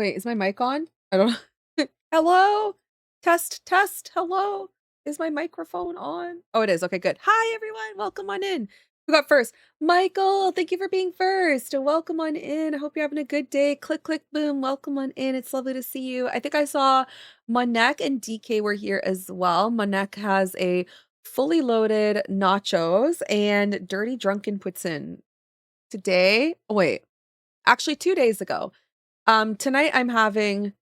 Wait, is my mic on? I don't Hello? Test, test, hello? Is my microphone on? Oh, it is. Okay, good. Hi, everyone. Welcome on in. Who got first? Michael, thank you for being first. Welcome on in. I hope you're having a good day. Click, click, boom. Welcome on in. It's lovely to see you. I think I saw Monek and DK were here as well. Monek has a fully loaded nachos and Dirty Drunken puts in today. Oh, wait, actually 2 days ago. Tonight I'm having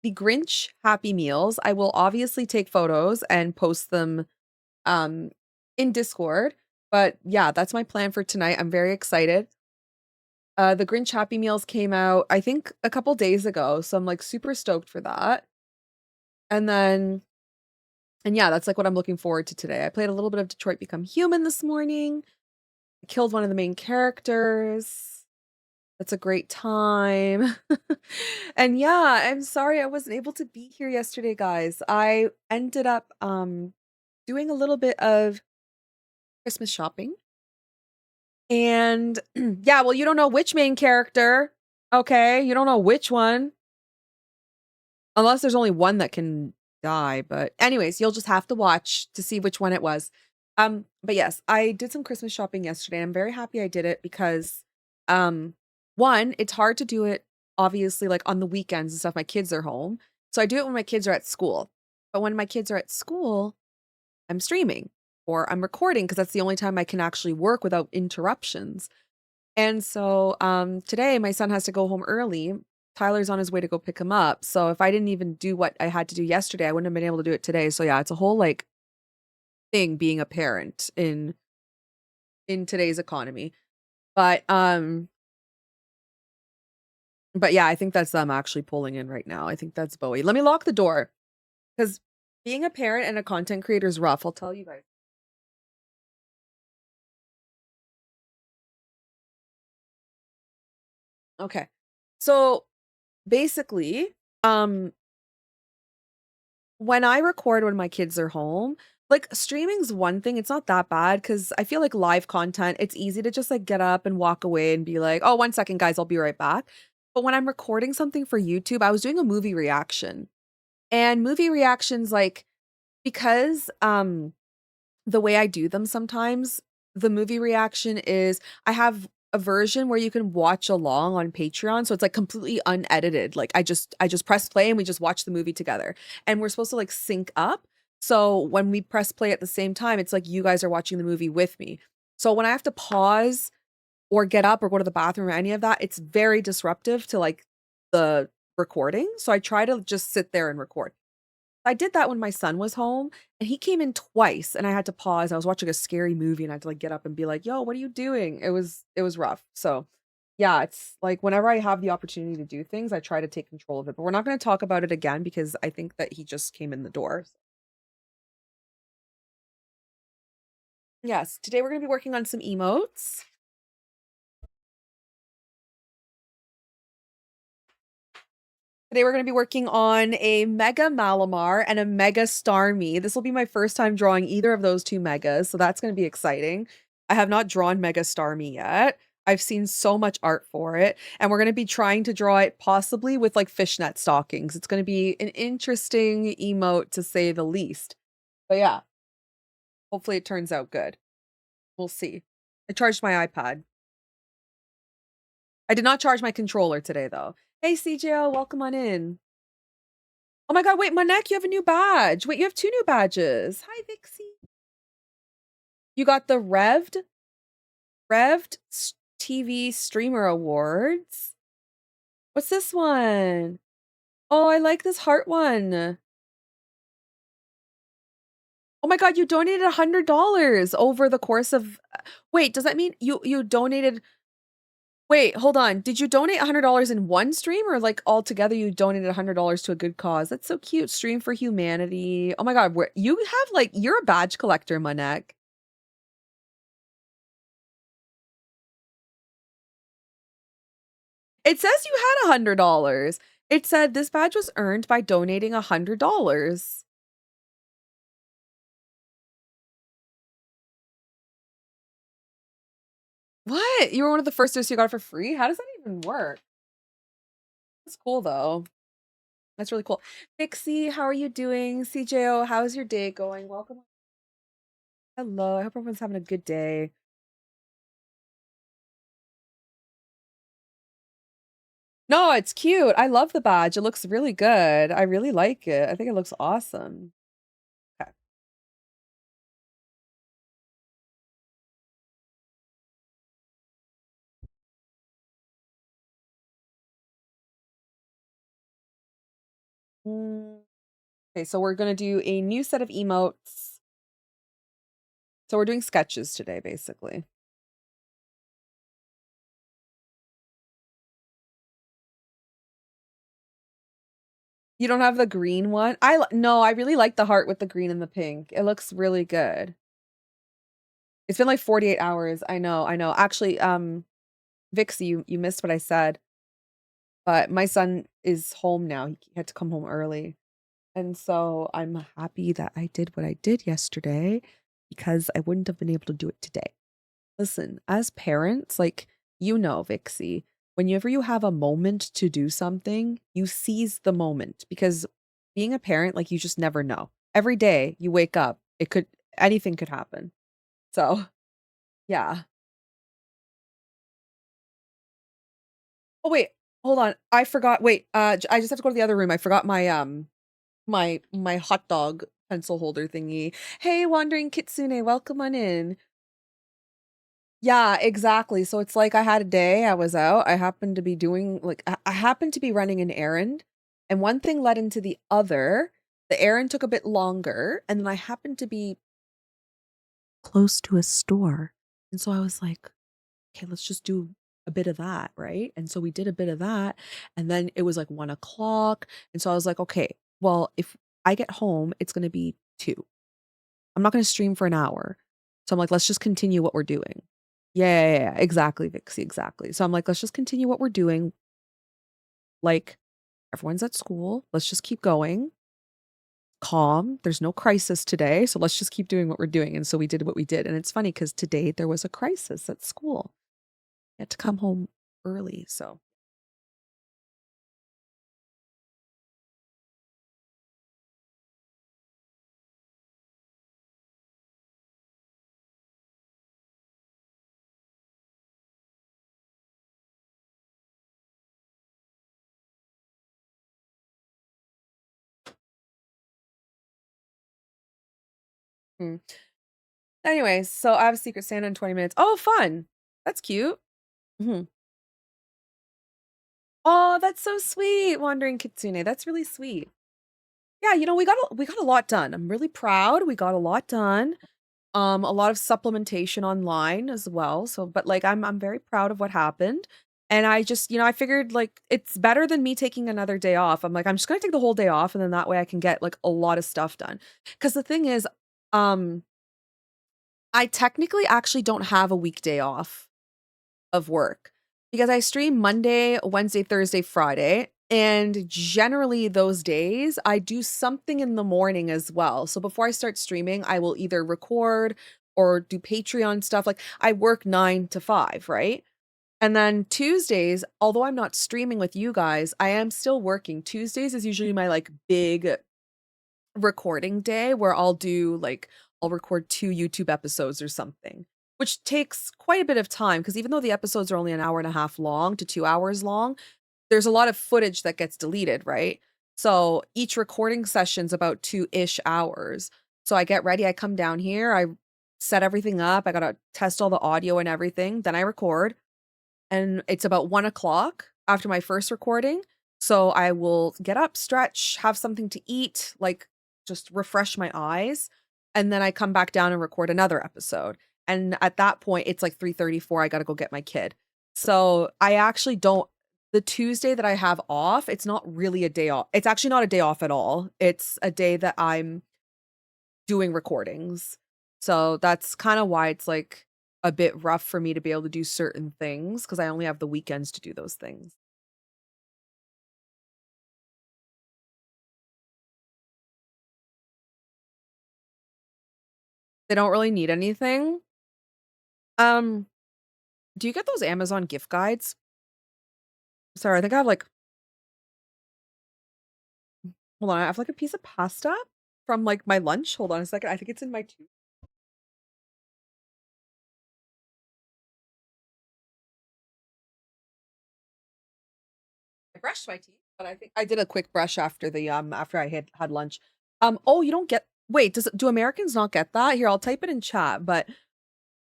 the Grinch Happy Meals. I will obviously take photos and post them um in Discord. But yeah, that's my plan for tonight. I'm very excited. The Grinch Happy Meals came out, I think, a couple days ago, so I'm like super stoked for that. And then and yeah, that's like what I'm looking forward to today. I played a little bit of Detroit Become Human this morning. I killed one of the main characters. That's a great time. And yeah, I'm sorry I wasn't able to be here yesterday, guys. I ended up doing a little bit of Christmas shopping. And yeah, well, you don't know which main character. Okay, you don't know which one. Unless there's only one that can die, but anyways, you'll just have to watch to see which one it was. But yes, I did some Christmas shopping yesterday. I'm very happy I did it because one, it's hard to do it obviously like on the weekends and stuff. My kids are home. So I do it when my kids are at school. But when my kids are at school, I'm streaming or I'm recording because that's the only time I can actually work without interruptions. And so today my son has to go home early. Tyler's on his way to go pick him up. So if I didn't even do what I had to do yesterday, I wouldn't have been able to do it today. So yeah, it's a whole like thing being a parent in today's economy. But but yeah, I think that's them actually pulling in right now. I think that's Bowie. Let me lock the door because being a parent and a content creator is rough. I'll tell you guys. Okay. So basically, um when I record when my kids are home, like, streaming's one thing, it's not that bad because I feel like live content, it's easy to just, like, get up and walk away and be like, "Oh, 1 second, guys, I'll be right back." But when I'm recording something for YouTube, I was doing a movie reaction, and movie reactions, like because, the way I do them sometimes, the movie reaction is I have a version where you can watch along on Patreon, so it's, like, completely unedited, like, I just press play and we just watch the movie together, and we're supposed to, like, sync up, so when we press play at the same time, it's like you guys are watching the movie with me. So when I have to pause or get up or go to the bathroom or any of that, it's very disruptive to, like, the recording, so I try to just sit there and record. I did that when my son was home, and he came in twice, and I had to pause. I was watching a scary movie, and I had to, like, get up and be like, "Yo, what are you doing?" It was rough. So, yeah, it's like whenever I have the opportunity to do things, I try to take control of it. But we're not gonna talk about it again because I think that he just came in the door. Yes, today we're gonna be working on some emotes. Today we're gonna be working on a Mega Malamar and a Mega Starmie. This will be my first time drawing either of those 2 megas, so that's gonna be exciting. I have not drawn Mega Starmie yet. I've seen so much art for it, and we're gonna be trying to draw it possibly with, like, fishnet stockings. It's gonna be an interesting emote to say the least. But yeah, hopefully it turns out good. We'll see. I charged my iPad. I did not charge my controller today, though. Hey, CJO, welcome on in. Oh my god, wait, Monek, you have a new badge. Wait, you have 2 new badges. Hi, Vixie. You got the Revved TV Streamer Awards. What's this one? Oh, I like this heart one. Oh my god, you donated $100 over the course of wait, does that mean you donated wait, hold on. Did you donate $100 in one stream or like altogether you donated $100 to a good cause? That's so cute. Stream for humanity. Oh my god, where you have like you're a badge collector, Monek. It says you had $100. It said this badge was earned by donating $100. What? You were one of the first so you got it for free? How does that even work? That's cool though. That's really cool. Pixie, how are you doing? CJO, how's your day going? Welcome. Hello. I hope everyone's having a good day. No, it's cute. I love the badge. It looks really good. I really like it. I think it looks awesome. Okay. Mm, okay, so we're gonna do a new set of emotes. So we're doing sketches today, basically. You don't have the green one? No, I really like the heart with the green and the pink. It looks really good. It's been like 48 hours. I know, I know. Actually, Vixie, you missed what I said, but my son is home now. He had to come home early. And so I'm happy that I did what I did yesterday because I wouldn't have been able to do it today. Listen, as parents, like, Vixie, whenever you have a moment to do something, you seize the moment because being a parent, like, you just never know. Every day you wake up, anything could happen. So, yeah. Oh, wait, hold on. I forgot. Wait, I just have to go to the other room. I forgot my hot dog pencil holder thingy. Hey, wandering kitsune, welcome on in. Yeah, exactly. So it's like I had a day, I was out. I happened to be doing like I happened to be running an errand, and one thing led into the other. The errand took a bit longer, and then I happened to be close to a store. And so I was like, okay, let's just do a bit of that, right? And so we did a bit of that, and then it was like 1 o'clock. And so I was like, okay, well, if I get home, it's gonna be 2. I'm not gonna stream for an hour. So I'm like, let's just continue what we're doing. Yeah, exactly, Vixie, exactly. So I'm like, let's just continue what we're doing. Like, everyone's at school. Let's just keep going. Calm. There's no crisis today. So let's just keep doing what we're doing. And so we did what we did. And it's funny because today there was a crisis at school. I had to come home early. So, hmm. Anyways, so I have a Secret Santa in 20 minutes. Oh, fun. That's cute. Mhm. Oh, that's so sweet. Wandering Kitsune. That's really sweet. Yeah, we got a lot done. I'm really proud. We got a lot done. A lot of supplementation online as well. So, but like I'm very proud of what happened. And I just, I figured like it's better than me taking another day off. I'm like, I'm just gonna take the whole day off and then that way I can get like a lot of stuff done. Cause the thing is, um, I technically actually don't have a weekday off of work because I stream Monday, Wednesday, Thursday, Friday. And generally, those days, I do something in the morning as well. So before I start streaming, I will either record or do Patreon stuff. Like I work 9 to 5, right? And then Tuesdays, although I'm not streaming with you guys, I am still working. Tuesdays is usually my like big recording day where I'll record 2 YouTube episodes or something, which takes quite a bit of time because even though the episodes are only an hour and a half long to 2 hours long, there's a lot of footage that gets deleted, right? So each recording session's about 2-ish hours. So I get ready, I come down here, I set everything up, I gotta test all the audio and everything, then I record, and it's about 1 o'clock after my first recording. So I will get up, stretch, have something to eat, like just refresh my eyes, and then I come back down and record another episode. And at that point, it's like 3:34. I got to go get my kid. So I actually don't. The Tuesday that I have off, it's not really a day off. It's actually not a day off at all. It's a day that I'm doing recordings. So that's kind of why it's like a bit rough for me to be able to do certain things because I only have the weekends to do those things. They don't really need anything. Um, do you get those Amazon gift guides? Sorry, I think I have like Hold on, I have like a piece of pasta from like my lunch. Hold on a second. I think it's in my tooth. I brushed my teeth, but I think I did a quick brush after the after I had lunch. Oh, you don't get wait, do Americans not get that? Here, I'll type it in chat, but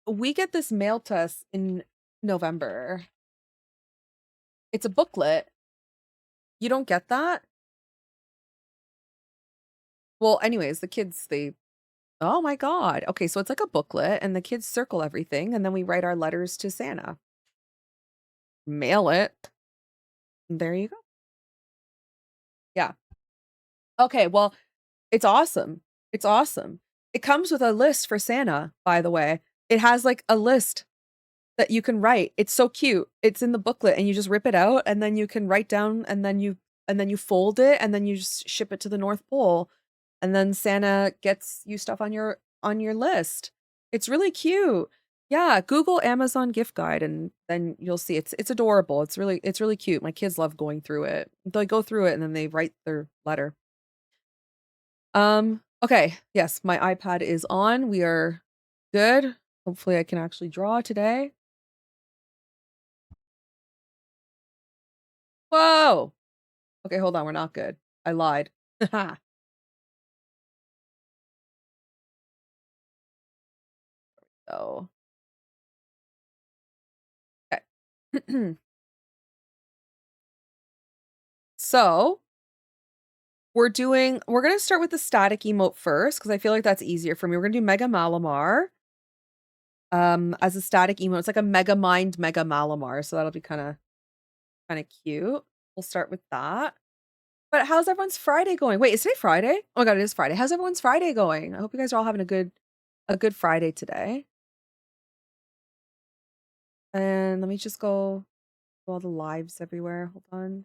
we get this mailed to us in November. It's a booklet. You don't get that? Well, anyways, the kids they oh my god. Okay, so it's like a booklet and the kids circle everything and then we write our letters to Santa. Mail it. There you go. Yeah. Okay, well, it's awesome. It's awesome. It comes with a list for Santa, by the way. It has like a list that you can write. It's so cute. It's in the booklet and you just rip it out and then you can write down and then you fold it and then you just ship it to the North Pole. And then Santa gets you stuff on your list. It's really cute. Yeah, Google Amazon gift guide and then you'll see it's adorable. It's really cute. My kids love going through it. They go through it and then they write their letter. Okay. Yes, my iPad is on. We are good. Hopefully I can actually draw today. Whoa. Okay, hold on. We're not good. I lied. So, okay. So, we're gonna start with the static emote first because I feel like that's easier for me. We're gonna do Mega Malamar as a static emote. It's like a Mega Mind Mega Malamar, so that'll be kind of cute. We'll start with that. But how's everyone's Friday going? Wait, is today Friday? Oh my god, it is Friday. How's everyone's Friday going? I hope you guys are all having a good Friday today. And let me just go all the lives everywhere. Hold on.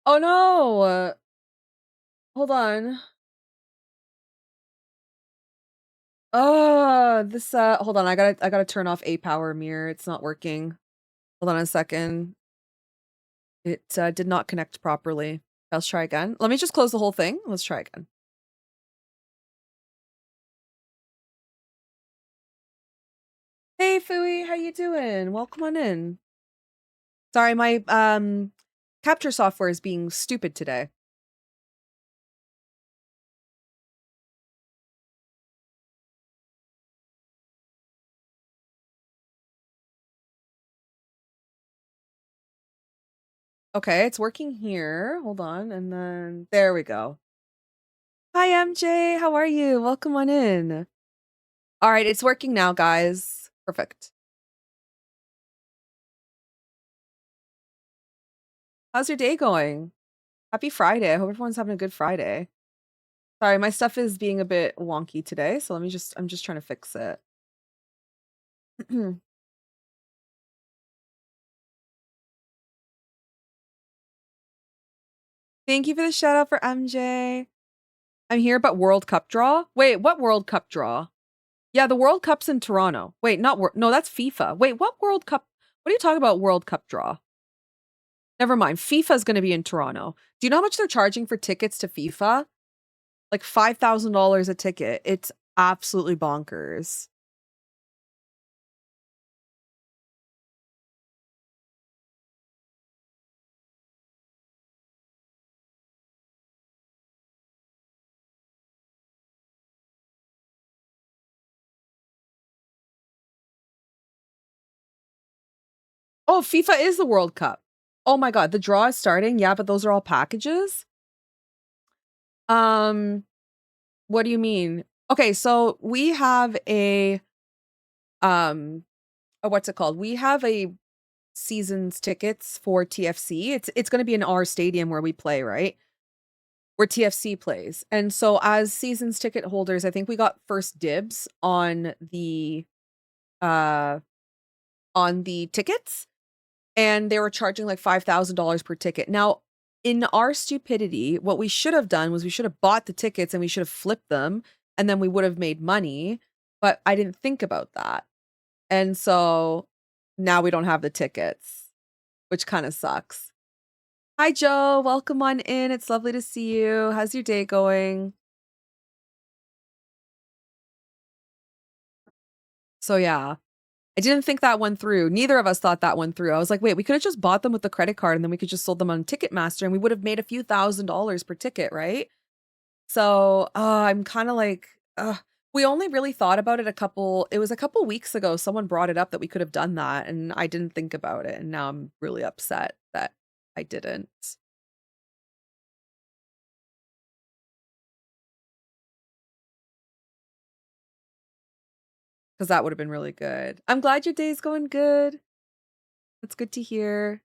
Oh no. Hold on. Oh, this hold on. I got to turn off a power mirror. It's not working. Hold on a second. It did not connect properly. Let's try again. Let me just close the whole thing. Let's try again. Hey Fooey, how you doing? Welcome on in. Sorry, my capture software is being stupid today. Okay, it's working here. Hold on, and then there we go. Hi MJ, how are you? Welcome on in. All right, it's working now, guys. Perfect. How's your day going? Happy Friday. I hope everyone's having a good Friday. Sorry, my stuff is being a bit wonky today, so I'm just trying to fix it. Thank you for the shout out for MJ. I'm here, but World Cup draw? Wait, what World Cup draw? Yeah, the World Cup's in Toronto. Wait, not no, that's FIFA. Wait, what World Cup? What are you talking about World Cup draw? Never mind. FIFA's going to be in Toronto. Do you know how much they're charging for tickets to FIFA? Like $5,000 a ticket. It's absolutely bonkers. Oh, FIFA is the World Cup. Oh my god, the draw is starting. Yeah, but those are all packages. What do you mean? Okay, so we have a what's it called? We have a seasons tickets for TFC. It's going to be in our stadium where we play, right? Where TFC plays. And so as seasons ticket holders, I think we got first dibs uh on the tickets. and they were charging like $5,000 per ticket. Now, in our stupidity, what we should have done was we should have bought the tickets and we should have flipped them and then we would have made money, but I didn't think about that. And so now we don't have the tickets, which kind of sucks. Hi, Joe. Welcome on in. It's lovely to see you. How's your day going? So, yeah, I didn't think that one through. Neither of us thought that one through. I was like, wait, we could have just bought them with the credit card and then we could just sold them on Ticketmaster and we would have made a few $1,000s per ticket, right? So, I'm kind of like, we only really thought about it it was a couple weeks ago. Someone brought it up that we could have done that and I didn't think about it. And now I'm really upset that I didn't. Because that would have been really good. I'm glad your day's going good. That's good to hear.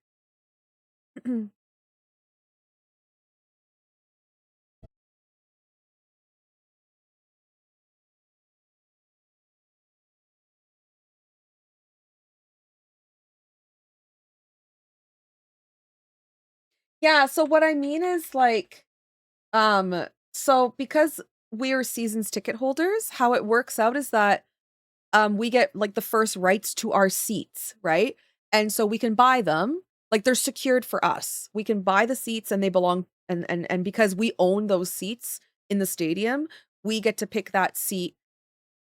Yeah, so what I mean is like, so because we are seasons ticket holders, how it works out is that we get like the first rights to our seats, right? And so we can buy them, like they're secured for us. We can buy the seats and they belong and because we own those seats in the stadium, we get to pick that seat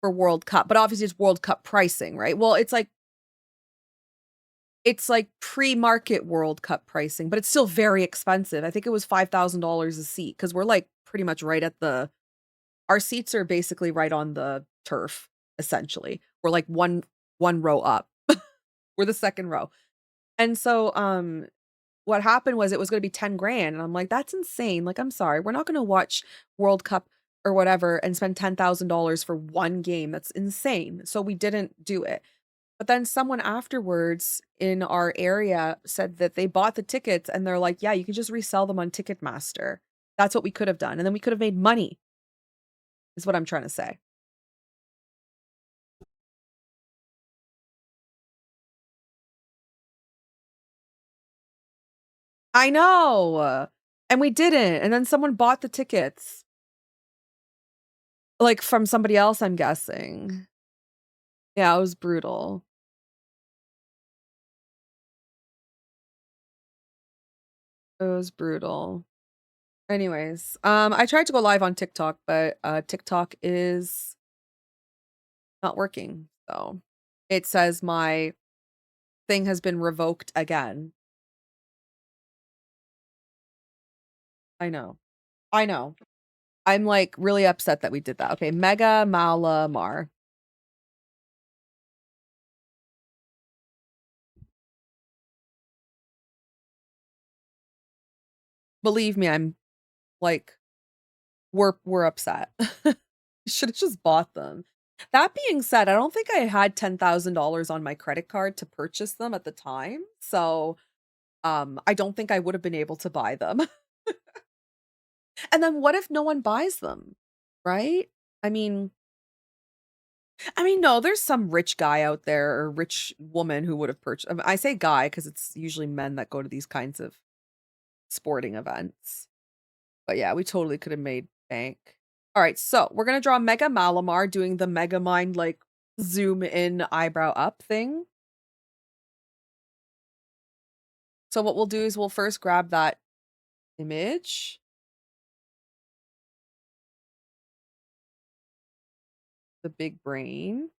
for World Cup. But obviously it's World Cup pricing, right? Well, it's like pre-market World Cup pricing, but it's still very expensive. I think it was $5,000 a seat because we're like pretty much right at our seats are basically right on the turf, essentially. We're like one row up. We're the second row. And so what happened was it was gonna be 10 grand. And I'm like, that's insane. Like, I'm sorry. We're not gonna watch World Cup or whatever and spend $10,000 for one game. That's insane. So we didn't do it. But then someone afterwards in our area said that they bought the tickets and they're like, yeah, you can just resell them on Ticketmaster. That's what we could have done. And then we could have made money, is what I'm trying to say. I know. And we didn't. And then someone bought the tickets, like from somebody else, I'm guessing. Yeah, it was brutal. It was brutal. Anyways, I tried to go live on TikTok, but TikTok is not working. So it says my thing has been revoked again. I know. I know. I'm like really upset that we did that. Okay, Mega Malamar. Believe me, I'm like we're upset. Should have just bought them. That being said, I don't think I had $10,000 on my credit card to purchase them at the time. So, I don't think I would have been able to buy them. And then what if no one buys them? Right? I mean no, there's some rich guy out there or rich woman who would have purchased. I say guy because it's usually men that go to these kinds of sporting events. But yeah, we totally could have made bank. All right, so we're gonna draw Mega Malamar doing the Mega Mind like zoom in eyebrow up thing. So what we'll do is we'll first grab that image, the big brain.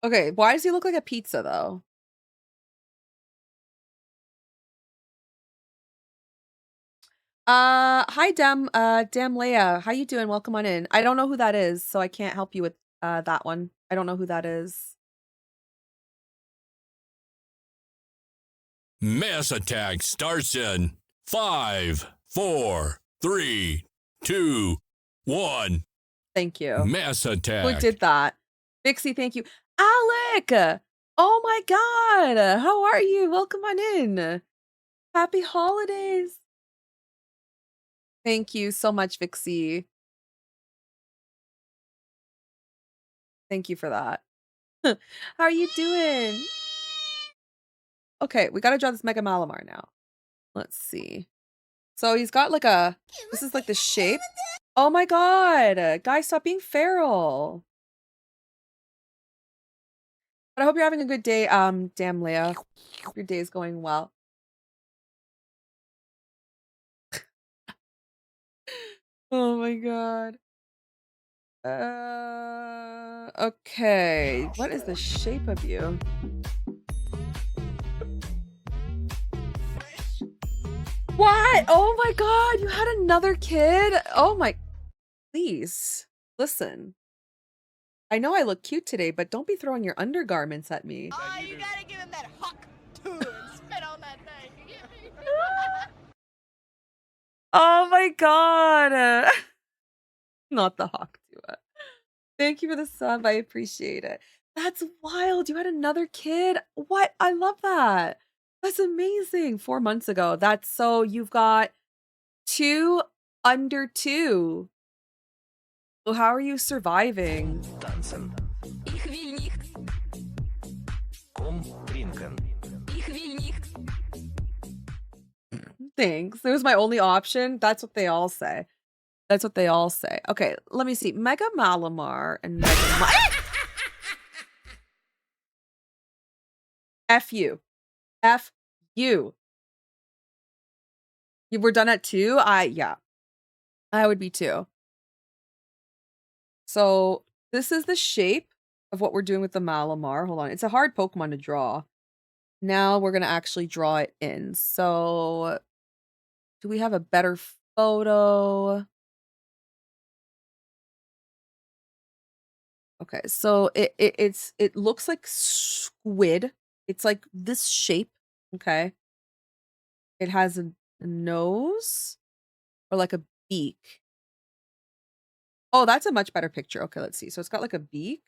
Okay, why does he look like a pizza though? Hi Dam Leia. How you doing? Welcome on in. I don't know who that is, so I can't help you with that one. I don't know who that is. Mass attack starts in 5, 4, 3, 2, 1. Thank you. Mass attack. Who did that? Vixie, thank you. Alec! Oh my god! How are you? Welcome on in. Happy holidays. Thank you so much, Vixie. Thank you for that. How are you doing? Okay, we gotta draw this Mega Malamar now. Let's see. So he's got like this is like the shape. Oh my god! Guys, stop being feral. But I hope you're having a good day. Damn, Leah. Hope your day is going well. Oh my god. Okay. What is the shape of you? What? Oh my god, you had another kid? Oh my, please. Listen. I know I look cute today, but don't be throwing your undergarments at me. Oh, you gotta give him that hawk too and spit on that thing. You get me? Oh my god. Not the hawk duet. Thank you for the sub. I appreciate it. That's wild. You had another kid. What? I love that. That's amazing. 4 months ago. That's so you've got 2 under 2. Well, how are you surviving? Tanzen. Ich will nicht. Komm, trinken. Ich will nicht. Thanks. It was my only option. That's what they all say. That's what they all say. Okay, let me see. Mega Malamar and Mega F you. F you. You were done at 2? Yeah. I would be too. So this is the shape of what we're doing with the Malamar. Hold on. It's a hard Pokemon to draw. Now we're going to actually draw it in. So do we have a better photo? Okay, so it looks like squid. It's like this shape, okay? It has a nose or like a beak. Oh, that's a much better picture. Okay, let's see. So it's got like a beak.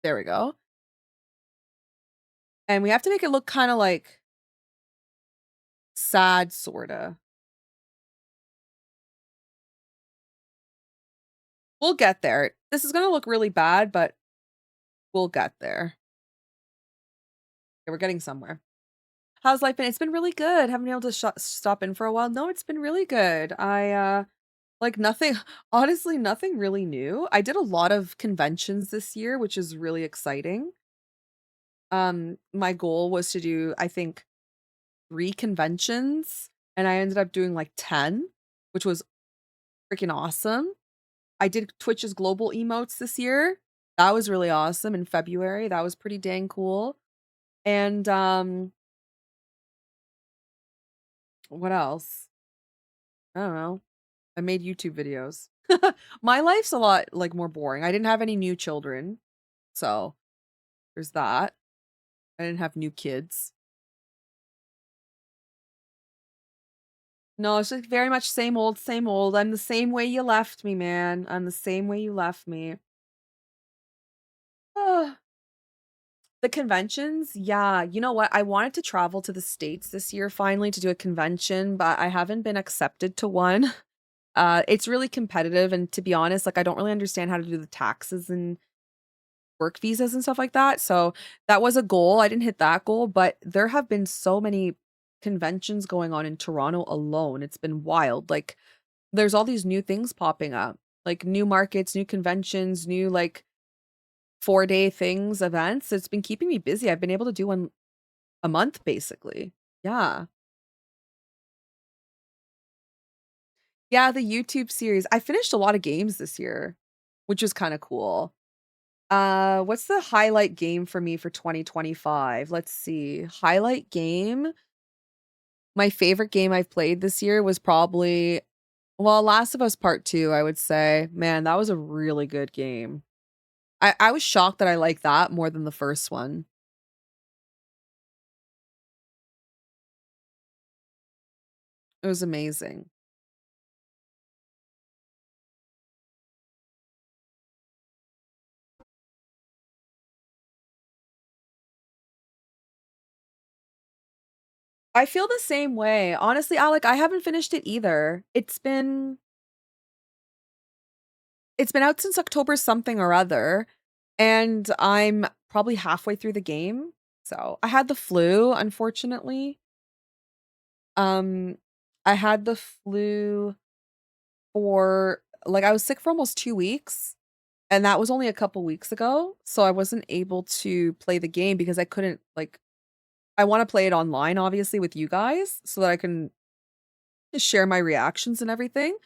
There we go. And we have to make it look kind of like sad, sorta. We'll get there. This is gonna look really bad, but we'll get there. Okay, we're getting somewhere. How's life been? It's been really good. Haven't been able to stop in for a while. No, it's been really good. Like nothing, honestly, nothing really new. I did a lot of conventions this year, which is really exciting. My goal was to do, I think, 3 conventions, and I ended up doing like 10, which was freaking awesome. I did Twitch's global emotes this year. That was really awesome in February. That was pretty dang cool. And what else? I don't know. I made YouTube videos. My life's a lot like more boring. I didn't have any new children. So there's that. I didn't have new kids. No, it's like very much same old, same old. I'm the same way you left me, man. I'm the same way you left me. Ah, the conventions, yeah. You know what? I wanted to travel to the States this year finally to do a convention, but I haven't been accepted to one. It's really competitive, and to be honest, like I don't really understand how to do the taxes and work visas and stuff like that. So that was a goal. I didn't hit that goal, but there have been so many conventions going on in Toronto alone. It's been wild. Like there's all these new things popping up, like new markets, new conventions, new like 4-day things, events. It's been keeping me busy. I've been able to do one a month basically. Yeah. Yeah, the YouTube series. I finished a lot of games this year, which was kind of cool. What's the highlight game for me for 2025? Let's see. Highlight game. My favorite game I've played this year was probably, well, Last of Us Part 2, I would say. Man, that was a really good game. I was shocked that I liked that more than the first one. It was amazing. I feel the same way. Honestly, Alec, I haven't finished it either. It's been it's been out since October something or other, and I'm probably halfway through the game. So I had the flu, unfortunately. Um, I had the flu for like I was sick for almost 2 weeks, and that was only a couple weeks ago. So I wasn't able to play the game because I couldn't like I want to play it online, obviously, with you guys so that I can share my reactions and everything.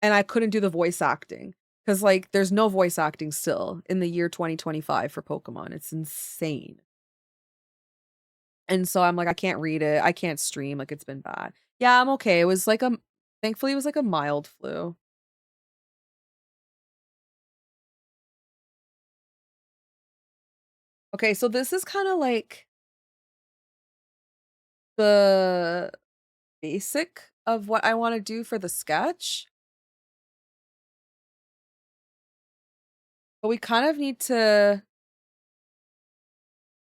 And I couldn't do the voice acting because, like, there's no voice acting still in the year 2025 for Pokemon. It's insane. And so I'm like, I can't read it. I can't stream. Like, it's been bad. Yeah, I'm okay. It was like thankfully, it was like a mild flu. Okay, so this is kind of like the basic of what I want to do for the sketch. But we kind of need to,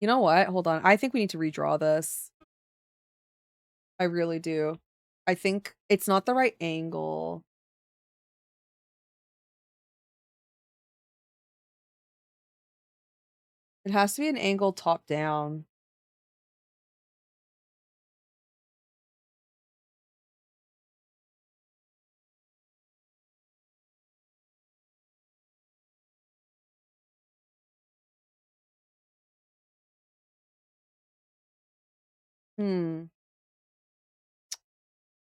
you know what? Hold on. I think we need to redraw this. I really do. I think it's not the right angle. It has to be an angle top down. Hmm.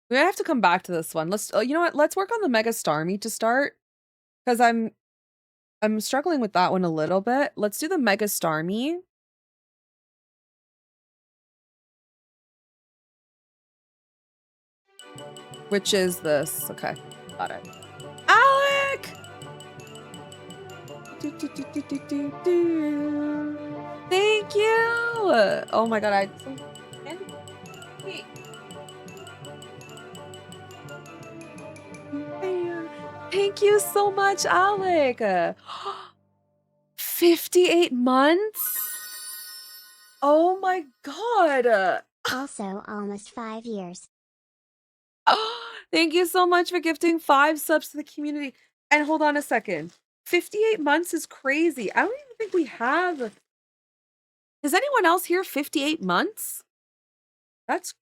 We might have to come back to this one. Let's you know what? Let's work on the Mega Starmie to start because I'm struggling with that one a little bit. Let's do the Mega Starmie. Which is this. Okay. Got it. Alec! Thank you. Oh my god, thank you so much, Alec. 58 months? Oh my god. Also almost 5 years. Thank you so much for gifting 5 subs to the community. And hold on a second. 58 months is crazy. I don't even think we have. Is anyone else here 58 months? That's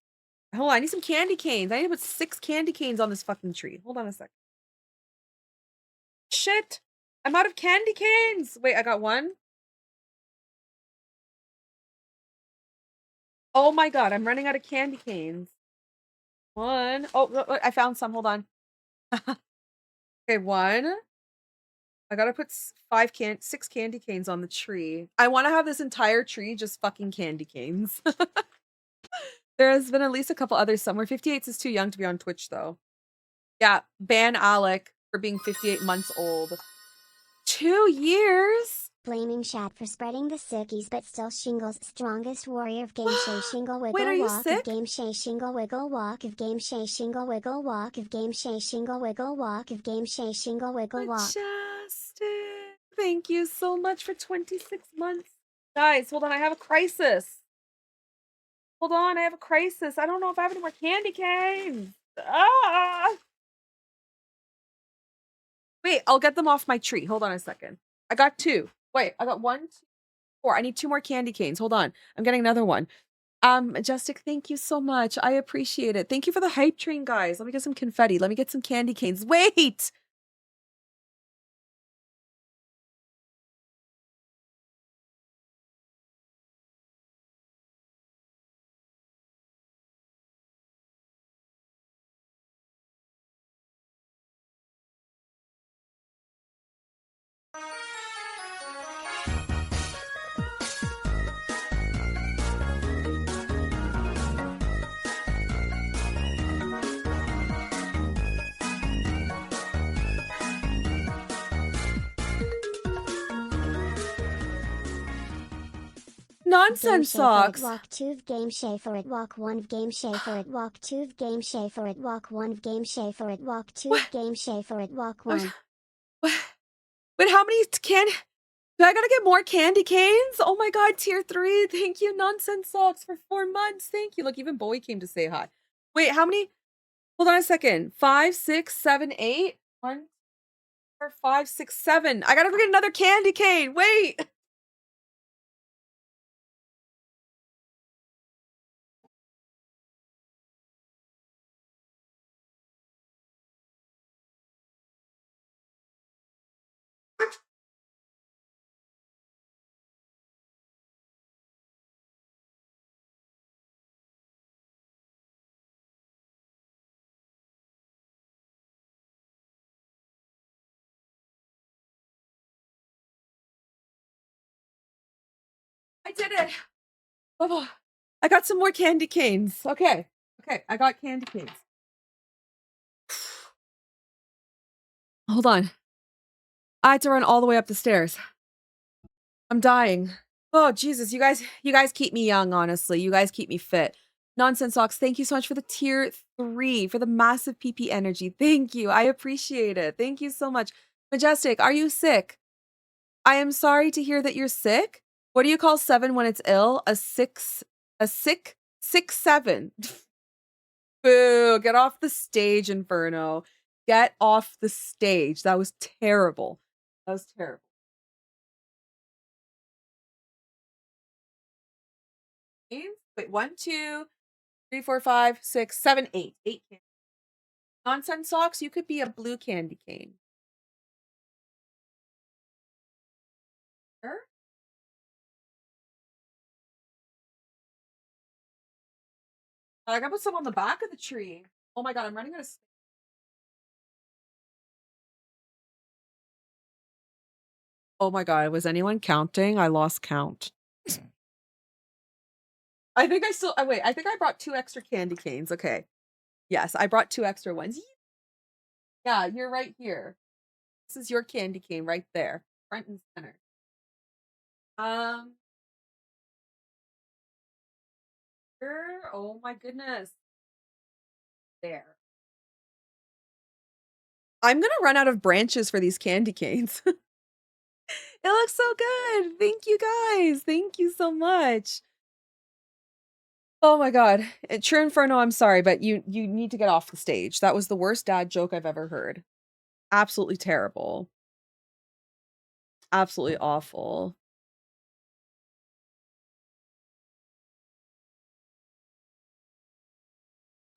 hold on. I need some candy canes. I need to put 6 candy canes on this fucking tree. Hold on a second. Shit. I'm out of candy canes. Wait, I got 1. Oh my god, I'm running out of candy canes. 1. Oh, I found some. Hold on. Okay, 1. I gotta put 6 candy canes on the tree. I want to have this entire tree just fucking candy canes. There has been at least a couple others somewhere. 58 is too young to be on Twitch, though. Yeah, ban Alec for being 58 months old. 2 years? Blaming Shad for spreading the sickies but still shingles strongest warrior of GameShay shingle wiggle Wait, are you walk sick? of GameShay shingle wiggle walk of GameShay shingle wiggle walk of GameShay shingle wiggle walk of GameShay shingle wiggle walk. Justin, thank you so much for 26 months. Guys, hold on, I have a crisis. Hold on, I have a crisis. I don't know if I have any more candy canes. Ah! Wait, I'll get them off my tree. Hold on a second. I got 2. Wait, I got 1, 2, 4. I need 2 more candy canes. Hold on. I'm getting another one. Majestic, thank you so much. I appreciate it. Thank you for the hype train, guys. Let me get some confetti. Let me get some candy canes. Wait! Nonsense socks. Walk 2 of GameShay for it. Walk 1 of GameShay for it. Walk 2 of GameShay for it. Walk 1 of GameShay for it. Walk 2 of GameShay for it. Walk 1. Wait, how many do I gotta get more candy canes? Oh my god, tier 3. Thank you, Nonsense Socks, for 4 months. Thank you. Look, even Bowie came to say hi. Wait, how many? Hold on a second. 5, 6, 7, 8. 1, 4, 5, 6, 7. I gotta go get another candy cane. Wait. I did it. Oh, I got some more candy canes. Okay. Okay, I got candy canes. Hold on. I had to run all the way up the stairs. I'm dying. Oh, Jesus, you guys keep me young, honestly. You guys keep me fit. Nonsense Socks, thank you so much for the tier 3, for the massive PP energy. Thank you. I appreciate it. Thank you so much. Majestic, are you sick? I am sorry to hear that you're sick. What do you call 7 when it's ill? A sick 7. Boo, get off the stage, Inferno. Get off the stage. That was terrible. That was terrible. Wait, 1, 2, 3, 4, 5, 6, 7, 8. 8 candy. Nonsense Socks, you could be a blue candy cane. Sure. I gotta put some on the back of the tree. Oh my god, I'm running out of space. Oh my god, was anyone counting? I lost count. I think I still wait, I think I brought 2 extra candy canes. Okay. Yes, I brought 2 extra ones. Yeah, you're right here. This is your candy cane right there, front and center. Um, here, oh my goodness. There. I'm gonna run out of branches for these candy canes. It looks so good. Thank you guys. Thank you so much. Oh my god. True Inferno, I'm sorry, but you need to get off the stage. That was the worst dad joke I've ever heard. Absolutely terrible. Absolutely awful.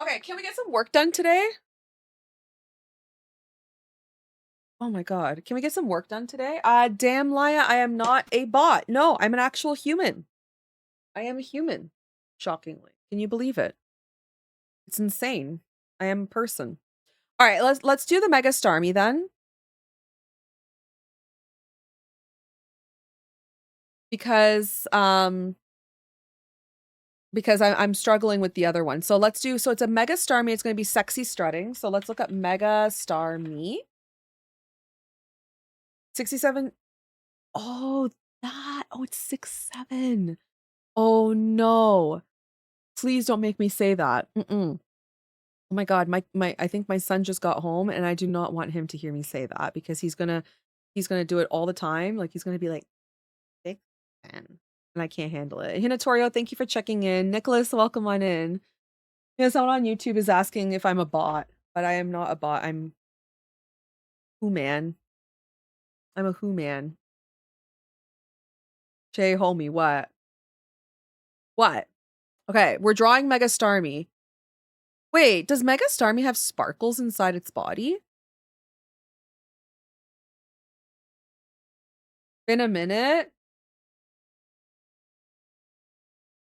Okay, can we get some work done today? Oh my god. Can we get some work done today? Damn Laya, I am not a bot. No, I'm an actual human. I am a human. Shockingly. Can you believe it? It's insane. I am a person. All right, let's do the Mega Starmie then. Because I'm struggling with the other one. So let's do so it's a Mega Starmie, it's going to be sexy strutting. So let's look up Mega Starmie. 67. Oh, that. Oh, it's 6'7". Oh no. Please don't make me say that. Oh my god, my I think my son just got home and I do not want him to hear me say that because he's gonna do it all the time. Like he's gonna be like 6'10", and I can't handle it. Hinatorio, thank you for checking in. Nicholas, welcome on in. Yeah, someone on YouTube is asking if I'm a bot, but I am not a bot. I'm who man. I'm a who man. Shay, homie, what? What? Okay, we're drawing Mega Starmie. Wait, does Mega Starmie have sparkles inside its body? Been a minute.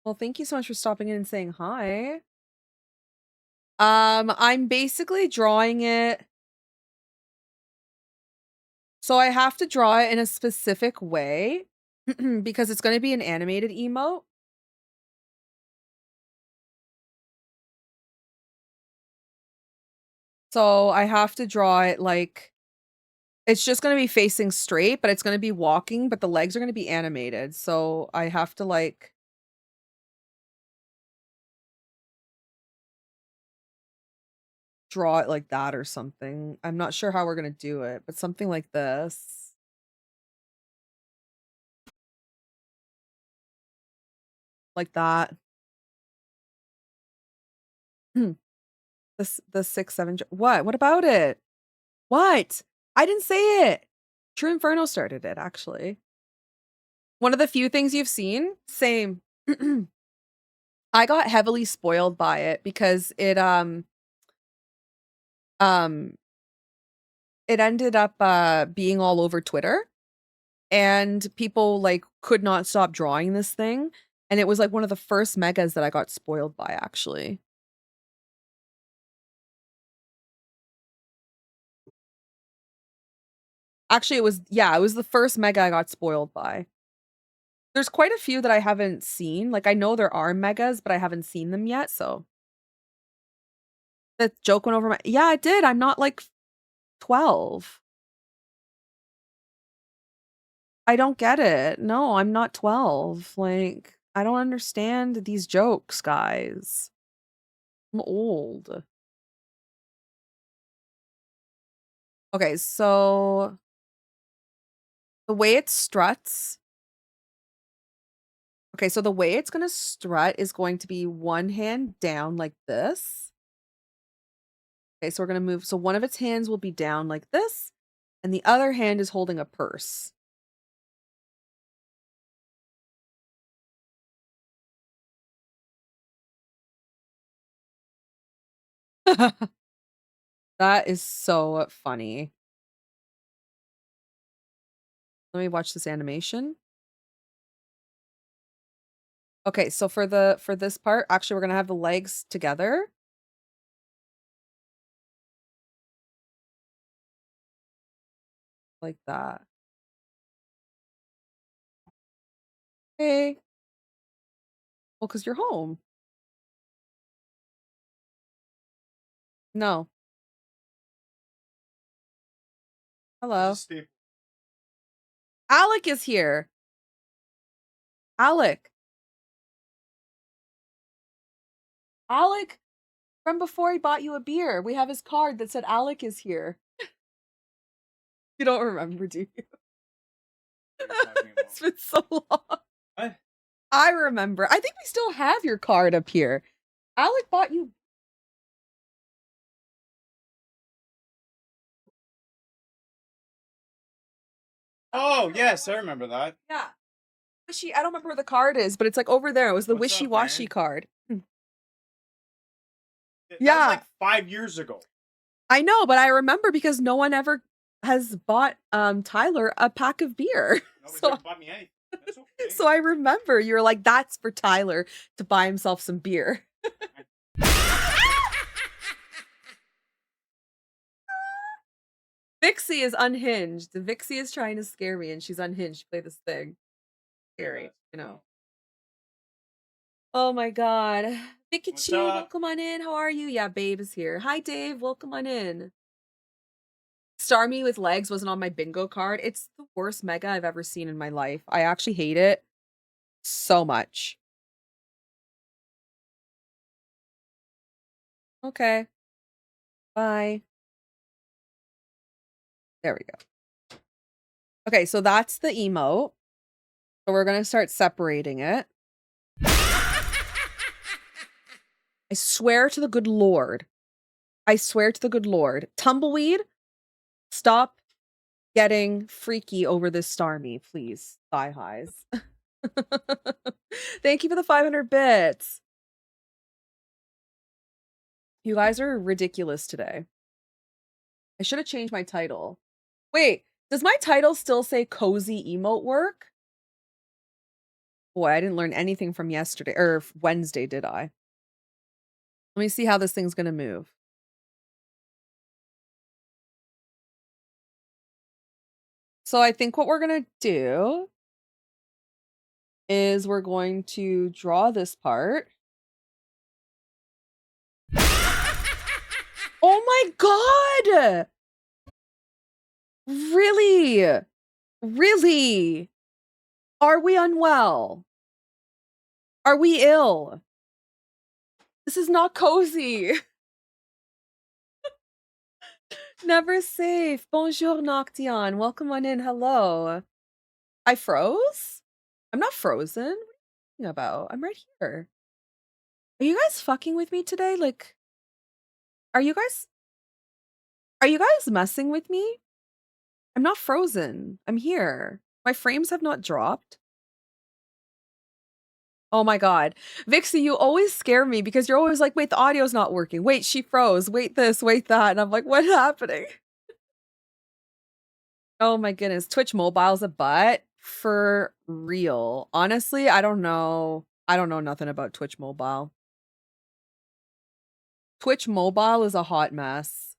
Well, thank you so much for stopping in and saying hi. I'm basically drawing it. So I have to draw it in a specific way because it's going to be an animated emote. So I have to draw it like it's just going to be facing straight, but it's going to be walking, but the legs are going to be animated. So I have to like draw it like that or something. I'm not sure how we're going to do it, but something like this. Like that. The 6, 7. What? What about it? What? I didn't say it. True Inferno started it, actually. One of the few things you've seen? Same. I got heavily spoiled by it because um, it ended up, being all over Twitter, and people, like, could not stop drawing this thing, and it was, like, one of the first megas that I got spoiled by, actually. Actually, it was the first mega I got spoiled by. There's quite a few that I haven't seen, like, I know there are megas, but I haven't seen them yet, so that joke went over my yeah, it did, I'm not, like, 12. I don't get it. No, I'm not 12, like, I don't understand these jokes, guys. I'm old. Okay, so the way it struts okay, so the way it's gonna strut is going to be one hand down like this. Okay, so we're gonna move so one of its hands will be down like this, and the other hand is holding a purse. That is so funny. Let me watch this animation. Okay, so for this part, actually, we're gonna have the legs together. Like that. Hey. Well, because 'cause you're home. No. Hello. Alec is here. Alec. Alec, from before he bought you a beer. We have his card that said Alec is here. You don't remember, do you? It's been so long. What? I remember. I think we still have your card up here. Alec bought you Oh, yes, I remember that. yeah. I don't remember where the card is, but it's, like, over there. It was the What's up, wishy-washy man? card. That Yeah. was like 5 years ago. I know, but I remember because no one ever has bought, Tyler a pack of beer. Nobody's So ever bought me anything. That's okay. so I remember you were like, "That's for Tyler to buy himself some beer." Vixie is unhinged. Vixie is trying to scare me, and she's unhinged to play this thing. Scary, you know. Oh my god. What's Pikachu, up? welcome on in. How are you? Yeah, Babe is here. Hi, Dave. Welcome on in. Starmie with legs wasn't on my bingo card. It's the worst mega I've ever seen in my life. I actually hate it so much. Okay. Bye. There we go. Okay, so that's the emote. So we're gonna start separating it. I swear to the good Lord. I swear to the good Lord. Tumbleweed, stop getting freaky over this Starmie, please. Thigh highs. Thank you for the 500 bits. You guys are ridiculous today. I should have changed my title. Wait, does my title still say cozy emote work? Boy, I didn't learn anything from yesterday or Wednesday, did I? Let me see how this thing's gonna move. So I think what we're gonna do is we're going to draw this part. Oh my god! Really? Really? Are we unwell? Are we ill? This is not cozy. Never safe. Bonjour, Noction. Welcome on in. Hello. I froze? I'm not frozen. What are you talking about? I'm right here. Are you guys fucking with me today? Like, are you guys messing with me? I'm not frozen. I'm here. My frames have not dropped. Oh my god. Vixie, you always scare me because you're always like, wait, the audio's not working. Wait, she froze. Wait this, wait that. And I'm like, what's happening? Oh my goodness. Twitch mobile's a butt for real. Honestly, I don't know. I don't know nothing about Twitch mobile. Twitch mobile is a hot mess.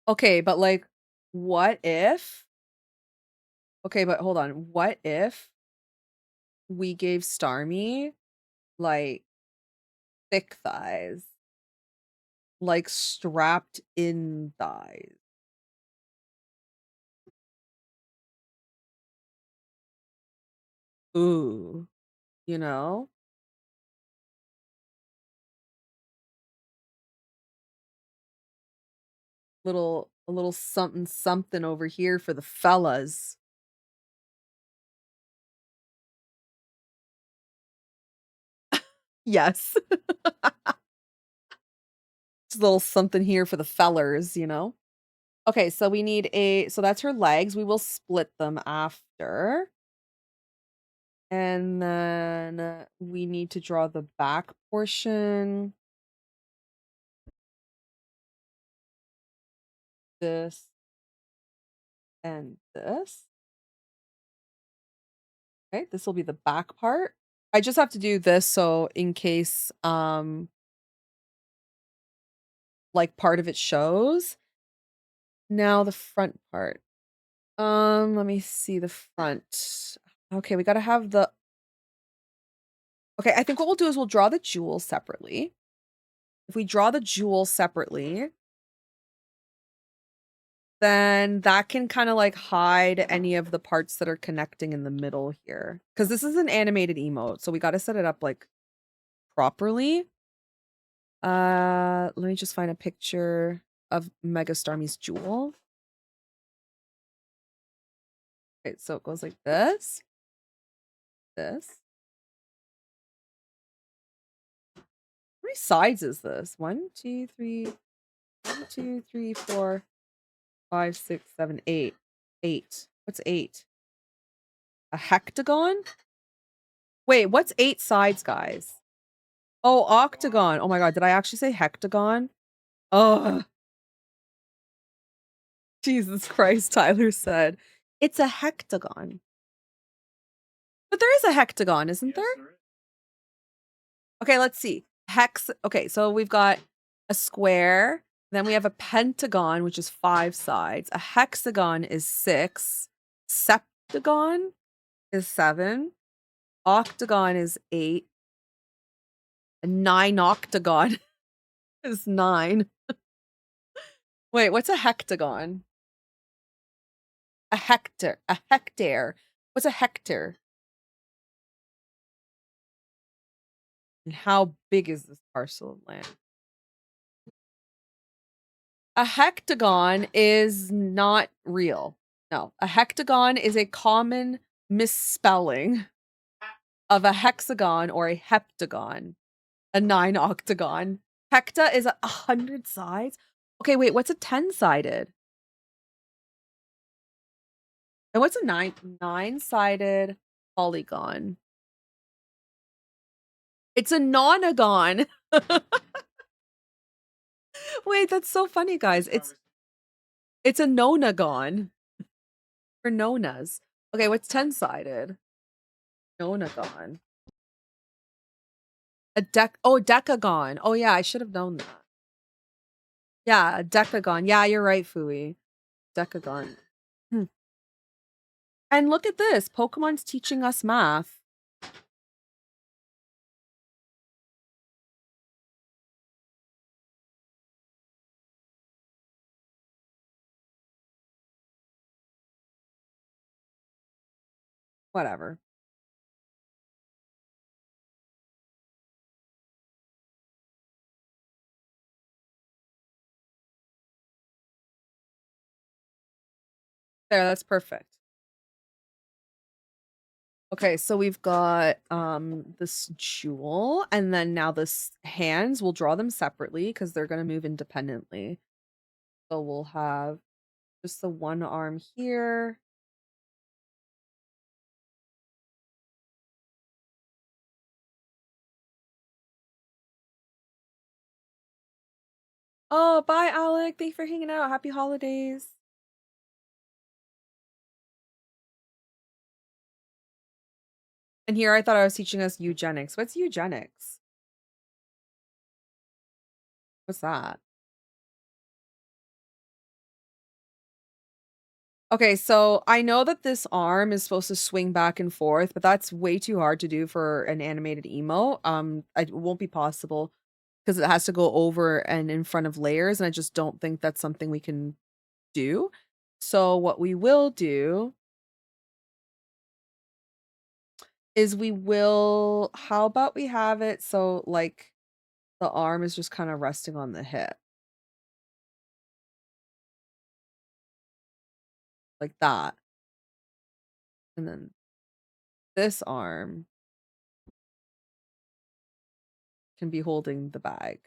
Okay, but like, what if? Okay, but hold on. What if we gave Starmie like thick thighs? Like strapped in thighs. Ooh, you know? A little something something over here for the fellas. Yes. Just a little something here for the fellers, you know? Okay, so we need so that's her legs. We will split them after. And then we need to draw the back portion. This and this. Okay, this will be the back part. I just have to do this so in case like part of it shows. Now the front part. Let me see the front. Okay, we got to have the Okay, I think what we'll do is we'll draw the jewels separately. If we draw the jewels separately, then that can kind of like hide any of the parts that are connecting in the middle here. Because this is an animated emote, so we got to set it up like properly. Let me just find a picture of Mega Starmie's jewel. Okay, so it goes like this. This. How many sides is this? 1, 2, 3, 1, 2, 3, 4, 5, 6, 7, 8. 8. What's 8? A hectagon? Wait, what's 8 sides, guys? Oh, octagon. Oh my god, did I actually say hectagon? Oh, Jesus Christ, Tyler said. It's a hectagon. But there is a hectagon, isn't there? Okay, let's see. Okay, so we've got a square, then we have a pentagon, which is 5 sides. A hexagon is 6. Septagon is 7. Octagon is 8. A 9 octagon is 9. Wait, what's a hectagon? A hectare. A hectare. What's a hectare? And how big is this parcel of land? A hectagon is not real. No, a hectagon is a common misspelling of a hexagon or a heptagon, a 9 octagon. Hecta is 100 sides. Okay, wait, what's a 10-sided? And what's a 9-sided polygon? It's a nonagon. Wait, that's so funny, guys. It's a nonagon. For nonas. Okay, what's 10-sided? Nonagon. Decagon. Oh yeah, I should have known that. Yeah, a decagon. Yeah, you're right, Fooey. Decagon. And look at this. Pokemon's teaching us math. Whatever. There, that's perfect. Okay, so we've got this jewel, and then now this hands, we'll draw them separately because they're gonna move independently. So we'll have just the one arm here. Oh, bye, Alec. Thank you for hanging out. Happy holidays. And here I thought I was teaching us eugenics. What's eugenics? What's that? Okay, so I know that this arm is supposed to swing back and forth, but that's way too hard to do for an animated emote. It won't be possible because it has to go over and in front of layers, and I just don't think that's something we can do. So what we will do is how about we have it so like the arm is just kind of resting on the hip like that. And then this arm can be holding the bag.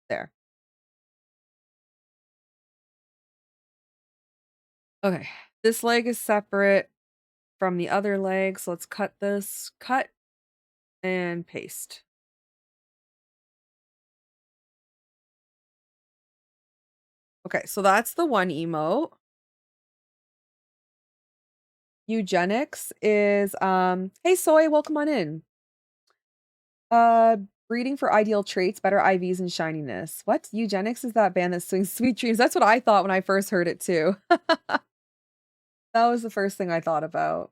There. Okay. This leg is separate from the other leg. So let's cut this, cut and paste. Okay, so that's the one emote. Eugenics is hey Soy, welcome on in. Uh breeding for ideal traits, better IVs and shininess. What? Eugenics is that band that sings Sweet Dreams. That's what I thought when I first heard it too. That was the first thing I thought about.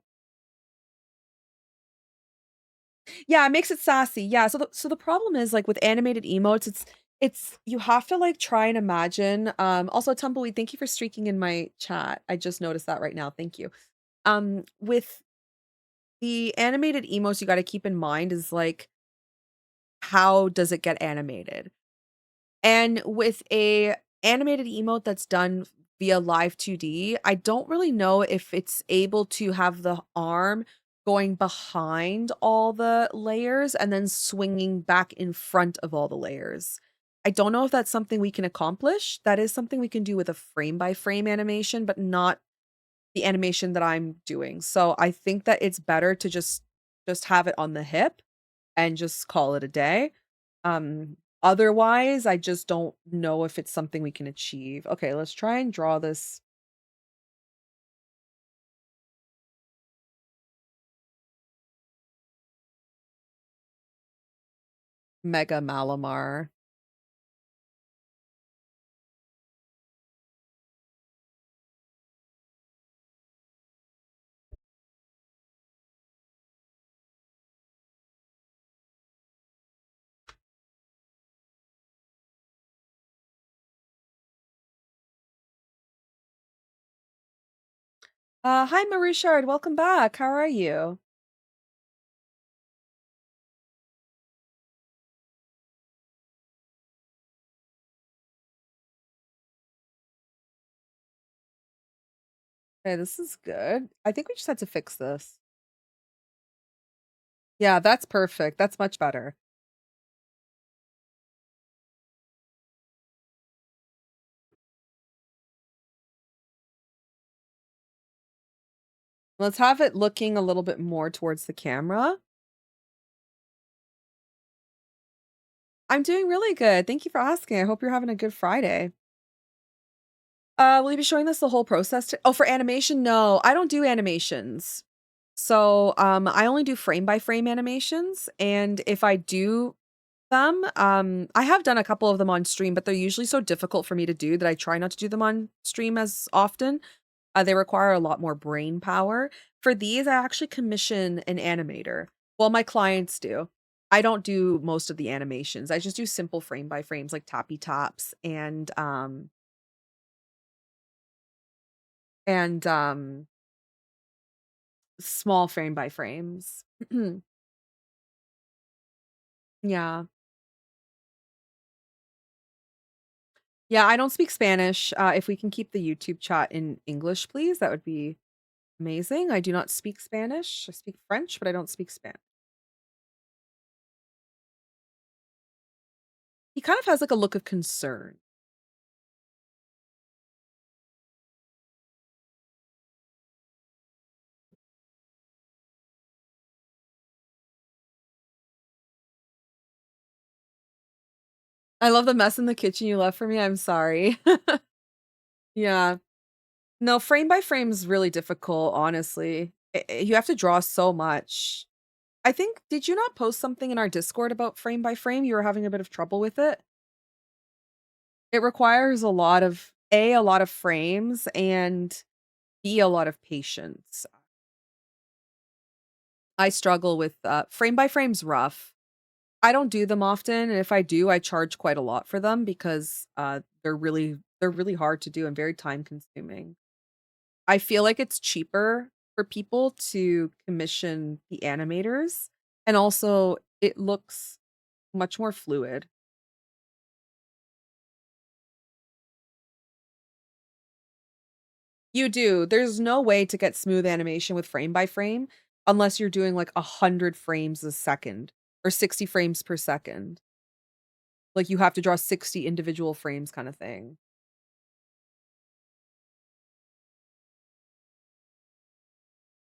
Yeah, it makes it sassy. Yeah, so the problem is like with animated emotes, it's you have to like try and imagine. Also Tumbleweed, thank you for streaking in my chat. I just noticed that right now. Thank you. With the animated emotes you got to keep in mind is like how does it get animated? And with a animated emote that's done via live 2D, I don't really know if it's able to have the arm going behind all the layers and then swinging back in front of all the layers. I don't know if that's something we can accomplish. That is something we can do with a frame by frame animation, but not the animation that I'm doing. So I think that it's better to just have it on the hip and just call it a day. Otherwise, I just don't know if it's something we can achieve. Okay, let's try and draw this Mega Malamar. Hi Marushard, welcome back. How are you? Okay, this is good. I think we just had to fix this. Yeah, that's perfect. That's much better. Let's have it looking a little bit more towards the camera. I'm doing really good. Thank you for asking. I hope you're having a good Friday. Will you be showing us the whole process oh, for animation? No, I don't do animations. So, I only do frame by frame animations, and if I do them, I have done a couple of them on stream, but they're usually so difficult for me to do that I try not to do them on stream as often. They require a lot more brain power. For these, I actually commission an animator. Well, my clients do. I don't do most of the animations. I just do simple frame by frames like tappy taps and small frame by frames. Yeah. Yeah, I don't speak Spanish. If we can keep the YouTube chat in English, please, that would be amazing. I do not speak Spanish. I speak French, but I don't speak Spanish. he kind of has like a look of concern. I love the mess in the kitchen you left for me. I'm sorry. Yeah. No, frame by frame is really difficult, honestly. You have to draw so much. I think, did you not post something in our Discord about frame by frame? You were having a bit of trouble with it. It requires a lot of frames, and B, a lot of patience. I struggle with frame by frame's rough. I don't do them often, and if I do, I charge quite a lot for them because they're really hard to do and very time consuming. I feel like it's cheaper for people to commission the animators, and also it looks much more fluid. You do. There's no way to get smooth animation with frame by frame unless you're doing like 100 frames a second or 60 frames per second. Like you have to draw 60 individual frames kind of thing.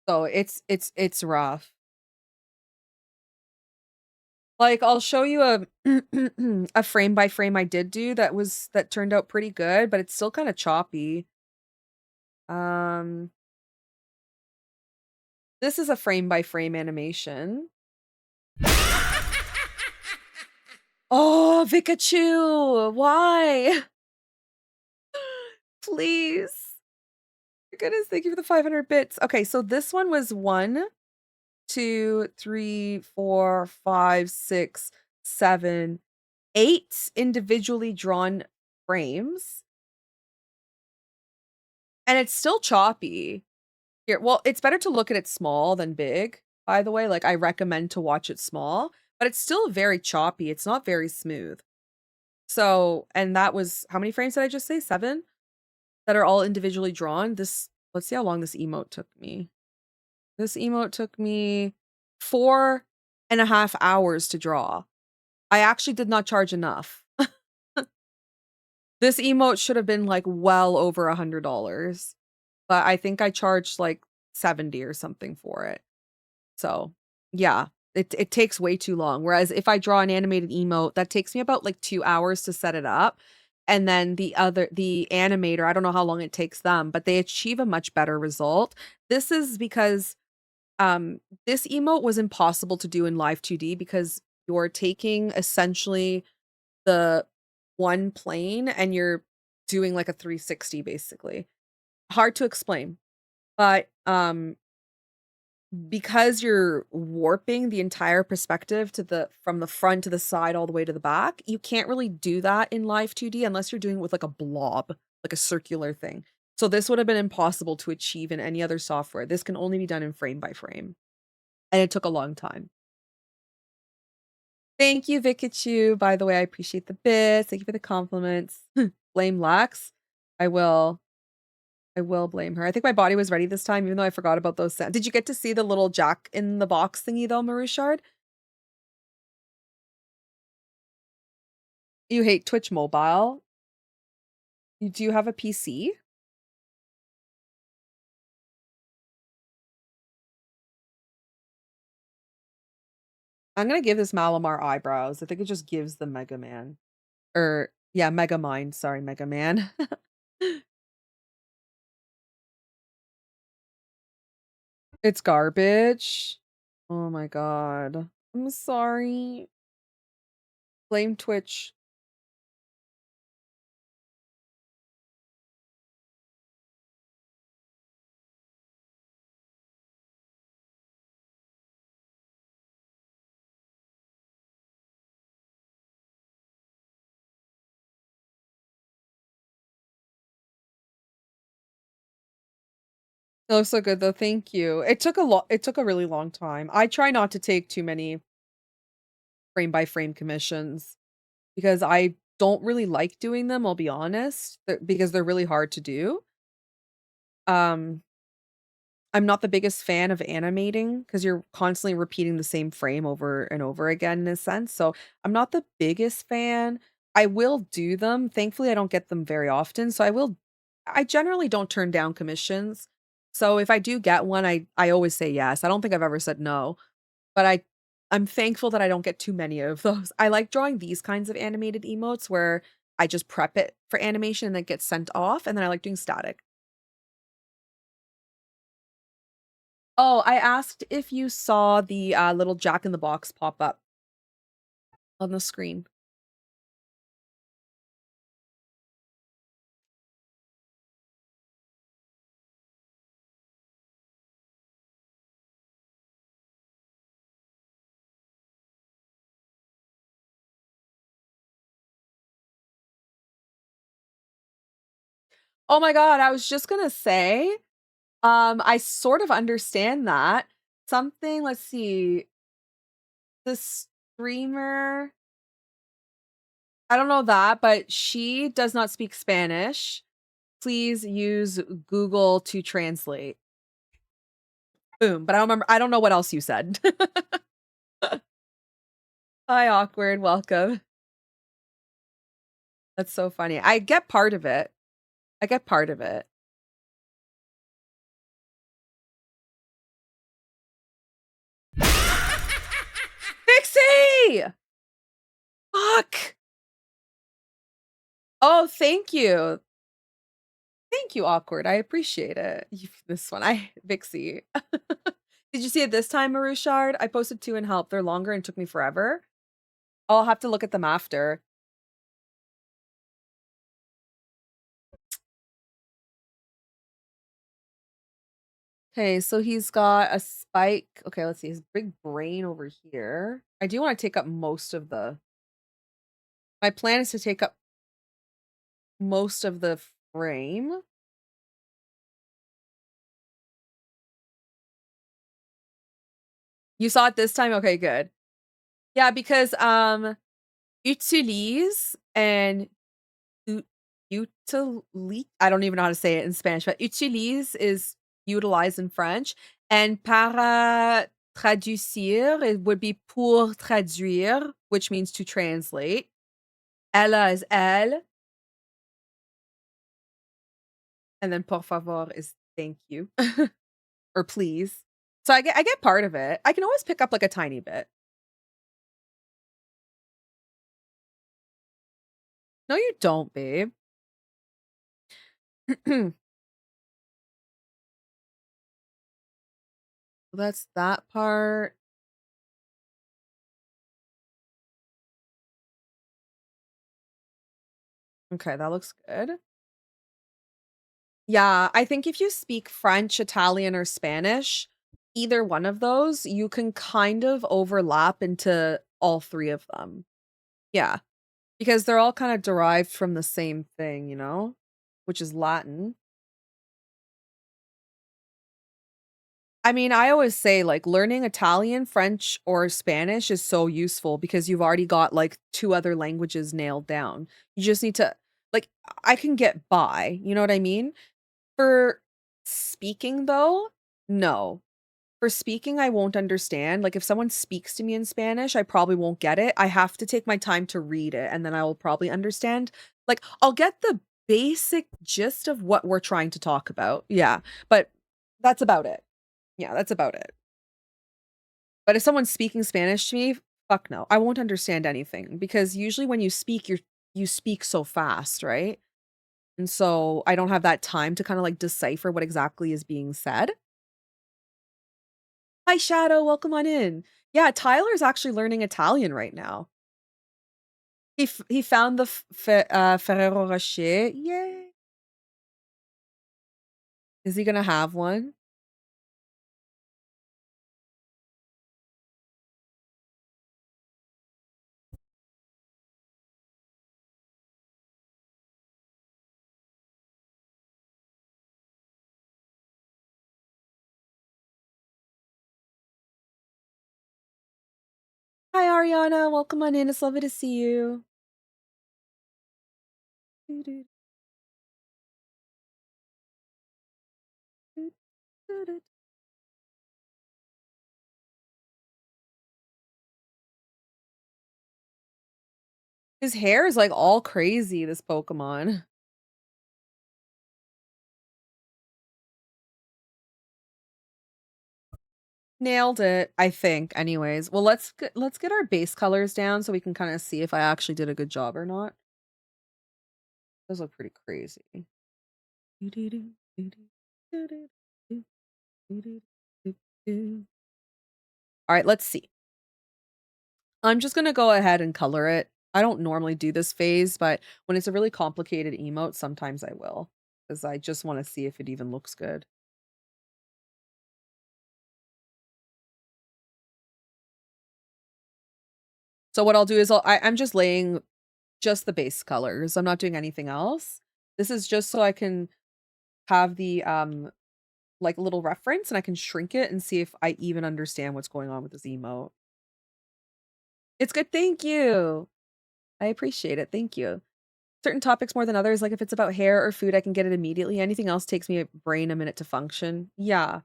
So it's rough. Like I'll show you a a frame by frame I did do that turned out pretty good, but it's still kind of choppy. Um this is a frame by frame animation. Oh, Pikachu, why? Please. My goodness, thank you for the 500 bits. Okay, so this one was 1, 2, 3, 4, 5, 6, 7, 8 individually drawn frames. And it's still choppy. Here, well, it's better to look at it small than big, by the way. Like I recommend to watch it small, but it's still very choppy. It's not very smooth. So, and that was how many frames did I just say? 7 that are all individually drawn. Let's see how long this emote took me. This emote took me 4.5 hours to draw. I actually did not charge enough. This emote should have been like well over $100, but I think I charged like 70 or something for it. So yeah, it takes way too long. Whereas if I draw an animated emote, that takes me about like 2 hours to set it up. And then the animator, I don't know how long it takes them, but they achieve a much better result. This is because this emote was impossible to do in live 2D because you're taking essentially the one plane and you're doing like a 360 basically. Hard to explain, but because you're warping the entire perspective from the front to the side all the way to the back, you can't really do that in live 2D unless you're doing it with like a blob, like a circular thing. So this would have been impossible to achieve in any other software. This can only be done in frame by frame. And it took a long time. Thank you, Pikachu. By the way, I appreciate the bits. Thank you for the compliments. Blame Lax. I will blame her. I think my body was ready this time, even though I forgot about those sounds. Did you get to see the little jack in the box thingy though, Marushard? You hate Twitch Mobile? Do you have a PC? I'm gonna give this Malamar eyebrows. I think it just gives the Mega Man. Or, yeah, Mega Mind. Sorry, Mega Man. It's garbage. Oh my god. I'm sorry. Blame Twitch. It looks so good though. Thank you. It took a really long time. I try not to take too many frame by frame commissions because I don't really like doing them, I'll be honest, because they're really hard to do. Um I'm not the biggest fan of animating because you're constantly repeating the same frame over and over again in a sense. So I'm not the biggest fan. I will do them. Thankfully, I don't get them very often. So I generally don't turn down commissions. So if I do get one, I always say yes. I don't think I've ever said no, but I'm thankful that I don't get too many of those. I like drawing these kinds of animated emotes where I just prep it for animation and then it gets sent off. And then I like doing static. Oh, I asked if you saw the, little Jack in the Box pop up on the screen. Oh my god, I was just gonna say, I sort of understand that. Something let's see, the streamer I don't know that, but she does not speak Spanish. Please use Google to translate. Boom, but I don't know what else you said. Hi, awkward, welcome. That's so funny. I get part of it. I get part of it. Pixie! Fuck! Oh, thank you. Thank you, awkward. I appreciate it. This one, Vixie. Did you see it this time, Marushard? I posted 2 in help. They're longer and took me forever. I'll have to look at them after. Okay, so he's got a spike. Okay, let's see. His big brain over here. I do want to take up most of the. My plan is to take up most of the frame. You saw it this time? Okay, good. Yeah, because utilise and utilise. I don't even know how to say it in Spanish, but utilise is utilize in French, and para traduire it would be pour traduire, which means to translate. Ella is elle, and then por favor is thank you or please. So I get part of it. I can always pick up like a tiny bit. No, you don't, babe. That's that part. Okay, that looks good. Yeah, I think if you speak French, Italian, or Spanish, either one of those, you can kind of overlap into all 3 of them. Yeah, because they're all kind of derived from the same thing, you know, which is Latin. I mean, I always say like learning Italian, French, or Spanish is so useful because you've already got like 2 other languages nailed down. You just need to like I can get by, you know what I mean? For speaking though, no. For speaking, I won't understand. Like if someone speaks to me in Spanish, I probably won't get it. I have to take my time to read it and then I will probably understand. Like I'll get the basic gist of what we're trying to talk about. Yeah, but that's about it. Yeah, that's about it. But if someone's speaking Spanish to me, fuck no. I won't understand anything because usually when you speak, you speak so fast, right? And so I don't have that time to kind of like decipher what exactly is being said. Hi, Shadow. Welcome on in. Yeah, Tyler's actually learning Italian right now. He found the Ferrero Rocher. Yay! Is he gonna have one? Hi, Ariana. Welcome on in. It's lovely to see you. His hair is like all crazy, this Pokemon. Nailed it, I think, anyways. Well, let's get our base colors down so we can kind of see if I actually did a good job or not. Those look pretty crazy. All right, let's see. I'm just gonna go ahead and color it. I don't normally do this phase, but when it's a really complicated emote, sometimes I will, because I just want to see if it even looks good. So what I'll do is I'm just laying just the base colors. I'm not doing anything else. This is just so I can have the like little reference and I can shrink it and see if I even understand what's going on with this emote. It's good. Thank you. I appreciate it. Thank you. Certain topics more than others, like if it's about hair or food, I can get it immediately. Anything else takes me a brain a minute to function. Yeah.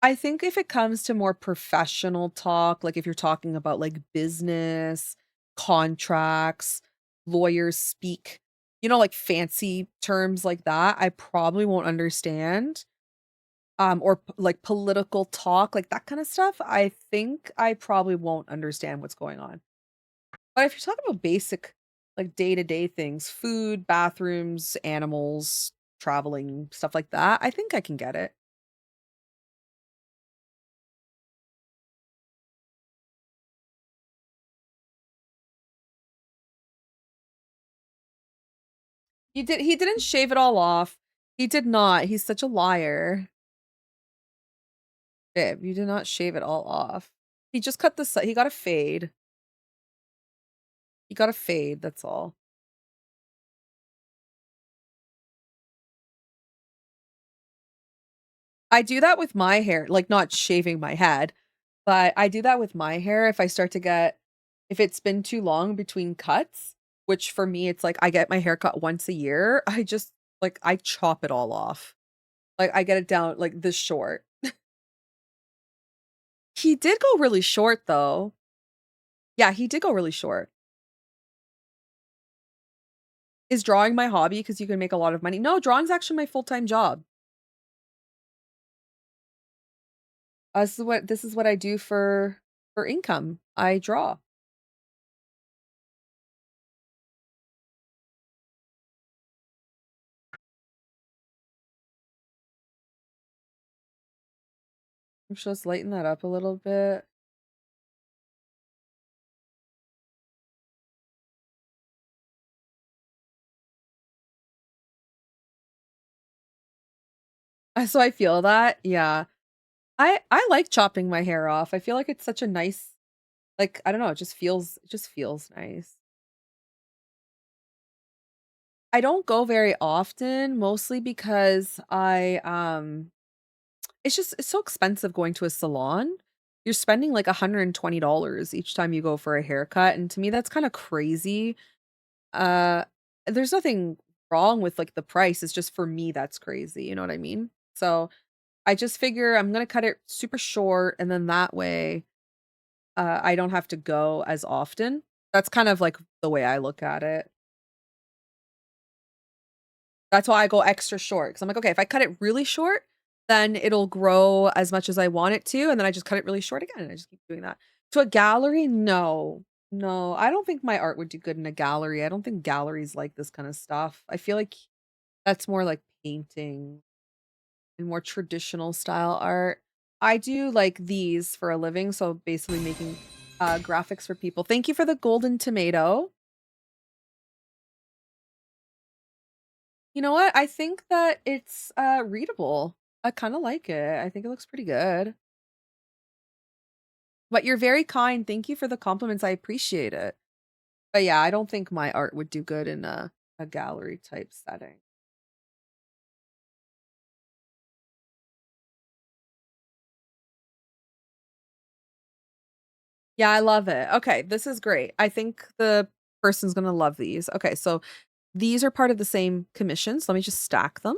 I think if it comes to more professional talk, like if you're talking about like business, contracts, lawyers speak, like fancy terms like that, I probably won't understand. Or like political talk, like that kind of stuff, I think I probably won't understand what's going on. But if you're talking about basic, like day-to-day things, food, bathrooms, animals, traveling, stuff like that, I think I can get it. He didn't shave it all off. He did not. He's such a liar. Babe, you did not shave it all off. He just cut the side. He got a fade. He got a fade, that's all. I do that with my hair, like not shaving my head, but I do that with my hair if I start to get if it's been too long between cuts, which for me it's like I get my hair cut once a year, I just like I chop it all off. Like I get it down like this short. He did go really short though. Yeah, he did go really short. Is drawing my hobby because you can make a lot of money? No, drawing's actually my full-time job. This is what I do for income. I draw. I'm just lighten that up a little bit. So I feel that. Yeah. I like chopping my hair off. I feel like it's such a nice like I don't know, it just feels nice. I don't go very often, mostly because it's so expensive going to a salon. You're spending like $120 each time you go for a haircut, and to me that's kind of crazy. Uh there's nothing wrong with like the price. It's just for me that's crazy, you know what I mean? So, I just figure I'm going to cut it super short and then that way I don't have to go as often. That's kind of like the way I look at it. That's why I go extra short, 'cause I'm like, "Okay, if I cut it really short, then it'll grow as much as I want it to, and then I just cut it really short again, and I just keep doing that." To a gallery? No. No, I don't think my art would do good in a gallery. I don't think galleries like this kind of stuff. I feel like that's more like painting and more traditional style art. I do like these for a living, so basically making graphics for people. Thank you for the golden tomato. You know what? I think that it's, readable. I kinda like it. I think it looks pretty good. But you're very kind. Thank you for the compliments. I appreciate it. But yeah, I don't think my art would do good in a gallery type setting. Yeah, I love it. Okay, this is great. I think the person's gonna love these. Okay, so these are part of the same commission, so let me just stack them.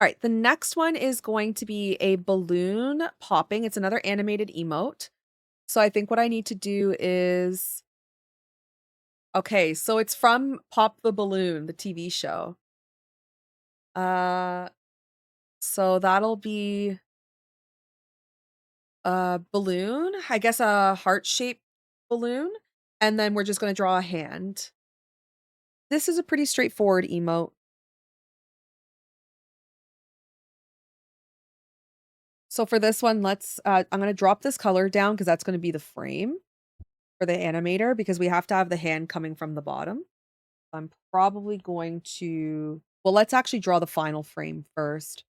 Alright, the next one is going to be a balloon popping. It's another animated emote. So I think what I need to do is Okay, so it's from Pop the Balloon, the TV show. So that'll be a balloon, I guess a heart-shaped balloon, and then we're just gonna draw a hand. This is a pretty straightforward emote. So for this one, let's, I'm gonna drop this color down because that's gonna be the frame for the animator because we have to have the hand coming from the bottom. I'm probably going to, well, let's actually draw the final frame first.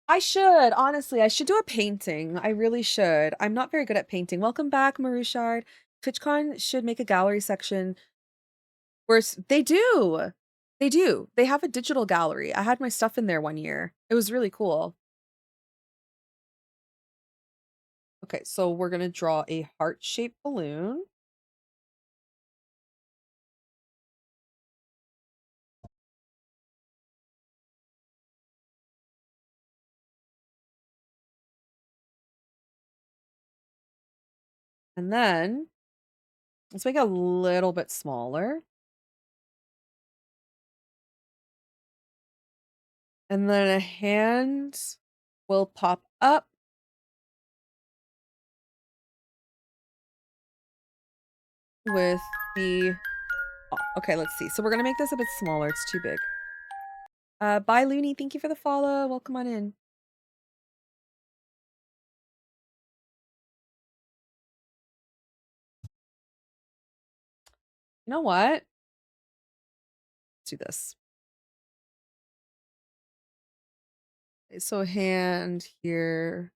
I should, honestly, I should do a painting. I really should. I'm not very good at painting. Welcome back, Marushard. TwitchCon should make a gallery section where they do. They do. They have a digital gallery. I had my stuff in there one year. It was really cool. Okay, so we're going to draw a heart-shaped balloon. And then let's make it a little bit smaller. And then a hand will pop up. With the, okay, let's see. So we're gonna make this a bit smaller. It's too big. Bye, Looney. Thank you for the follow. Welcome on in. You know what? Let's do this. Okay, so hand here.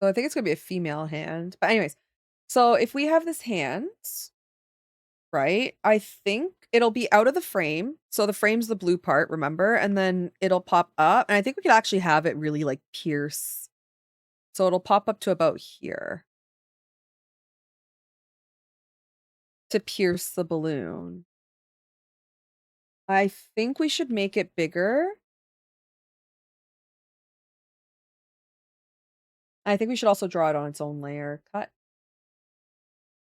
So I think it's gonna be a female hand. But anyways, so if we have this hand, right? I think it'll be out of the frame. So the frame's the blue part, remember? And then it'll pop up. And I think we could actually have it really like pierce. So it'll pop up to about here. To pierce the balloon. I think we should make it bigger. I think we should also draw it on its own layer. Cut.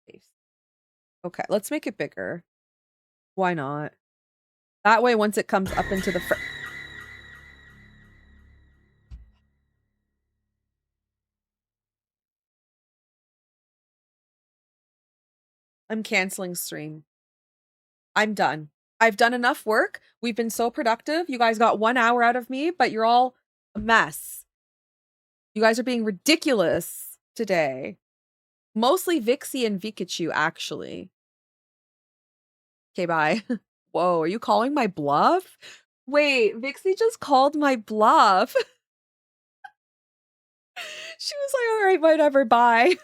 Paste. Okay, let's make it bigger. Why not? That way, once it comes up into the frame. I'm canceling stream. I'm done. I've done enough work. We've been so productive. You guys got 1 hour out of me, but you're all a mess. You guys are being ridiculous today. Mostly Vixie and Vikachu, actually. Okay, bye. Whoa, are you calling my bluff? Wait, Vixie just called my bluff. She was like, all right, whatever, bye.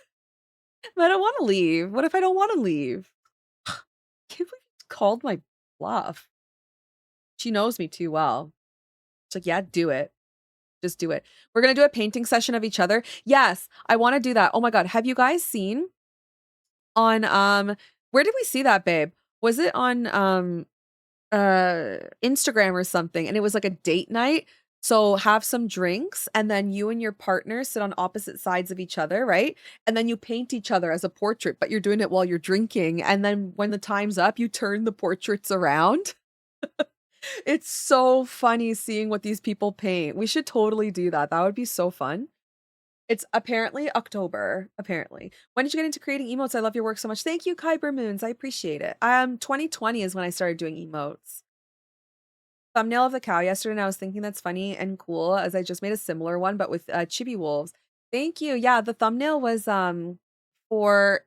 I don't want to leave. What if I don't want to leave? Can't believe you called my bluff. She knows me too well. She's like, yeah, do it. Just do it. We're going to do a painting session of each other. Yes, I want to do that. Oh my God. Have you guys seen on, where did we see that, babe? Was it on, Instagram or something? And it was like a date night. So have some drinks and then you and your partner sit on opposite sides of each other, right? And then you paint each other as a portrait, but you're doing it while you're drinking. And then when the time's up, you turn the portraits around. It's so funny seeing what these people paint. We should totally do that. That would be so fun. It's apparently October, apparently. When did you get into creating emotes? I love your work so much. Thank you, Kyber Moons. I appreciate it. 2020 is when I started doing emotes. Thumbnail of the cow yesterday, and I was thinking that's funny and cool as I just made a similar one, but with chibi wolves. Thank you. Yeah, the thumbnail was for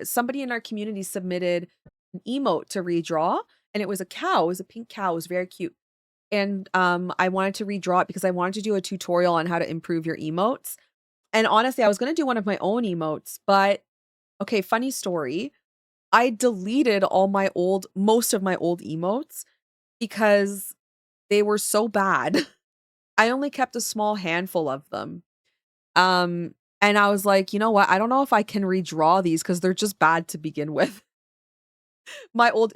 somebody in our community submitted an emote to redraw, and it was a cow. It was a pink cow. It was very cute. And I wanted to redraw it because I wanted to do a tutorial on how to improve your emotes. And honestly, I was going to do one of my own emotes, but okay, funny story. I deleted most of my old emotes because they were so bad. I only kept a small handful of them. And I was like, you know what? I don't know if I can redraw these because they're just bad to begin with. My old,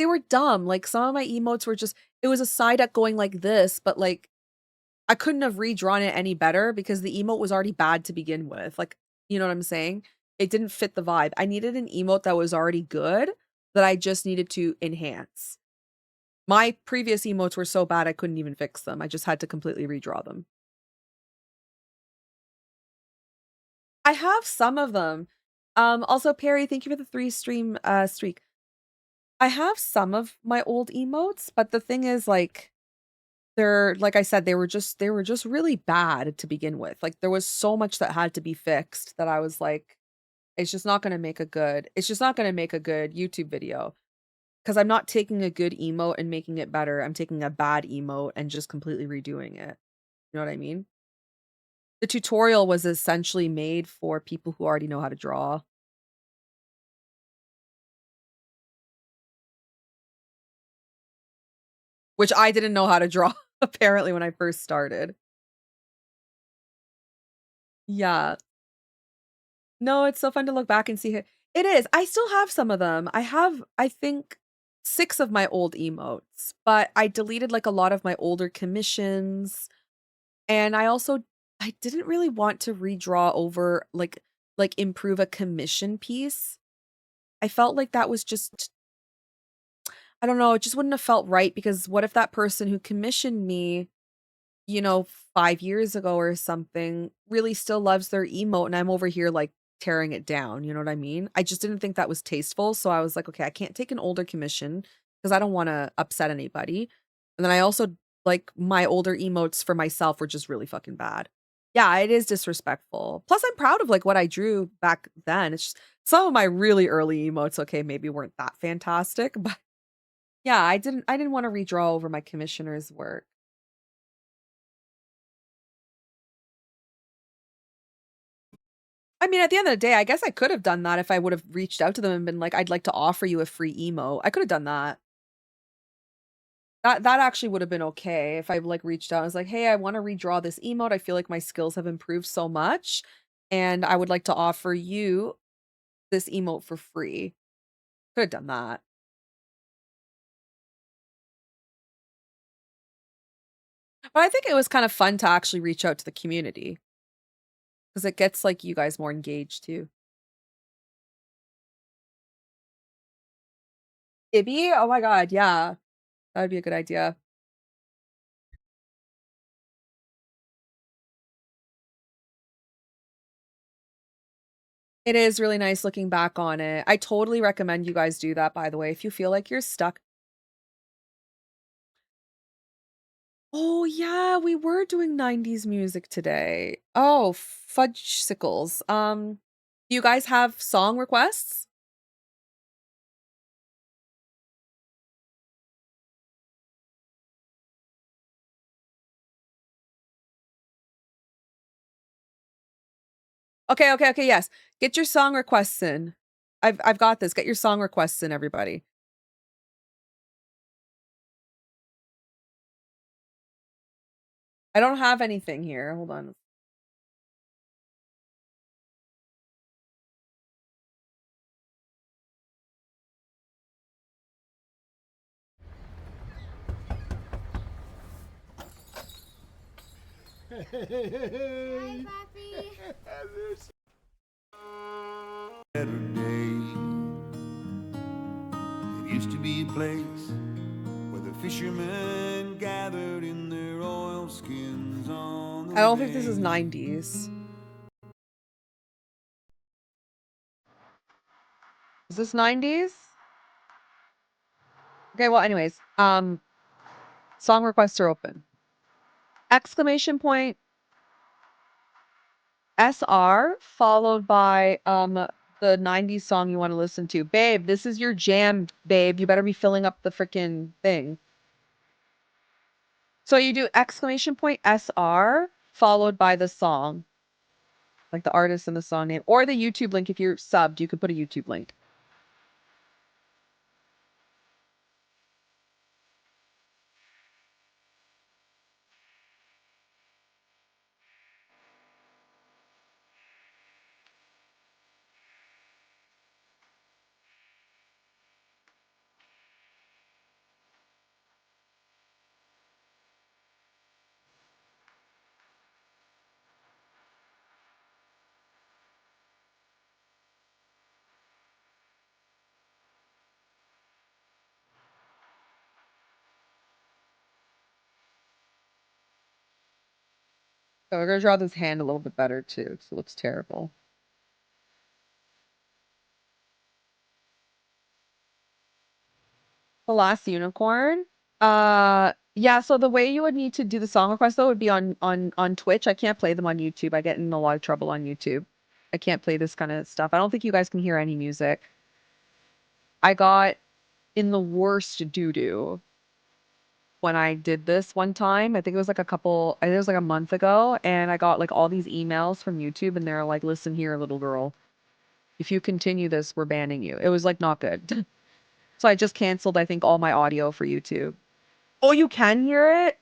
they were dumb. Like, some of my emotes were just it was a side up going like this, but, like, I couldn't have redrawn it any better because the emote was already bad to begin with. Like, you know what I'm saying? It didn't fit the vibe. I needed an emote that was already good that I just needed to enhance. My previous emotes were so bad I couldn't even fix them. I just had to completely redraw them. I have some of them. Also, Perry, thank you for the 3 stream streak. I have some of my old emotes, but the thing is, like, they're like I said, they were just really bad to begin with. Like, there was so much that had to be fixed that I was like, it's just not gonna make a good YouTube video. Because I'm not taking a good emote and making it better. I'm taking a bad emote and just completely redoing it. You know what I mean? The tutorial was essentially made for people who already know how to draw. Which I didn't know how to draw apparently when I first started. Yeah. No, it's so fun to look back and see it is. I still have some of them. I have, I think, 6 of my old emotes, but I deleted, like, a lot of my older commissions, and I didn't really want to redraw over, like, improve a commission piece. I felt like that was just I don't know, it just wouldn't have felt right because what if that person who commissioned me, you know, 5 years ago or something, really still loves their emote and I'm over here, like, tearing it down, you know what I mean? I just didn't think that was tasteful, so I was like, "Okay, I can't take an older commission because I don't wanna upset anybody." And then I also like, my older emotes for myself were just really fucking bad. Yeah, it is disrespectful. Plus, I'm proud of, like, what I drew back then. It's just some of my really early emotes, okay, maybe weren't that fantastic, but yeah, I didn't wanna redraw over my commissioner's work. I mean, at the end of the day, I guess I could have done that if I would have reached out to them and been like, "I'd like to offer you a free emote." I could have done that. That actually would have been okay if I, like, reached out and was like, "Hey, I wanna redraw this emote. I feel like my skills have improved so much, and I would like to offer you this emote for free." Could have done that. But I think it was kind of fun to actually reach out to the community because it gets, like, you guys more engaged too. Ibby? Oh my god, yeah. That would be a good idea. It is really nice looking back on it. I totally recommend you guys do that, by the way, if you feel like you're stuck. Oh, yeah, we were doing 90s music today. Oh, fudgesicles. Do you guys have song requests? Okay, okay, okay, yes. Get your song requests in. I've got this. Get your song requests in, everybody. I don't have anything here. Hold on. Better day. There used to be a place where the fishermen gathered in their oilskins on the I don't think this is bay. 90s. Is this 90s? Okay, well, anyways, song requests are open. Exclamation point SR followed by the 90s song you want to listen to. Babe, this is your jam, babe. You better be filling up the freaking thing. So you do exclamation point SR followed by the song, like the artist and the song name, or the YouTube link. If you're subbed, you could put a YouTube link. So we're gonna draw this hand a little bit better too, because it looks terrible. The last unicorn. Yeah, so the way you would need to do the song request though would be on Twitch. I can't play them on YouTube. I get in a lot of trouble on YouTube. I can't play this kind of stuff. I don't think you guys can hear any music. I got in the worst doo-doo when I did this one time. I think it was like it was like a month ago, and I got like all these emails from YouTube and they're like, "Listen here, little girl. If you continue this, we're banning you." It was like not good. So I just canceled, I think, all my audio for YouTube. Oh, you can hear it?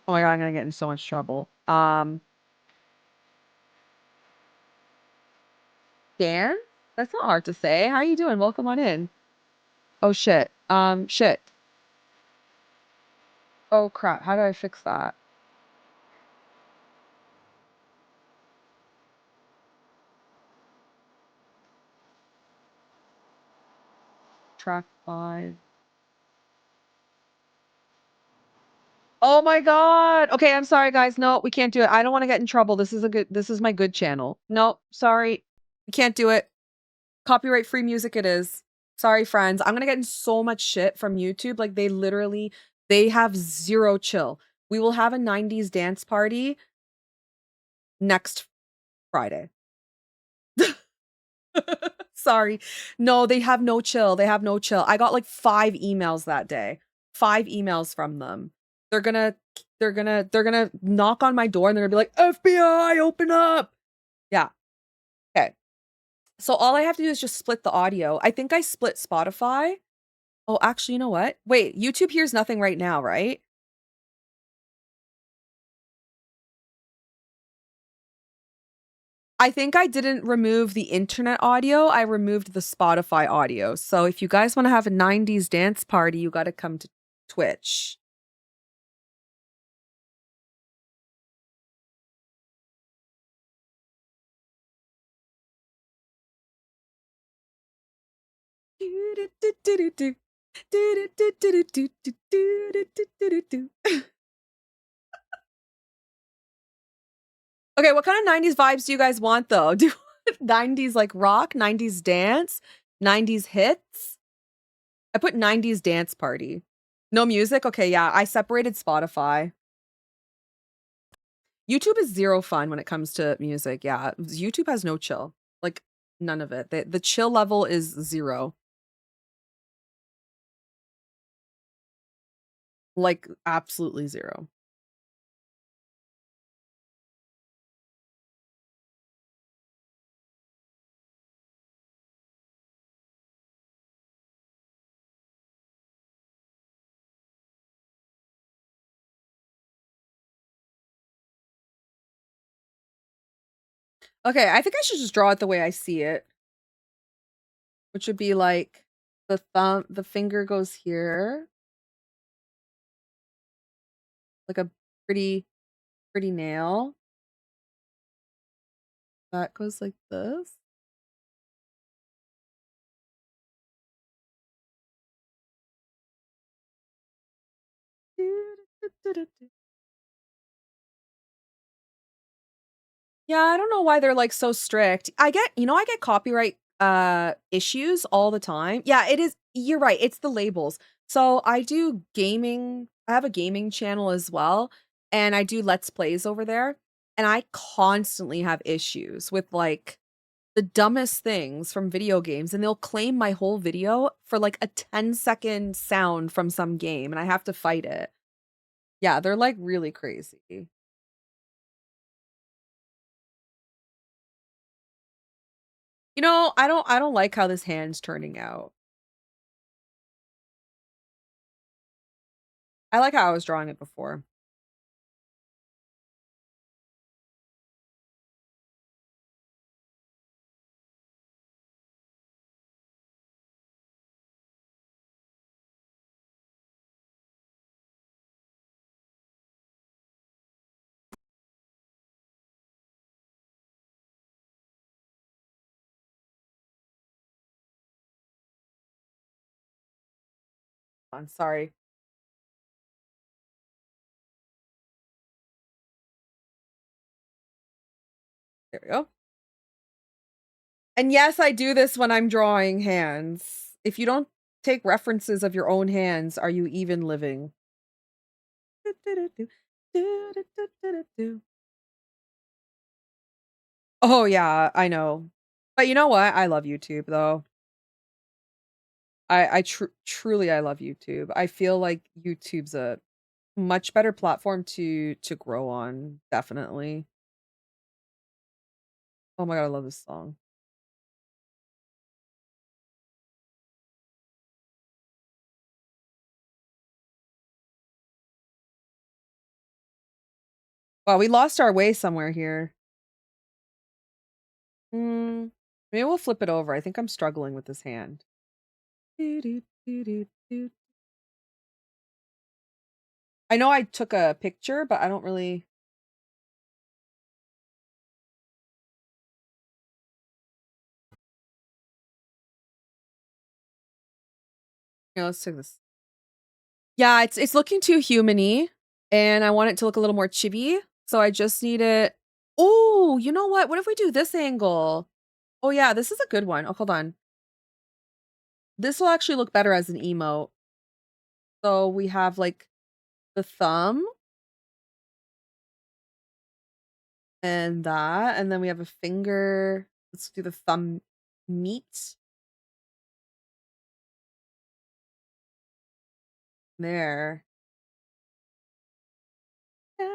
Oh my god, I'm gonna get in so much trouble. Dan? That's not hard to say. How are you doing? Welcome on in. Oh shit. Shit. Oh crap. How do I fix that? Track 5. Oh my god. Okay, I'm sorry guys. No, we can't do it. I don't want to get in trouble. This is my good channel. No, sorry. We can't do it. Copyright free music it is. Sorry, friends. I'm gonna get in so much shit from YouTube. Like they have zero chill. We will have a 90s dance party next Friday. Sorry. No, they have no chill. They have no chill. I got like 5 emails that day. 5 emails from them. They're gonna knock on my door and they're gonna be like, FBI, open up. Yeah. Okay. So all I have to do is just split the audio. I think I split Spotify. Oh, actually, you know what? Wait, YouTube hears nothing right now, right? I think I didn't remove the internet audio. I removed the Spotify audio. So if you guys want to have a 90s dance party, you got to come to Twitch. Okay, what kind of 90s vibes do you guys want though? Do 90s like rock, 90s dance, 90s hits? I put 90s dance party. No music? Okay, yeah, I separated Spotify. YouTube is zero fun when it comes to music. Yeah, YouTube has no chill. Like none of it. The chill level is 0. Like absolutely 0. Okay, I think I should just draw it the way I see it. Which would be like the finger goes here. Like a pretty nail. That goes like this. Yeah, I don't know why they're like so strict. I get copyright issues all the time. Yeah, it is. You're right. It's the labels. So I do gaming. I have a gaming channel as well, and I do let's plays over there, and I constantly have issues with like the dumbest things from video games, and they'll claim my whole video for like a 10-second sound from some game, and I have to fight it. Yeah, they're like really crazy. You know, I don't like how this hand's turning out. I like how I was drawing it before. I'm sorry. There we go. And yes, I do this when I'm drawing hands. If you don't take references of your own hands, are you even living? Oh yeah, I know. But you know what? I love YouTube though. Truly I love YouTube. I feel like YouTube's a much better platform to grow on, definitely. Oh my god, I love this song. Wow, we lost our way somewhere here. Mm, maybe we'll flip it over. I think I'm struggling with this hand. Doo, doo, doo, doo, doo. I know I took a picture, but I don't really. Yeah, let's take this. Yeah, it's looking too human-y, and I want it to look a little more chibi. So I just need it. Oh, you know what? What if we do this angle? Oh yeah, this is a good one. Oh, hold on. This will actually look better as an emote. So we have like the thumb and that, and then we have a finger. Let's do the thumb meat there. Yeah.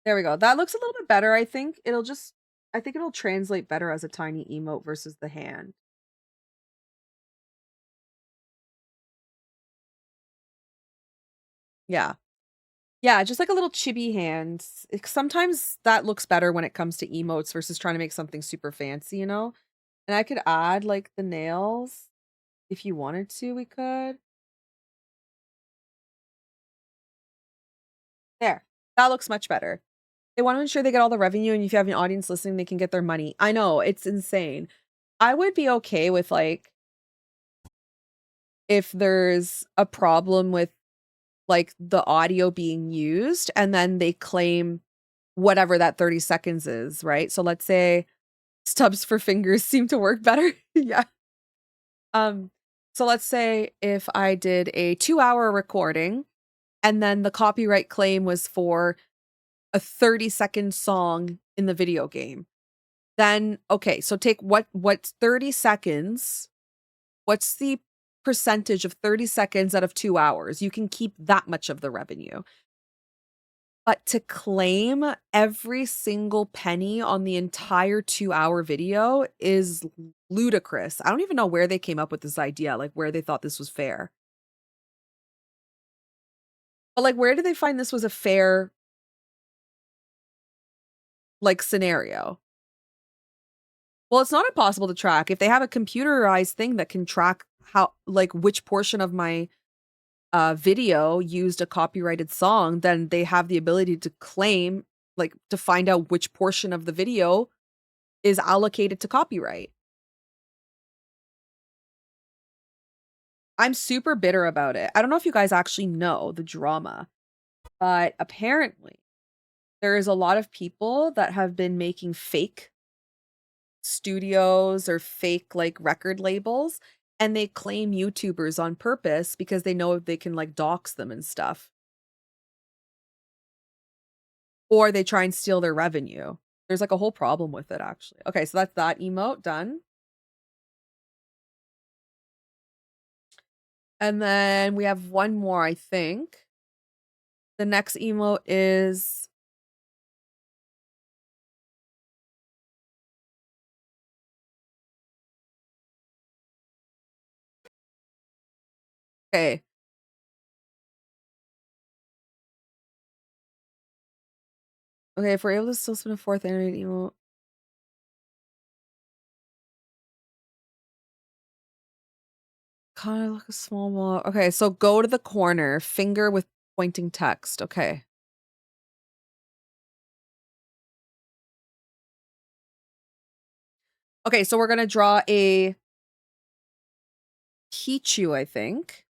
There we go. That looks a little bit better, I think. I think it'll translate better as a tiny emote versus the hand. Yeah. Yeah, just like a little chibi hand. Sometimes that looks better when it comes to emotes versus trying to make something super fancy, you know? And I could add like the nails if you wanted to, we could. There. That looks much better. They want to ensure they get all the revenue, and if you have an audience listening, they can get their money. I know, it's insane. I would be okay with like if there's a problem with like the audio being used and then they claim whatever that 30 seconds is, right? So let's say stubs for fingers seem to work better. Yeah. Um so let's say if I did a 2-hour recording and then the copyright claim was for a 30-second song in the video game. Then okay, so take what's 30 seconds? What's the percentage of 30 seconds out of 2 hours? You can keep that much of the revenue. But to claim every single penny on the entire 2-hour video is ludicrous. I don't even know where they came up with this idea, like where they thought this was fair. But like where did they find this was a fair like scenario? Well, it's not impossible to track. If they have a computerized thing that can track how like which portion of my video used a copyrighted song, then they have the ability to claim like to find out which portion of the video is allocated to copyright. I'm super bitter about it. I don't know if you guys actually know the drama, but apparently there is a lot of people that have been making fake studios or fake like record labels, and they claim YouTubers on purpose because they know they can like dox them and stuff. Or they try and steal their revenue. There's like a whole problem with it actually. Okay, so that's that emote done. And then we have one more, I think. The next emote is okay. Okay, if we're able to still spin a fourth animated emote. Kind of like a small ball. Okay, so go to the corner, finger with pointing text. Okay. Okay, so we're gonna draw a Pichu, I think.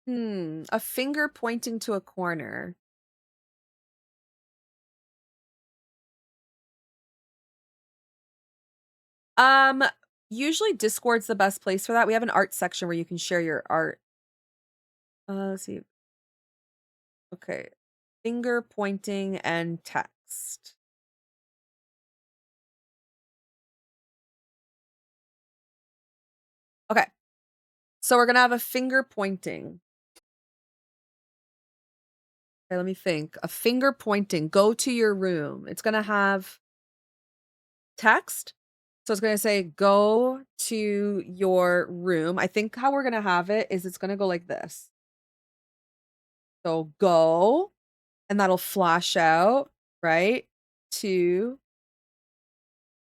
A finger pointing to a corner. Um, Usually Discord's the best place for that. We have an art section where you can share your art. Let's see. Okay. Finger pointing and text. Okay. So we're gonna have a finger pointing. Okay, let me think. A finger pointing. Go to your room. It's gonna have text. So it's gonna say go to your room. I think how we're gonna have it is it's gonna go like this. So go, and that'll flash out, right? To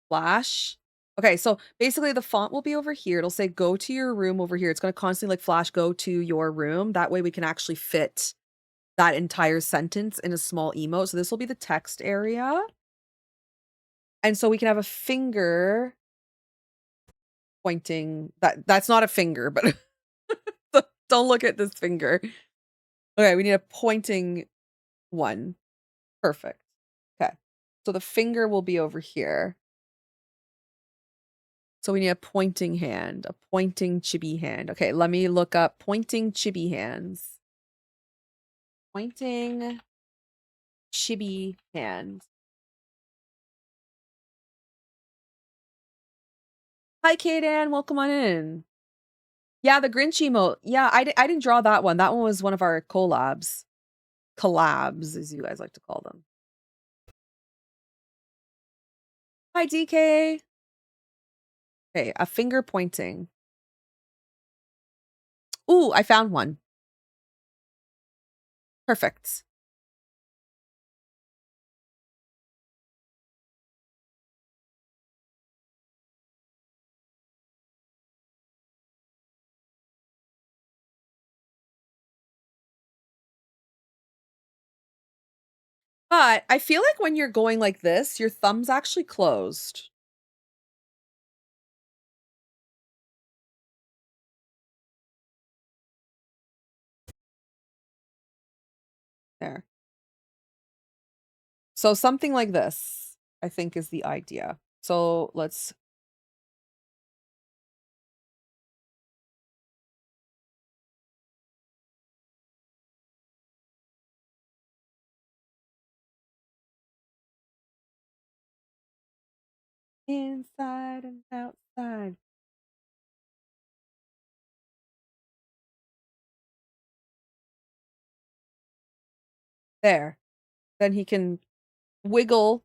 flash. Okay, so basically the font will be over here. It'll say go to your room over here. It's gonna constantly like flash go to your room. That way we can actually fit that entire sentence in a small emote. So this will be the text area. And so we can have a finger pointing. That's not a finger, but don't look at this finger. Okay, we need a pointing one. Perfect. Okay. So the finger will be over here. So we need a pointing hand, a pointing chibi hand. Okay, let me look up pointing chibi hands. Pointing chibi hand. Hi, Kaden. Welcome on in. Yeah, the Grinch emote. Yeah, I didn't draw that one. That one was one of our collabs. Collabs, as you guys like to call them. Hi, DK. Okay, a finger pointing. Ooh, I found one. Perfect. But I feel like when you're going like this, your thumb's actually closed. There. So something like this, I think, is the idea. So let's inside and outside. There. Then he can wiggle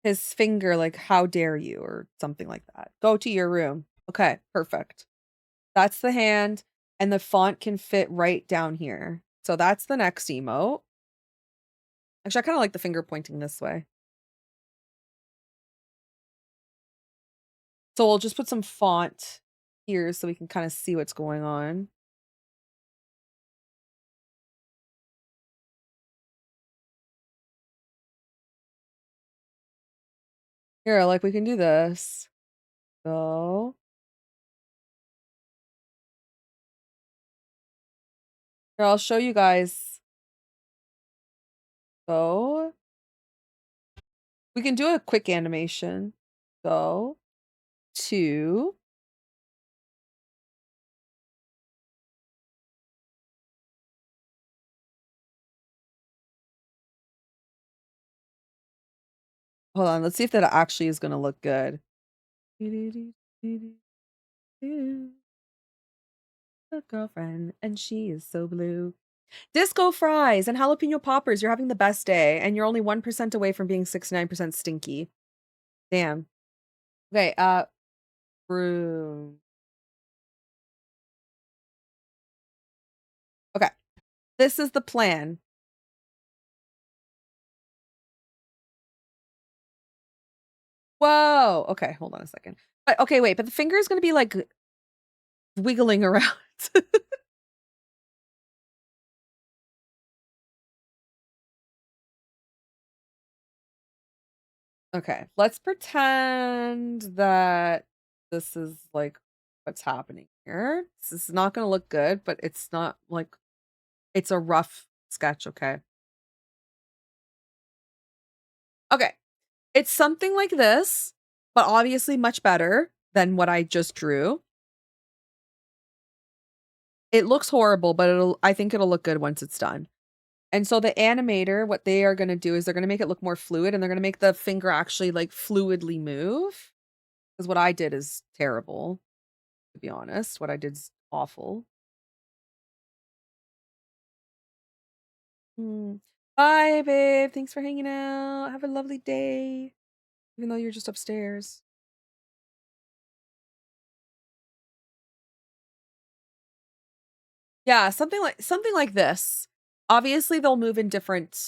his finger like, how dare you, or something like that. Go to your room. Okay, perfect. That's the hand, and the font can fit right down here. So that's the next emote. Actually, I kind of like the finger pointing this way. So we'll just put some font here so we can kind of see what's going on. Here, like we can do this. Go. Here, I'll show you guys. Go. We can do a quick animation. Go to. Hold on, let's see if that actually is gonna look good. A girlfriend, and she is so blue. Disco fries and jalapeno poppers. You're having the best day, and you're only 1% away from being 69% stinky. Damn. Okay, room. Okay. This is the plan. Whoa. Okay, hold on a second. But okay, wait, but the finger is gonna be like wiggling around. Okay, let's pretend that this is like what's happening here. This is not gonna look good, but it's not like It's a rough sketch, okay? Okay. It's something like this, but obviously much better than what I just drew. It looks horrible, but I think it'll look good once it's done. And so the animator, what they are gonna do is they're gonna make it look more fluid, and they're gonna make the finger actually, like, fluidly move. Because what I did is terrible, to be honest. What I did is awful. Mm. Bye, babe. Thanks for hanging out. Have a lovely day, even though you're just upstairs. Yeah, something like this. Obviously, they'll move in different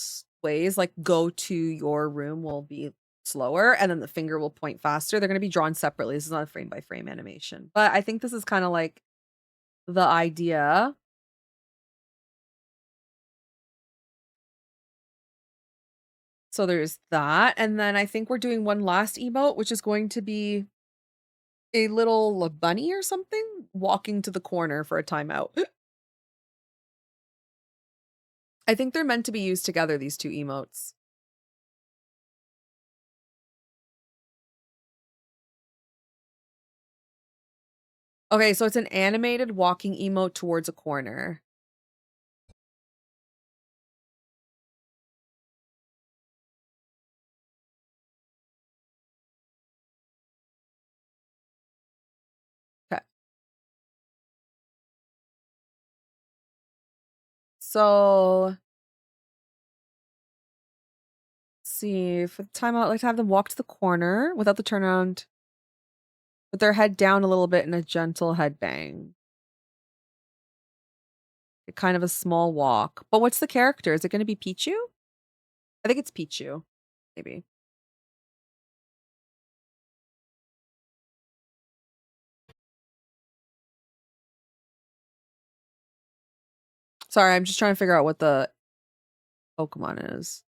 ways, like, go to your room will be slower, and then the finger will point faster. They're gonna be drawn separately. This is not a frame by frame animation, but I think this is kinda like the idea. So there's that, and then I think we're doing one last emote, which is going to be a little bunny or something walking to the corner for a timeout. I think they're meant to be used together, these two emotes. Okay, so it's an animated walking emote towards a corner. Okay. So, let's see, for the timeout, I like to have them walk to the corner without the turnaround, with their head down a little bit in a gentle head bang. Kind of a small walk. But what's the character? Is it gonna be Pichu? I think it's Pichu, maybe. Sorry, I'm just trying to figure out what the Pokemon is.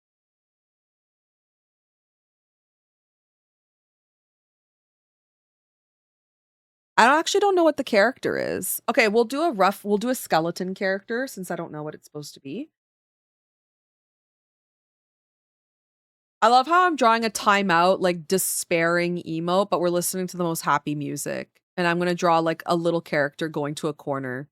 Actually don't know what the character is. Okay, we'll do a skeleton character since I don't know what it's supposed to be. I love how I'm drawing a timeout, like, despairing emote, but we're listening to the most happy music. And I'm gonna draw, like, a little character going to a corner.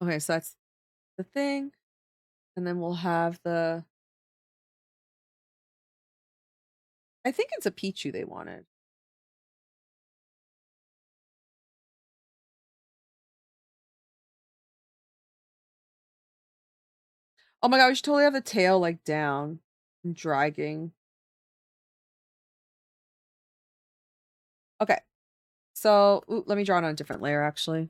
Okay, so that's the thing. And then we'll have I think it's a Pichu they wanted. Oh my god, we should totally have the tail, like, down and dragging. Okay. So, ooh, let me draw it on a different layer, actually.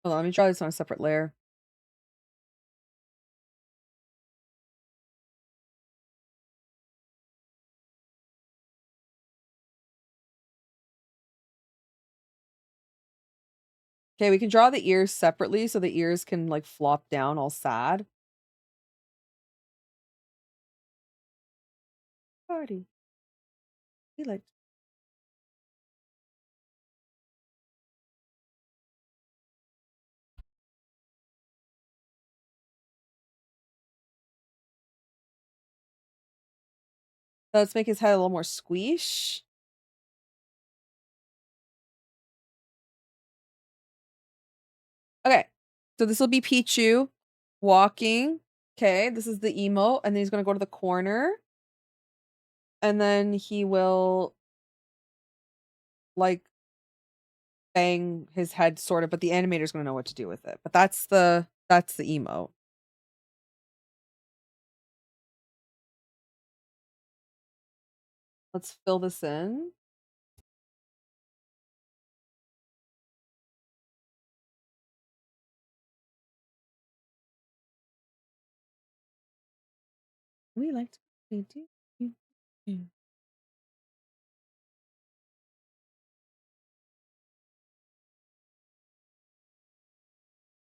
Hold on, let me draw this on a separate layer. Okay, we can draw the ears separately so the ears can, like, flop down all sad. Party. He like let's make his head a little more squish. Okay. So this will be Pichu walking. Okay, this is the emote, and then he's gonna go to the corner. And then he will, like, bang his head sort of, but the animator's gonna know what to do with it. But that's the emote. Let's fill this in. We like to play do.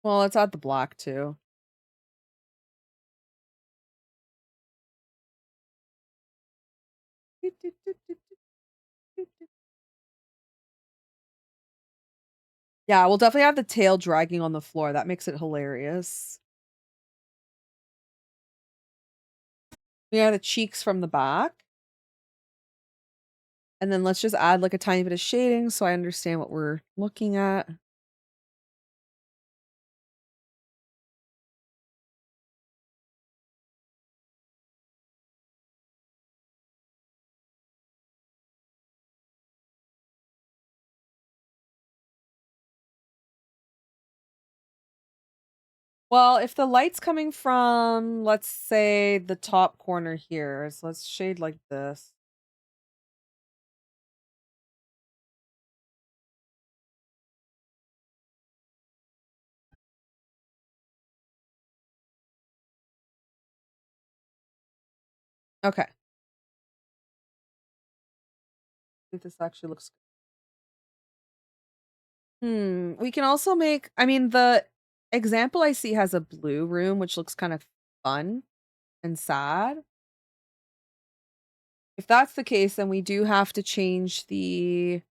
Well, let's add the black too. Yeah, we'll definitely have the tail dragging on the floor. That makes it hilarious. We have the cheeks from the back. And then let's just add like a tiny bit of shading so I understand what we're looking at. Well, if the light's coming from, let's say, the top corner here, so let's shade like this. Okay. If this actually looks we can also make, I mean, the example I see has a blue room, which looks kind of fun and sad. If that's the case, then we do have to change the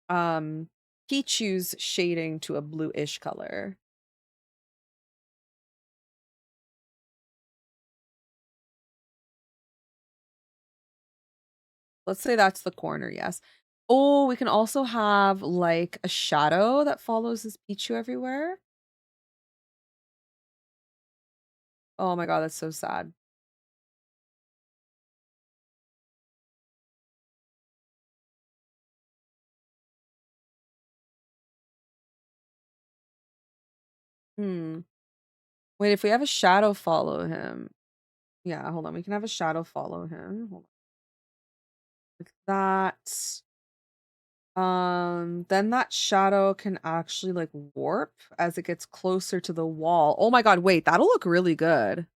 um Pichu's shading to a bluish color. Let's say that's the corner, yes. Oh, we can also have like a shadow that follows this Pichu everywhere. Oh my god, that's so sad. Hmm. Wait, if we have a shadow follow him. Yeah, hold on. We can have a shadow follow him. Hold on. Like that. Then that shadow can actually like warp as it gets closer to the wall. Oh my god, wait, that'll look really good.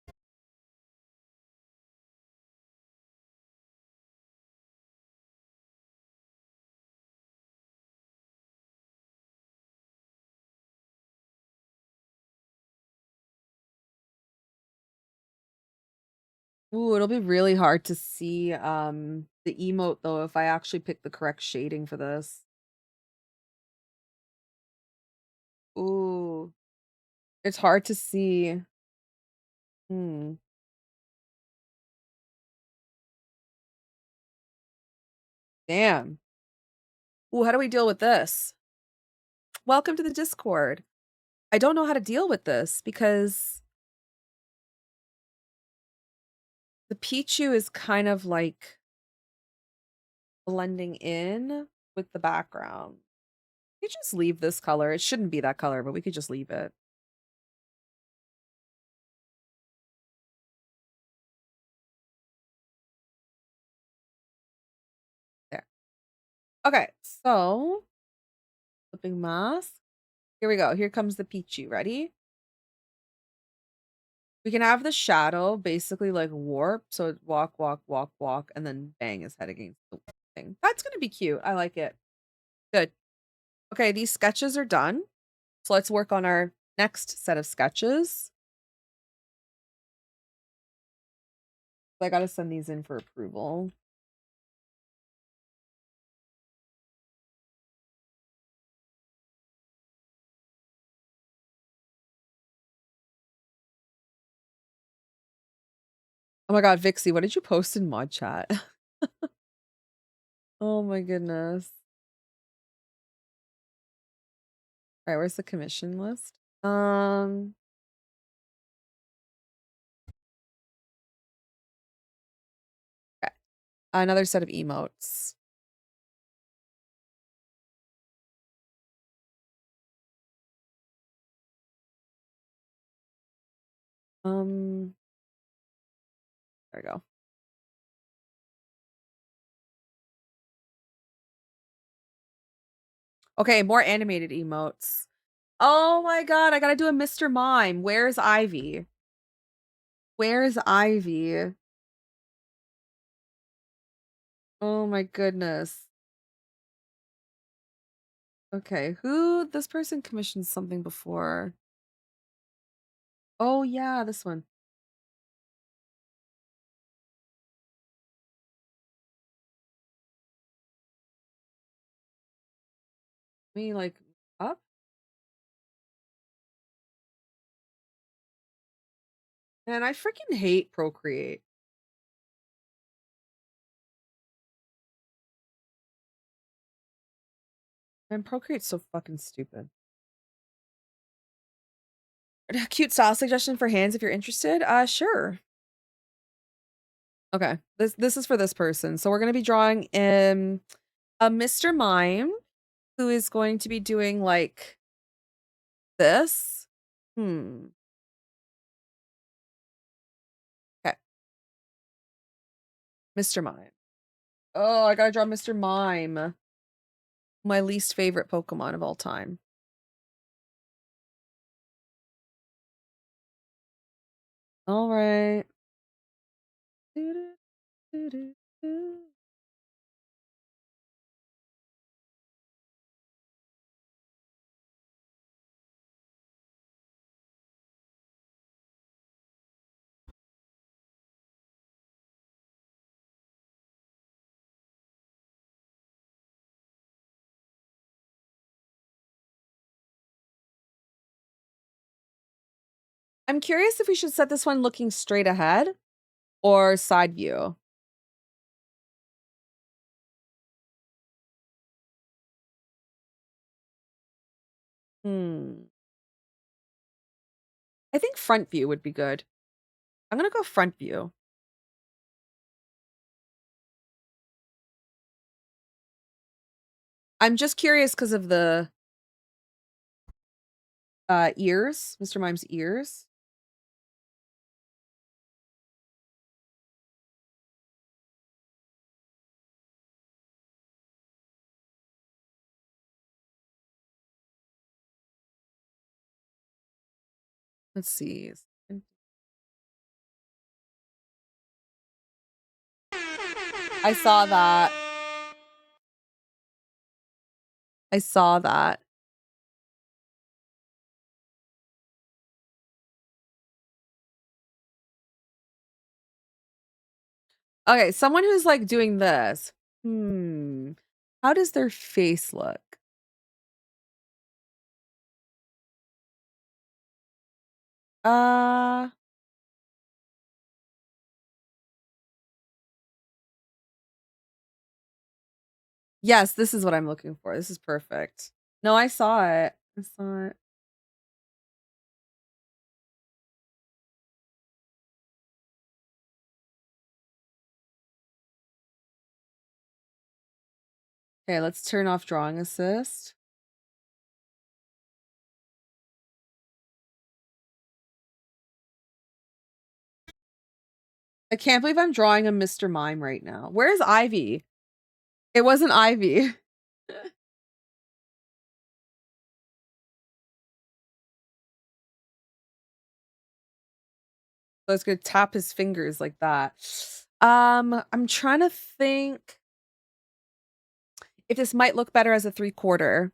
Ooh, it'll be really hard to see the emote though if I actually pick the correct shading for this. Ooh, it's hard to see. Hmm. Damn. Ooh, how do we deal with this? Welcome to the Discord. I don't know how to deal with this because the Pichu is kind of like blending in with the background. We just leave this color. It shouldn't be that color, but we could just leave it. There. Okay, so flipping mask. Here we go. Here comes the Pichu. Ready? We can have the shadow basically like warp. So it walk, walk, walk, walk, and then bang his head against the thing. That's gonna be cute. I like it. Good. Okay, these sketches are done. So let's work on our next set of sketches. I gotta send these in for approval. Oh my god, Vixie, what did you post in mod chat? Oh my goodness. All right, where's the commission list? Okay. Another set of emotes. There we go. Okay, more animated emotes. Oh my god, I gotta do a Mr. Mime. Where's Ivy? Where's Ivy? Oh my goodness. Okay, this person commissioned something before. Oh yeah, this one. Me like up? Man, I freaking hate Procreate. And Procreate's so fucking stupid. Cute style suggestion for hands if you're interested. Sure. Okay. This is for this person. So we're gonna be drawing a Mr. Mime who is going to be doing like this. Okay. Mr. Mime. Oh, I gotta draw Mr. Mime. My least favorite Pokemon of all time. All right. I'm curious if we should set this one looking straight ahead or side view. I think front view would be good. I'm gonna go front view. I'm just curious because of the ears, Mr. Mime's ears. Let's see. I saw that. I saw that. Okay, someone who's like doing this. How does their face look? Uh Yes, this is what I'm looking for. This is perfect. No, I saw it. I saw it. Okay, let's turn off drawing assist. I can't believe I'm drawing a Mr. Mime right now. Where's Ivy? It wasn't Ivy. I was gonna tap his fingers like that. I'm trying to think if this might look better as a 3/4.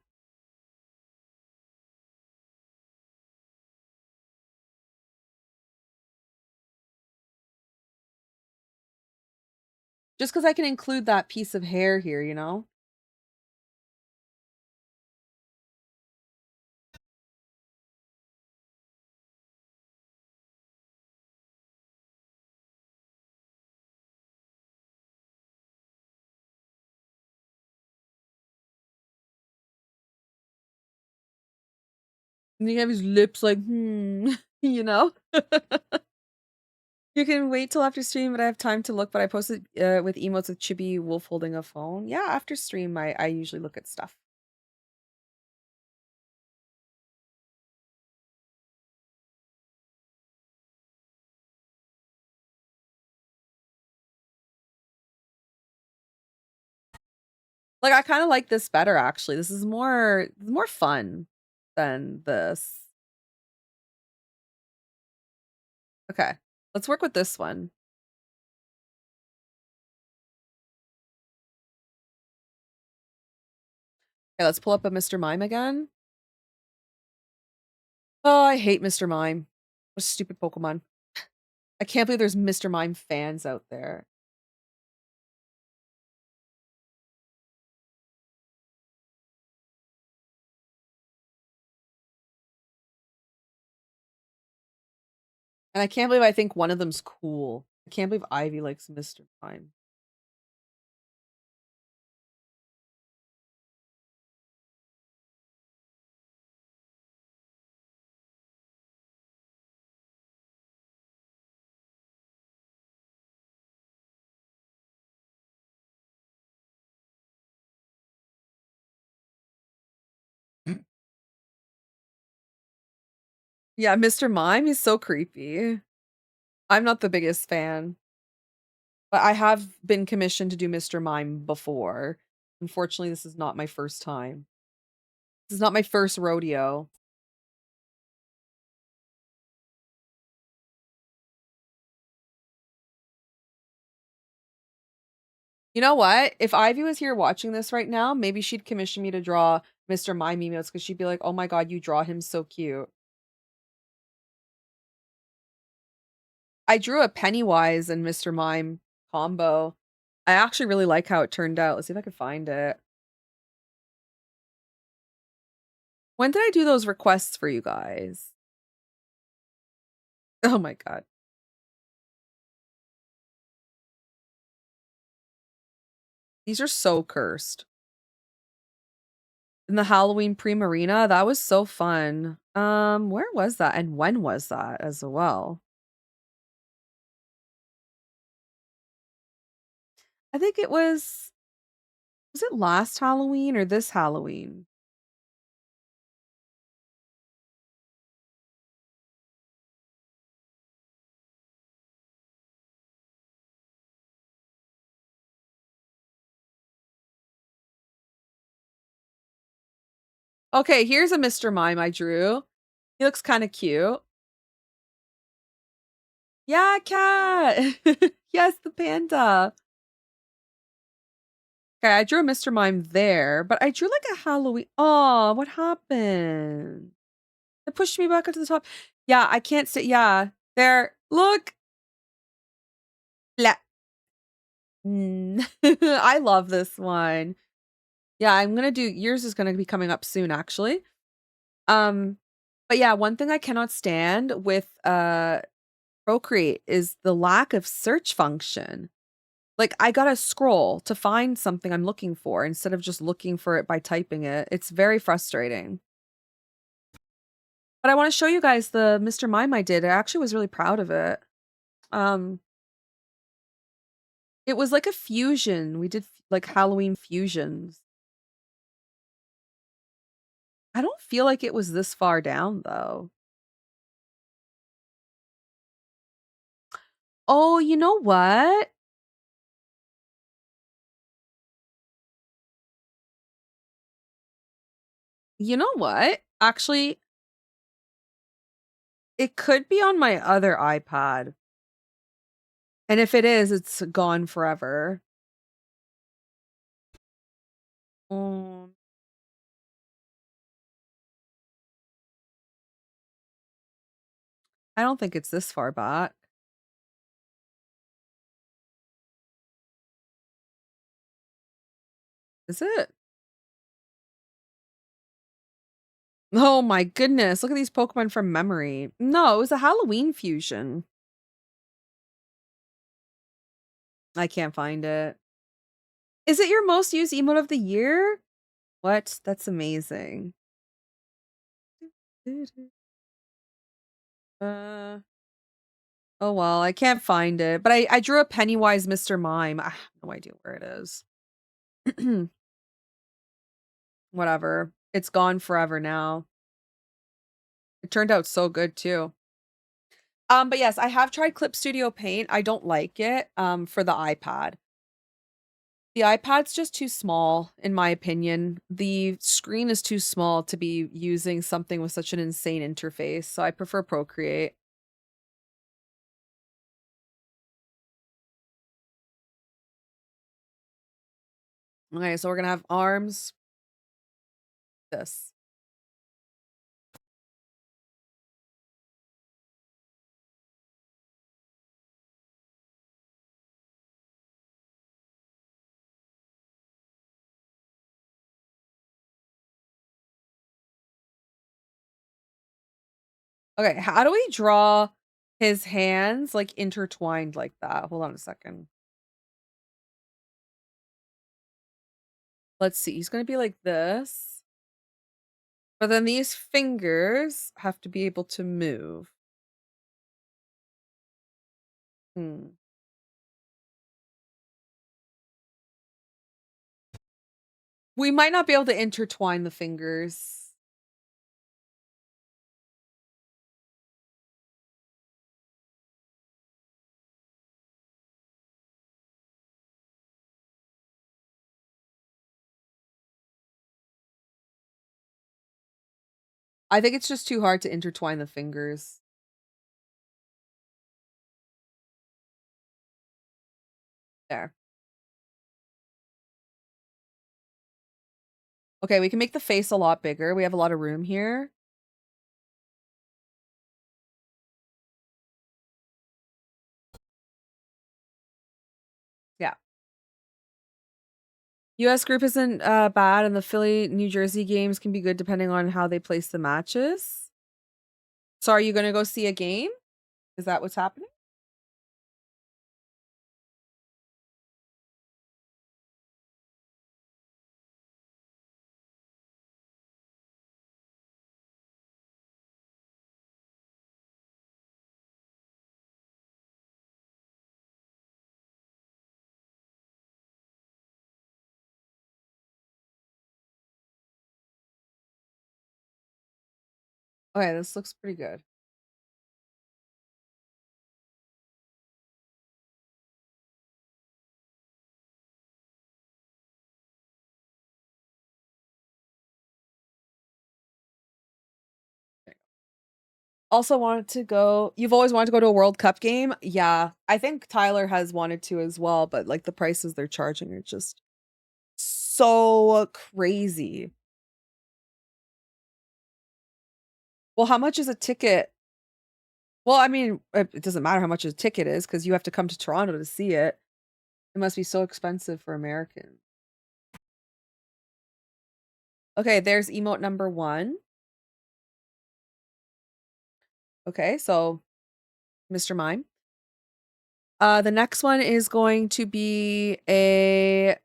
Just because I can include that piece of hair here, you know? And you have his lips like, you know? You can wait till after stream, but I have time to look, but I posted with emotes with Chibi Wolf holding a phone. Yeah, after stream, I usually look at stuff. Like, I kind of like this better, actually. This is more fun than this. Okay. Let's work with this one. Okay, let's pull up a Mr. Mime again. Oh, I hate Mr. Mime. What a stupid Pokemon. I can't believe there's Mr. Mime fans out there. And I can't believe I think one of them's cool. I can't believe Ivy likes Mr. Mime. Yeah, Mr. Mime, he's so creepy. I'm not the biggest fan, but I have been commissioned to do Mr. Mime before. Unfortunately, this is not my first time. This is not my first rodeo. You know what? If Ivy was here watching this right now, maybe she'd commission me to draw Mr. Mime emotes because she'd be like, oh my god, you draw him so cute. I drew a Pennywise and Mr. Mime combo. I actually really like how it turned out. Let's see if I can find it. When did I do those requests for you guys? Oh my god. These are so cursed. In the Halloween pre-marina, that was so fun. Where was that and when was that as well? I think it was it last Halloween or this Halloween? Okay, here's a Mr. Mime I drew. He looks kind of cute. Yeah, cat. Yes, the panda. Okay, I drew a Mr. Mime there, but I drew like a Halloween. Oh, what happened? It pushed me back up to the top. Yeah, I can't stay. Yeah, there. Look. Blah. I love this one. Yeah, I'm gonna do yours is gonna be coming up soon, actually. Um, but yeah, one thing I cannot stand with Procreate is the lack of search function. Like I gotta scroll to find something I'm looking for instead of just looking for it by typing it. It's very frustrating. But I want to show you guys the Mr. Mime I did. I actually was really proud of it. Um, it was like a fusion. We did like Halloween fusions. I don't feel like it was this far down though. Oh, you know what? You know what? Actually, it could be on my other iPad. And if it is, it's gone forever. Um, I don't think it's this far back. Is it? Oh my goodness. Look at these Pokemon from memory. No, it was a Halloween fusion. I can't find it. Is it your most used emote of the year? What? That's amazing. Uh, oh well, I can't find it. But I drew a Pennywise Mr. Mime. I have no idea where it is. Whatever. It's gone forever now. It turned out so good too. But yes, I have tried Clip Studio Paint. I don't like it for the iPad. The iPad's just too small, in my opinion. The screen is too small to be using something with such an insane interface, so I prefer Procreate. Okay, so we're gonna have arms. This. Okay, how do we draw his hands like intertwined like that? Hold on a second. Let's see. He's gonna be like this. But then these fingers have to be able to move. Hmm. We might not be able to intertwine the fingers. I think it's just too hard to intertwine the fingers. There. Okay, we can make the face a lot bigger. We have a lot of room here. Yeah. US group isn't bad, and the Philly, New Jersey games can be good depending on how they place the matches. So are you gonna go see a game? Is that what's happening? Okay, this looks pretty good. Also wanted to go. You've always wanted to go to a World Cup game? Yeah. I think Tyler has wanted to as well, but like the prices they're charging are just so crazy. Well, how much is a ticket? Well, I mean, it doesn't matter how much a ticket is because you have to come to Toronto to see it. It must be so expensive for Americans. Okay, there's emote number 1. Okay, so Mr. Mime. The next one is going to be a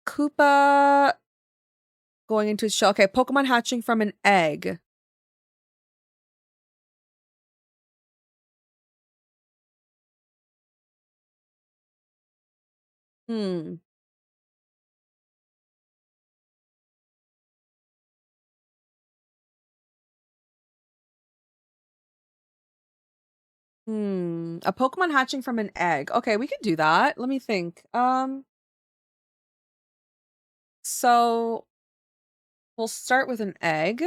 Koopa going into his shell. Okay, Pokemon hatching from an egg. Hmm. Hmm. A Pokemon hatching from an egg. Okay, we can do that. Let me think. So we'll start with an egg.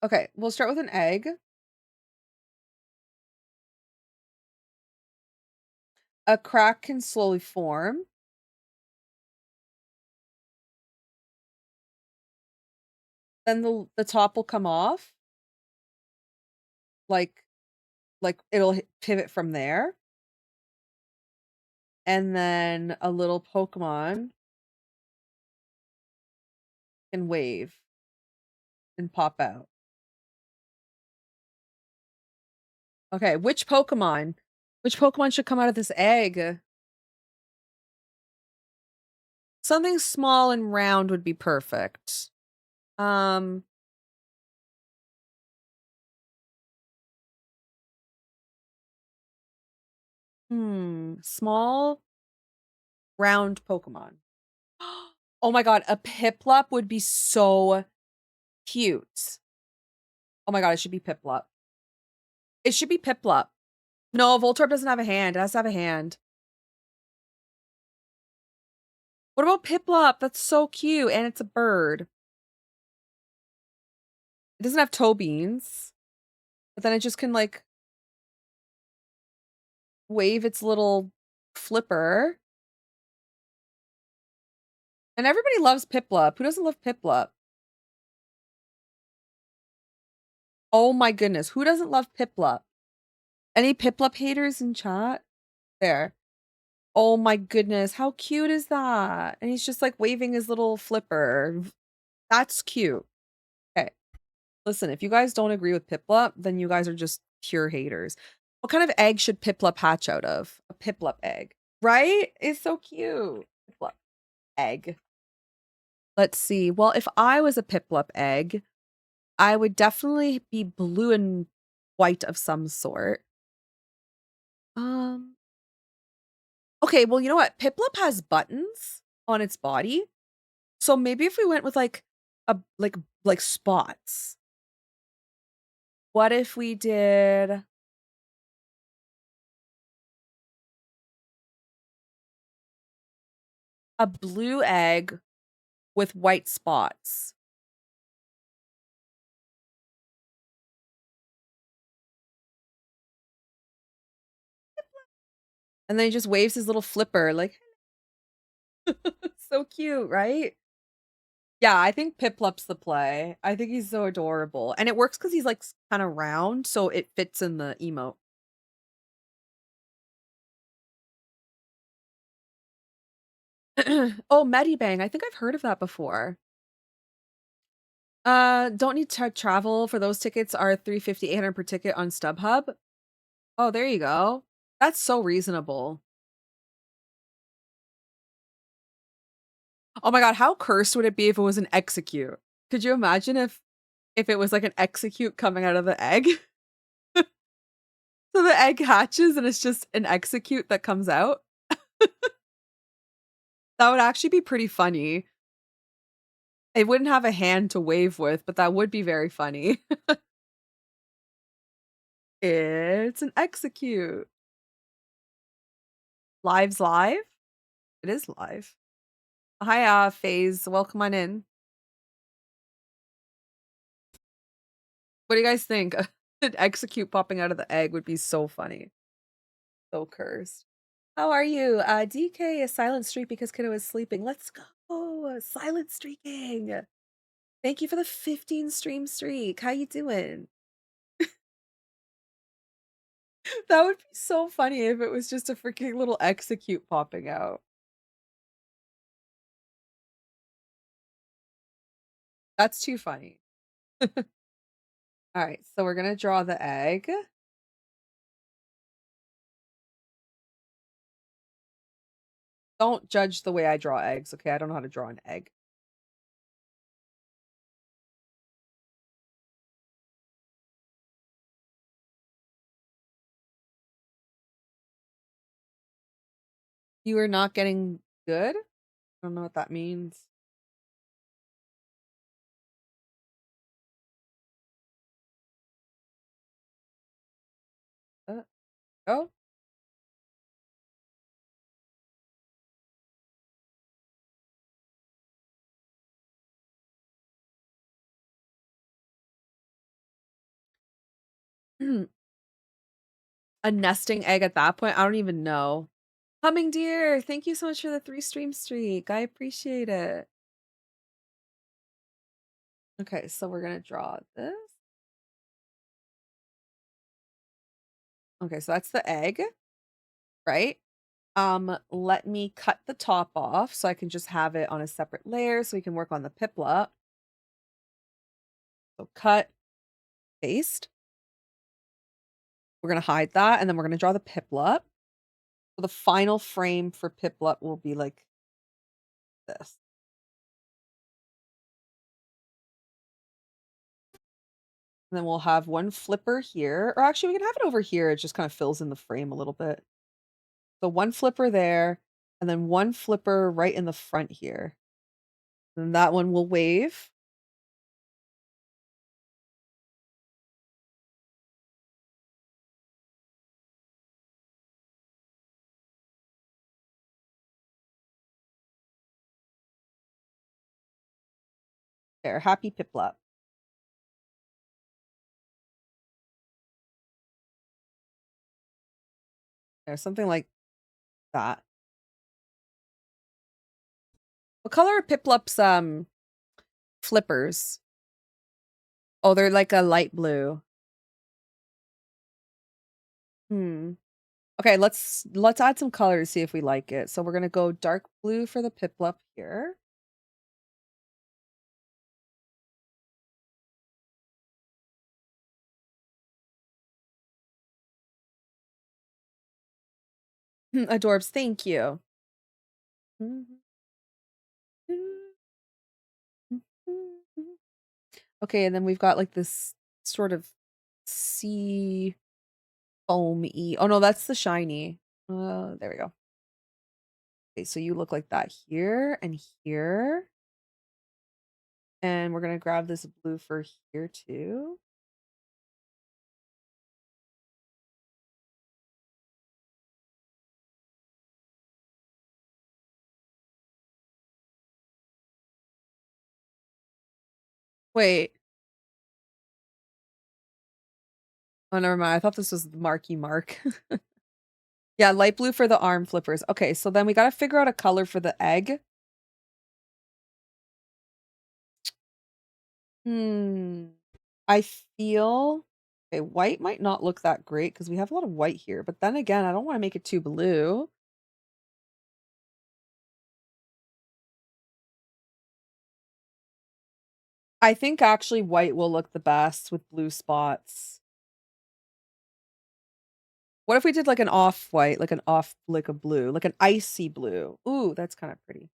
Okay, we'll start with an egg. A crack can slowly form. Then the top will come off. Like it'll pivot from there. And then a little Pokemon can wave and pop out. Okay, which Pokemon? Which Pokemon should come out of this egg? Something small and round would be perfect. Um Small round Pokemon. Oh my god, a Piplup would be so cute. Oh my god, it should be Piplup. It should be Piplup. No, Voltorb doesn't have a hand. It has to have a hand. What about Piplup? That's so cute, and it's a bird. It doesn't have toe beans, but then it just can like wave its little flipper. And everybody loves Piplup. Who doesn't love Piplup? Oh my goodness. Who doesn't love Piplup? Any Piplup haters in chat? There. Oh my goodness. How cute is that? And he's just like waving his little flipper. That's cute. Okay. Listen, if you guys don't agree with Piplup, then you guys are just pure haters. What kind of egg should Piplup hatch out of? A Piplup egg. Right? It's so cute. Piplup egg. Let's see. Well, if I was a Piplup egg, I would definitely be blue and white of some sort. Um, okay, well, you know what? Piplup has buttons on its body. So maybe if we went with like a like spots. What if we did a blue egg with white spots? And then he just waves his little flipper like so cute, right? Yeah, I think Piplup's the play. I think he's so adorable. And it works because he's like kind of round, so it fits in the emote. Oh, Medibang. I think I've heard of that before. Don't need to travel for those tickets are 350, 800 per ticket on StubHub. Oh, there you go. That's so reasonable. Oh my god, how cursed would it be if it was an execute? Could you imagine if it was like an execute coming out of the egg? So the egg hatches and it's just an execute that comes out? That would actually be pretty funny. It wouldn't have a hand to wave with, but that would be very funny. It's an execute. Live's live? It is live. Hi, FaZe. Welcome on in. What do you guys think? An execute popping out of the egg would be so funny. So cursed. How are you? DK is silent streak because kiddo is sleeping. Let's go. Silent streaking. Thank you for the 15 stream streak. How you doing? That would be so funny if it was just a freaking little execute popping out. That's too funny. All right, so we're gonna draw the egg. Don't judge the way I draw eggs, okay? I don't know how to draw an egg. You are not getting good? I don't know what that means. Oh. A nesting egg at that point? I don't even know. Humming deer, thank you so much for the 3 stream streak. I appreciate it. Okay, so we're gonna draw this. Okay, so that's the egg, right? Let me cut the top off so I can just have it on a separate layer so we can work on the Piplup. So cut, paste. We're gonna hide that, and then we're gonna draw the Piplup. So the final frame for Piplup will be like this. And then we'll have one flipper here, or actually we can have it over here. It just kind of fills in the frame a little bit. So one flipper there, and then one flipper right in the front here. And that one will wave. There, happy Piplup. There's something like that. What color are Piplup's flippers? Oh, they're like a light blue. Hmm. Okay, let's add some color to see if we like it. So we're gonna go dark blue for the Piplup here. Adorbs, thank you. Okay, and then we've got like this sort of sea foamy. Oh no, that's the shiny. There we go. Okay, so you look like that here and here. And we're gonna grab this blue for here too. Wait. Oh, never mind. I thought this was Marky Mark. Yeah, light blue for the arm flippers. Okay, so then we gotta figure out a color for the egg. Hmm. I feel okay, white might not look that great because we have a lot of white here, but then again, I don't want to make it too blue. I think actually white will look the best with blue spots. What if we did like an off-white, like an off like a blue, like an icy blue? Ooh, that's kind of pretty.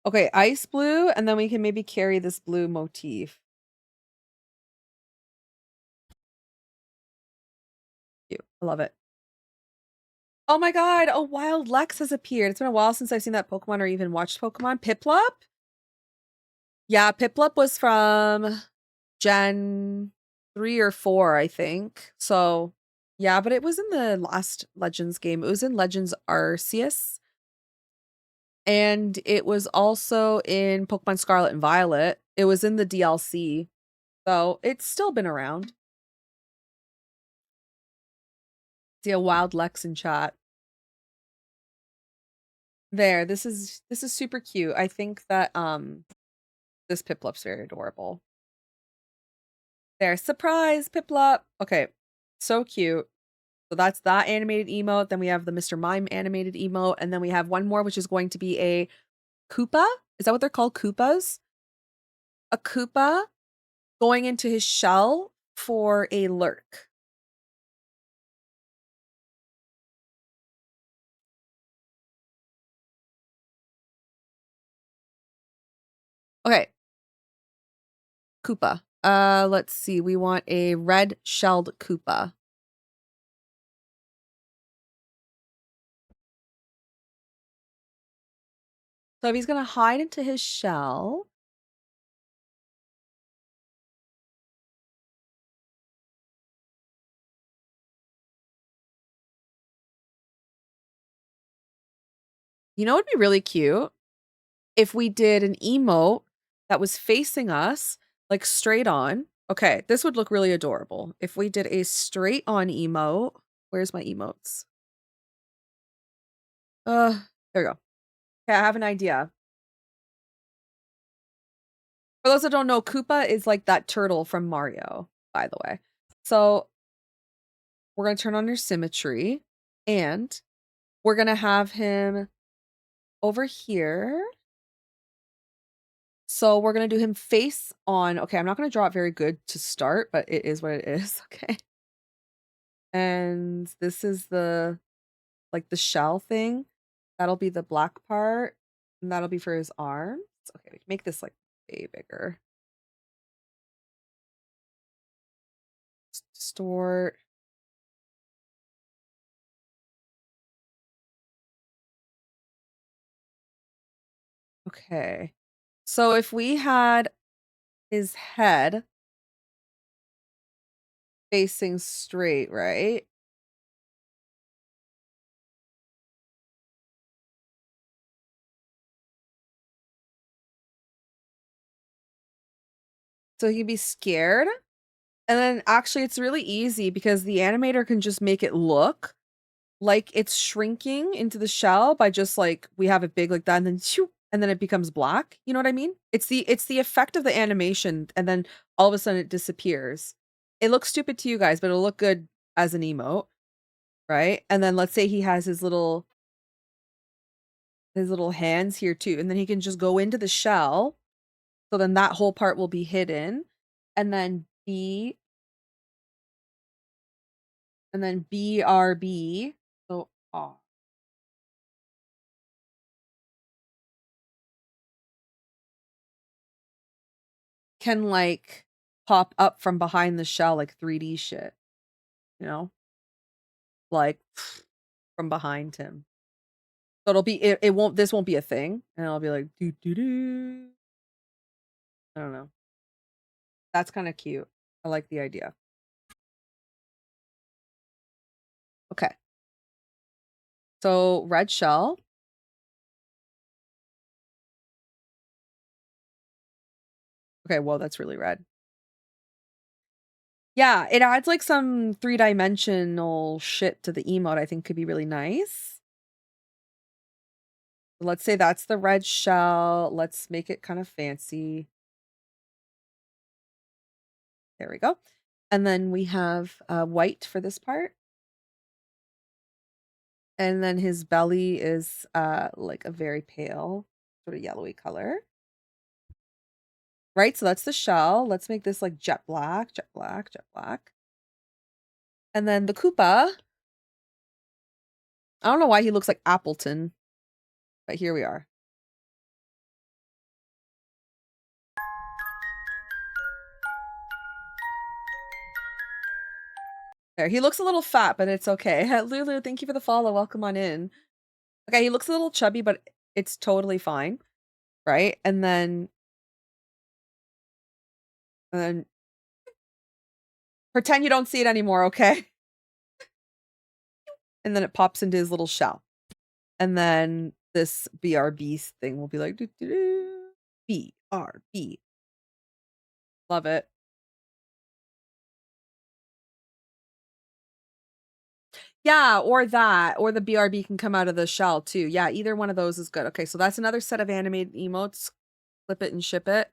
Okay, ice blue, and then we can maybe carry this blue motif. Cute. I love it. Oh my god, a wild Lex has appeared. It's been a while since I've seen that Pokemon or even watched Pokemon. Piplup? Yeah, Piplup was from Gen 3 or 4, I think. So, yeah, but it was in the last Legends game. It was in Legends Arceus. And it was also in Pokemon Scarlet and Violet. It was in the DLC. So, it's still been around. See a wild Lex in chat. There, this is super cute. I think that this Piplup's very adorable. There, surprise, Piplup. Okay, so cute. So that's that animated emote. Then we have the Mr. Mime animated emote. And then we have one more, which is going to be a Koopa. Is that what they're called? Koopas? A Koopa going into his shell for a lurk. Okay. Koopa. Let's see. We want a red shelled Koopa. So if he's gonna hide into his shell. You know, it'd be really cute if we did an emote that was facing us, like straight on. Okay, this would look really adorable. If we did a straight on emote. Where's my emotes? There we go. Okay, I have an idea. For those that don't know, Koopa is like that turtle from Mario, by the way. So we're gonna turn on your symmetry and we're gonna have him over here. So we're gonna do him face on. Okay, I'm not gonna draw it very good to start, but it is what it is. Okay. And this is the like the shell thing. That'll be the black part, and that'll be for his arms. Okay, we can make this like way bigger. Distort. Okay. So if we had his head facing straight, right? So he can be scared. And then actually it's really easy because the animator can just make it look like it's shrinking into the shell by just like we have it big like that and then shoo, and then it becomes black. You know what I mean? It's the effect of the animation and then all of a sudden it disappears. It looks stupid to you guys, but it'll look good as an emote, right? And then let's say he has his little hands here too, and then he can just go into the shell. So then that whole part will be hidden. And then BRB. So can like pop up from behind the shell like 3D shit, you know? Like from behind him. So it'll be it won't this won't be a thing and I'll be like doo doo doo. I don't know. That's kind of cute. I like the idea. Okay. So red shell. Okay, whoa, that's really red. Yeah, it adds like some three-dimensional shit to the emote I think could be really nice. Let's say that's the red shell. Let's make it kind of fancy. There we go. And then we have white for this part. And then his belly is like a very pale, sort of yellowy color. Right? So that's the shell. Let's make this like jet black, jet black, jet black. And then the Koopa. I don't know why he looks like Appleton, but here we are. There, he looks a little fat, but it's okay. Lulu, thank you for the follow. Welcome on in. Okay, he looks a little chubby, but it's totally fine, right? And then pretend you don't see it anymore, okay? And then it pops into his little shell. And then this BRB thing will be like doo, doo, doo, BRB. Love it. Yeah, or that, or the BRB can come out of the shell too. Yeah, either one of those is good. Okay, so that's another set of animated emotes. Flip it and ship it.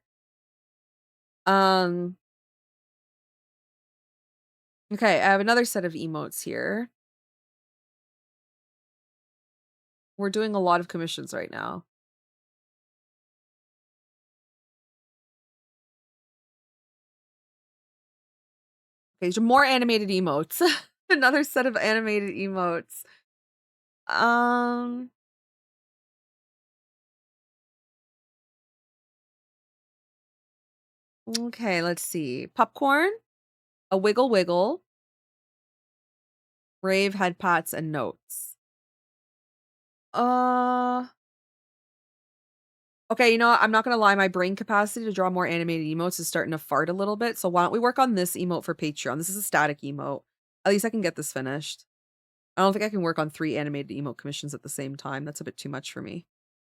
Okay, I have another set of emotes here. We're doing a lot of commissions right now. Okay, so more animated emotes. Another set of animated emotes. Okay, let's see. Popcorn, a wiggle wiggle, rave head pats, and notes. Okay, you know what? I'm not gonna lie, my brain capacity to draw more animated emotes is starting to fart a little bit. So why don't we work on this emote for Patreon? This is a static emote. At least I can get this finished. I don't think I can work on 3 animated emote commissions at the same time. That's a bit too much for me.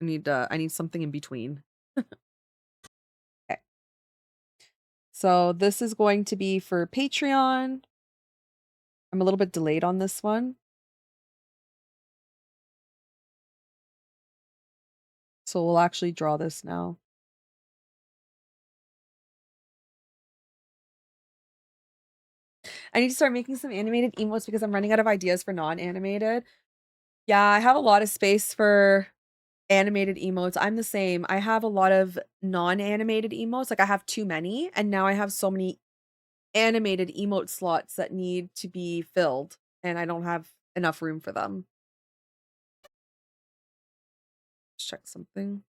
I need something in between. Okay. So this is going to be for Patreon. I'm a little bit delayed on this one. So we'll actually draw this now. I need to start making some animated emotes because I'm running out of ideas for non-animated. Yeah, I have a lot of space for animated emotes. I'm the same. I have a lot of non-animated emotes. Like I have too many, and now I have so many animated emote slots that need to be filled, and I don't have enough room for them. Let's check something.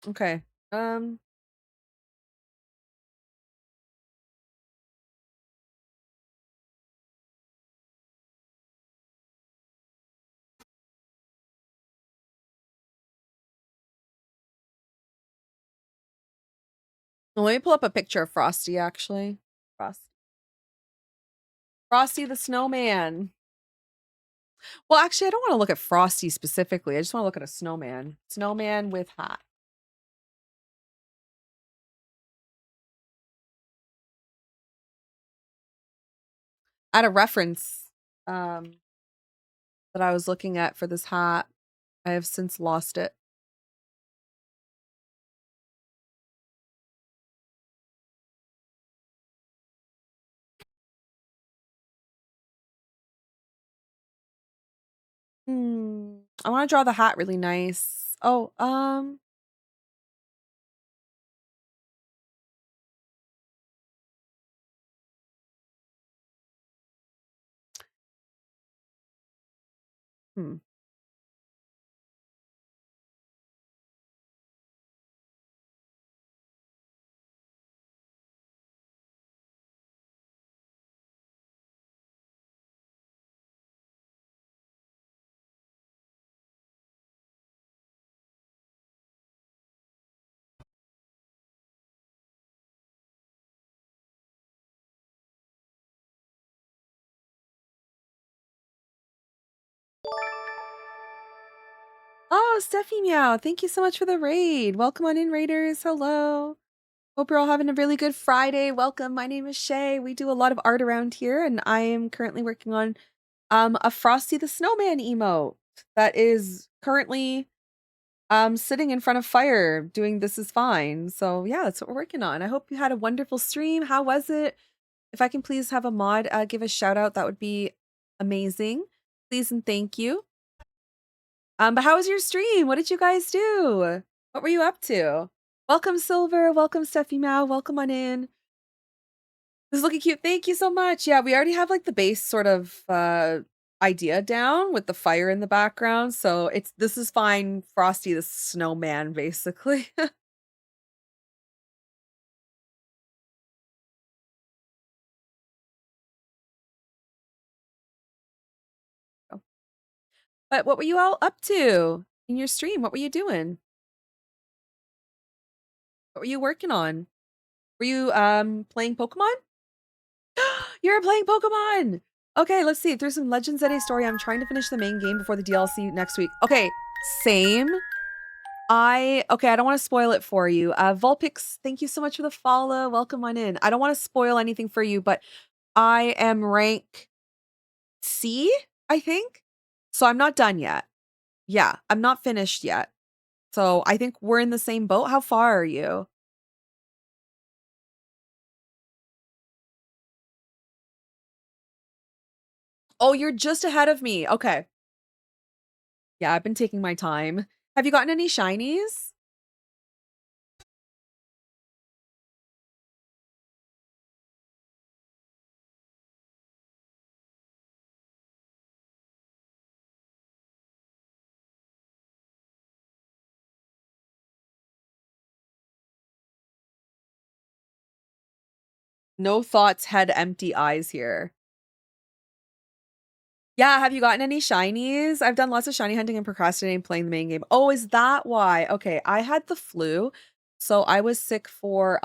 Okay. Well, let me pull up a picture of Frosty, actually. Frosty the snowman. Well, actually, I don't want to look at Frosty specifically. I just want to look at a snowman. Snowman with hat. I had a reference that I was looking at for this hat. I have since lost it. I want to draw the hat really nice. Oh, hmm. Oh, Steffi Meow, thank you so much for the raid. Welcome on in, raiders. Hello. Hope you're all having a really good Friday. Welcome. My name is Shay. We do a lot of art around here, and I am currently working on a Frosty the Snowman emote that is currently sitting in front of fire doing This Is Fine. So yeah, that's what we're working on. I hope you had a wonderful stream. How was it? If I can please have a mod give a shout out, that would be amazing. Please and thank you. But how was your stream? What did you guys do? What were you up to? Welcome, Silver. Welcome, Steffi Mao. Welcome on in. This is looking cute. Thank you so much. Yeah, we already have like the base sort of idea down with the fire in the background. So This Is Fine, Frosty the Snowman, basically. But what were you all up to in your stream? What were you doing? What were you working on? Were you playing Pokemon? You're playing Pokemon! Okay, let's see. Through some Legends Eddy story, I'm trying to finish the main game before the DLC next week. Okay, same. I don't want to spoil it for you. Vulpix, thank you so much for the follow. Welcome on in. I don't want to spoil anything for you, but I am rank C, I think. So I'm not done yet. Yeah, I'm not finished yet. So I think we're in the same boat. How far are you? Oh, you're just ahead of me. Okay. Yeah, I've been taking my time. Have you gotten any shinies? No thoughts, head empty eyes here. Yeah, have you gotten any shinies? I've done lots of shiny hunting and procrastinating playing the main game. Oh, is that why? Okay, I had the flu. So I was sick for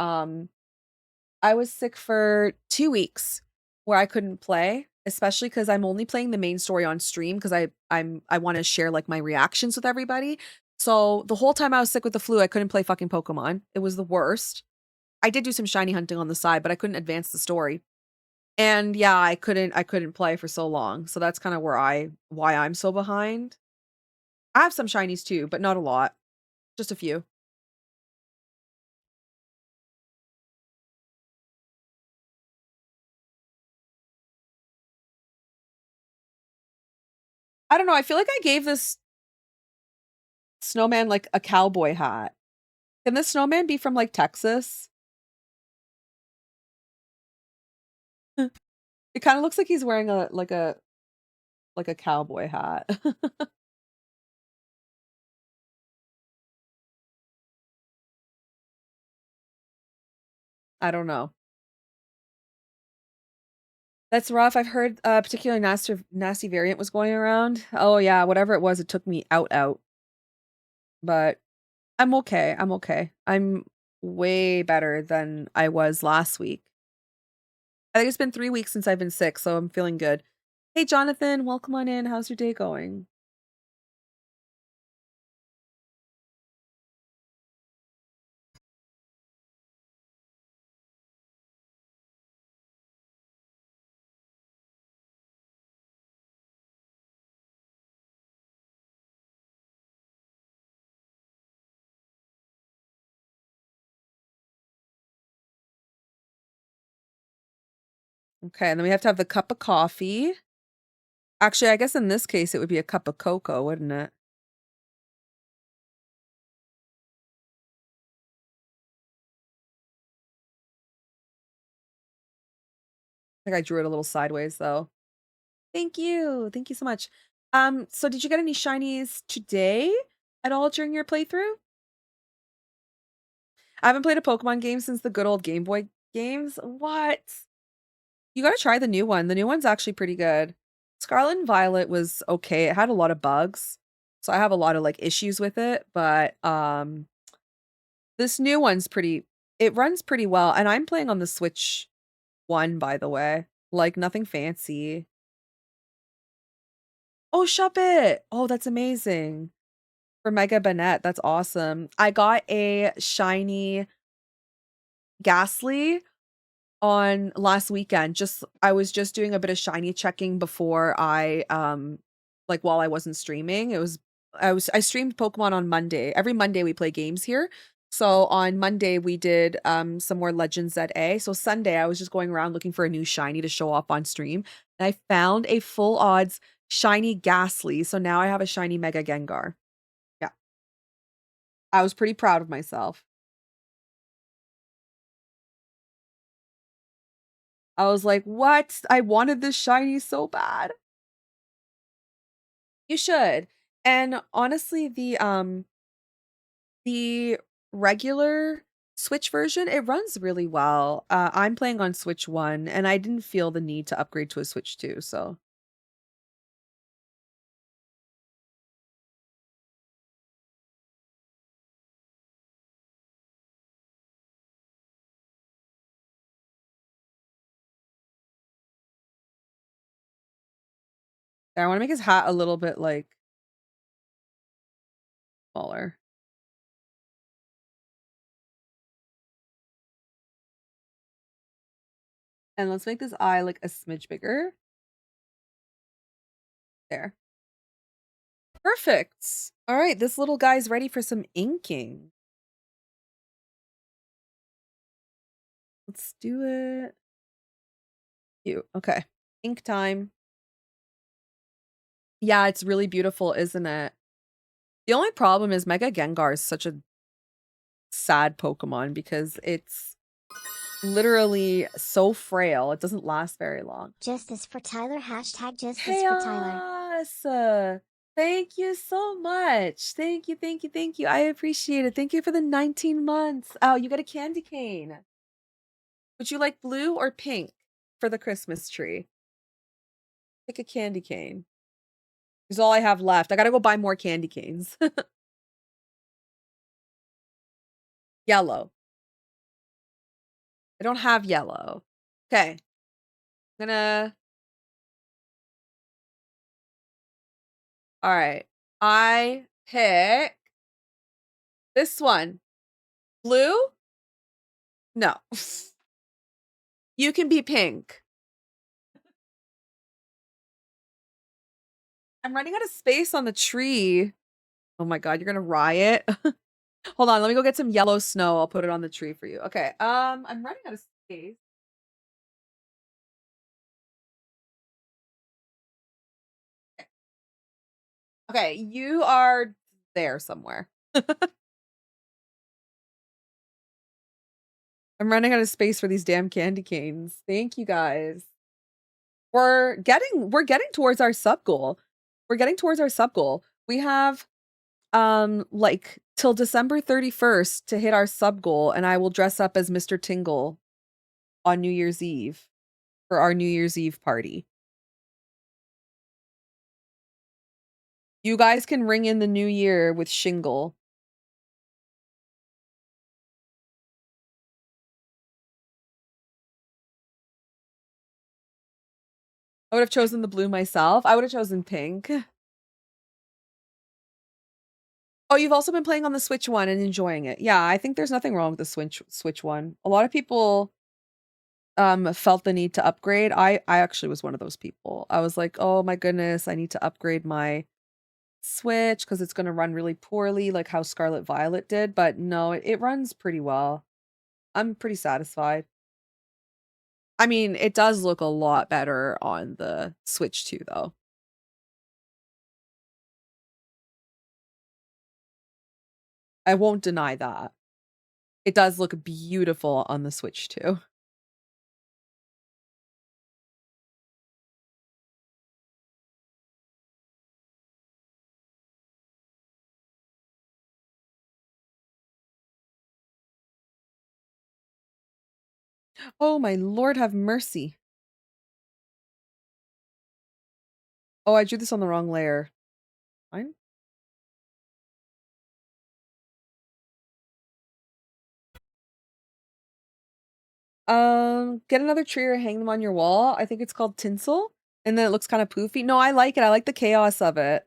2 weeks where I couldn't play, especially because I'm only playing the main story on stream because I want to share like my reactions with everybody. So the whole time I was sick with the flu, I couldn't play fucking Pokemon. It was the worst. I did do some shiny hunting on the side, but I couldn't advance the story. And yeah, I couldn't play for so long. So that's kind of why I'm so behind. I have some shinies too, but not a lot. Just a few. I don't know. I feel like I gave this snowman like a cowboy hat. Can this snowman be from like Texas? It kind of looks like he's wearing a cowboy hat. I don't know. That's rough. I've heard a particular nasty variant was going around. Oh yeah, whatever it was, it took me out. But I'm okay. I'm okay. way better than I was last week. I think it's been 3 weeks since I've been sick, so I'm feeling good. Hey, Jonathan, welcome on in. How's your day going? Okay, and then we have to have the cup of coffee. Actually, I guess in this case, it would be a cup of cocoa, wouldn't it? I think I drew it a little sideways, though. Thank you. Thank you so much. So did you get any shinies today at all during your playthrough? I haven't played a Pokemon game since the good old Game Boy games. What? You gotta try the new one. The new one's actually pretty good. Scarlet and Violet was okay. It had a lot of bugs. So I have a lot of like issues with it, but this new one's pretty it runs pretty well. And I'm playing on the Switch one, by the way. Like nothing fancy. Oh, shop it. Oh, that's amazing. For Mega Banette, that's awesome. I got a shiny Ghastly on last weekend. Just I was just doing a bit of shiny checking before I like while I wasn't streaming. I streamed Pokemon on Monday. Every Monday we play games here. So on Monday we did some more Legends ZA. So Sunday I was just going around looking for a new shiny to show off on stream. And I found a full odds shiny Ghastly. So now I have a shiny Mega Gengar. Yeah. I was pretty proud of myself. I was like, "What? I wanted this shiny so bad." You should. And honestly, the regular Switch version, it runs really well. I'm playing on Switch 1 and I didn't feel the need to upgrade to a Switch 2, so I want to make his hat a little bit like smaller. And let's make this eye like a smidge bigger. There. Perfect. All right, this little guy's ready for some inking. Let's do it. Cute. Okay. Ink time. Yeah, it's really beautiful, isn't it? The only problem is Mega Gengar is such a sad Pokemon because it's literally so frail. It doesn't last very long. Justice for Tyler. Hashtag justice for Tyler. Chaos! Thank you so much. Thank you, thank you, thank you. I appreciate it. Thank you for the 19 months. Oh, you got a candy cane. Would you like blue or pink for the Christmas tree? Pick a candy cane. Is all I have left. I gotta go buy more candy canes. Yellow. I don't have yellow. Okay. I'm gonna. All right. I pick this one. Blue? No. You can be pink. I'm running out of space on the tree. Oh my god, you're gonna riot. Hold on, let me go get some yellow snow. I'll put it on the tree for you. Okay. I'm running out of space. Okay, you are there somewhere. I'm running out of space for these damn candy canes. Thank you guys. We're getting towards our sub goal. We're getting towards our sub goal. We have like till December 31st to hit our sub goal, and I will dress up as Mr. Tingle on New Year's Eve for our New Year's Eve party. You guys can ring in the new year with Shingle. I would have chosen the blue myself. I would have chosen pink. Oh, you've also been playing on the Switch one and enjoying it. Yeah, I think there's nothing wrong with the Switch one. A lot of people felt the need to upgrade. I actually was one of those people. I was like, "Oh my goodness, I need to upgrade my Switch because it's going to run really poorly like how Scarlet Violet did." But no, it runs pretty well. I'm pretty satisfied. I mean, it does look a lot better on the Switch 2 though. I won't deny that. It does look beautiful on the Switch 2. Oh my lord, have mercy. Oh, I drew this on the wrong layer. Fine. Get another tree or hang them on your wall. I think it's called tinsel, and then it looks kind of poofy. No, I like it. I like the chaos of it.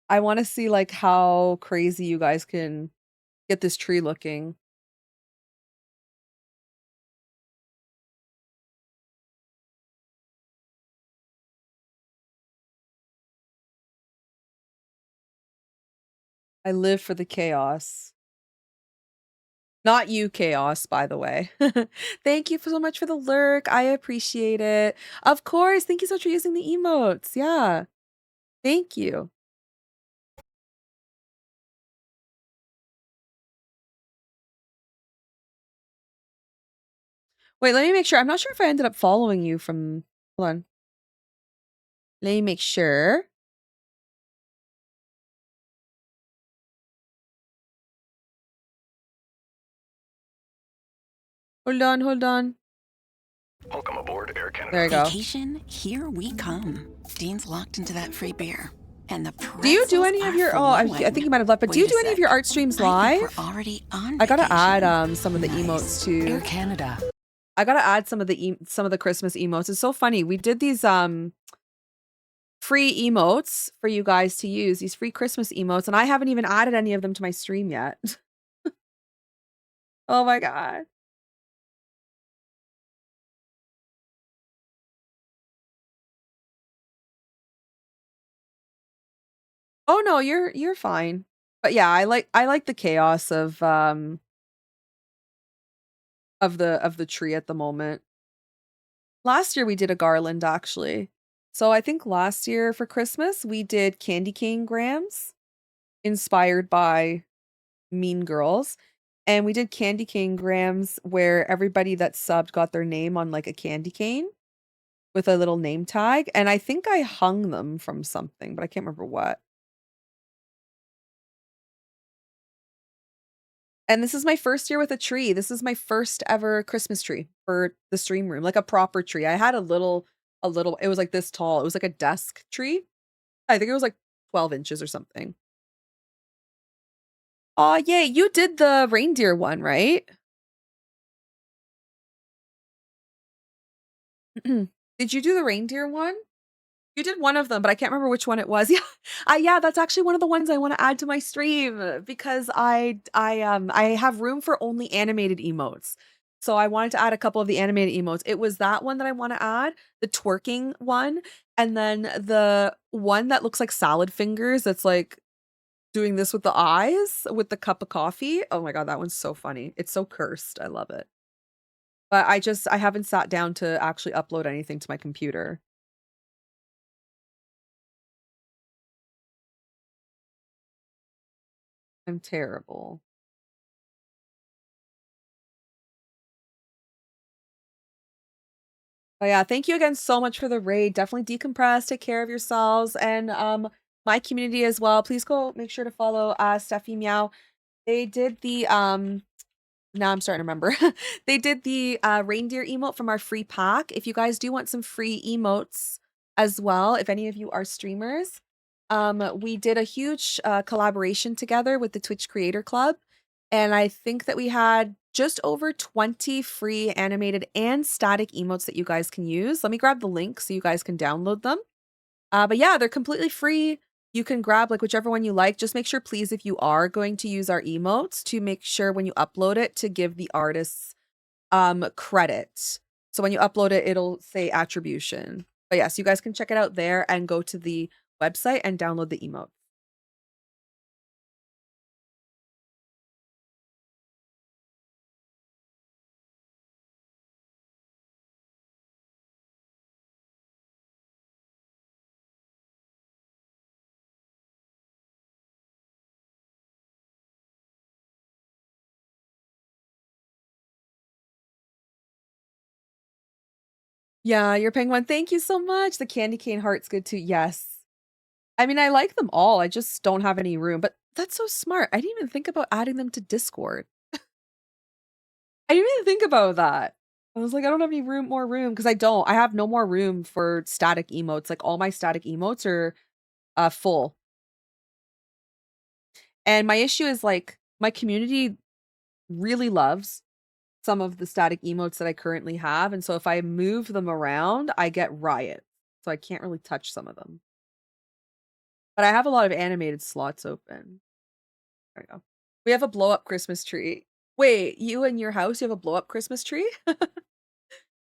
I want to see like how crazy you guys can get this tree looking. I live for the chaos. Not you, chaos, by the way. Thank you so much for the lurk. I appreciate it. Of course. Thank you so much for using the emotes. Yeah. Thank you. Wait, let me make sure. I'm not sure if I ended up following you from. Hold on. Let me make sure. Hold on, hold on. Welcome aboard Air Canada. There you go. Vacation, here we come. Dean's locked into that free beer. And the Do you do pretzels any of are your I flowing. think you might have left, but do you Wait do a any of sec. your art streams I think live? we're already on I gotta vacation. add some of the Nice. emotes to Air Canada. I gotta add some of the Christmas emotes. It's so funny. We did these free emotes for you guys to use, these free Christmas emotes, and I haven't even added any of them to my stream yet. Oh my god. Oh no, you're fine. But yeah, I like the chaos of the tree at the moment. Last year we did a garland actually. So I think last year for Christmas we did candy cane grams inspired by Mean Girls. And we did candy cane grams where everybody that subbed got their name on like a candy cane with a little name tag. And I think I hung them from something, but I can't remember what. And this is my first year with a tree. This is my first ever Christmas tree for the stream room, like a proper tree. I had a little, it was like this tall. It was like a desk tree. I think it was like 12 inches or something. Oh, yay. You did the reindeer one, right? Did you do the reindeer one? You did one of them, but I can't remember which one it was. Yeah. Yeah, that's actually one of the ones I want to add to my stream because I have room for only animated emotes. So I wanted to add a couple of the animated emotes. It was that one that I want to add, the twerking one, and then the one that looks like salad fingers that's like doing this with the eyes with the cup of coffee. Oh my god, that one's so funny. It's so cursed. I love it. But I haven't sat down to actually upload anything to my computer. I'm terrible. But yeah, thank you again so much for the raid. Definitely decompress, take care of yourselves, and my community as well. Please go make sure to follow Steffi Meow. They did the now I'm starting to remember. They did the reindeer emote from our free pack. If you guys do want some free emotes as well, if any of you are streamers, we did a huge collaboration together with the Twitch Creator Club. And I think that we had just over 20 free animated and static emotes that you guys can use. Let me grab the link so you guys can download them. But yeah, they're completely free. You can grab like whichever one you like. Just make sure, please, if you are going to use our emotes, to make sure when you upload it to give the artists credit. So when you upload it, it'll say attribution. But yes, you guys can check it out there and go to the website and download the emote. Yeah, your penguin. Thank you so much. The candy cane heart's good too. Yes. I mean, I like them all. I just don't have any room. But that's so smart. I didn't even think about adding them to Discord. I didn't even think about that. I was like, I don't have any more room because I don't. I have no more room for static emotes. Like all my static emotes are full. And my issue is like my community really loves some of the static emotes that I currently have. And so if I move them around, I get riots. So I can't really touch some of them. But I have a lot of animated slots open. There we go. We have a blow up Christmas tree. Wait, you and your house, you have a blow up Christmas tree?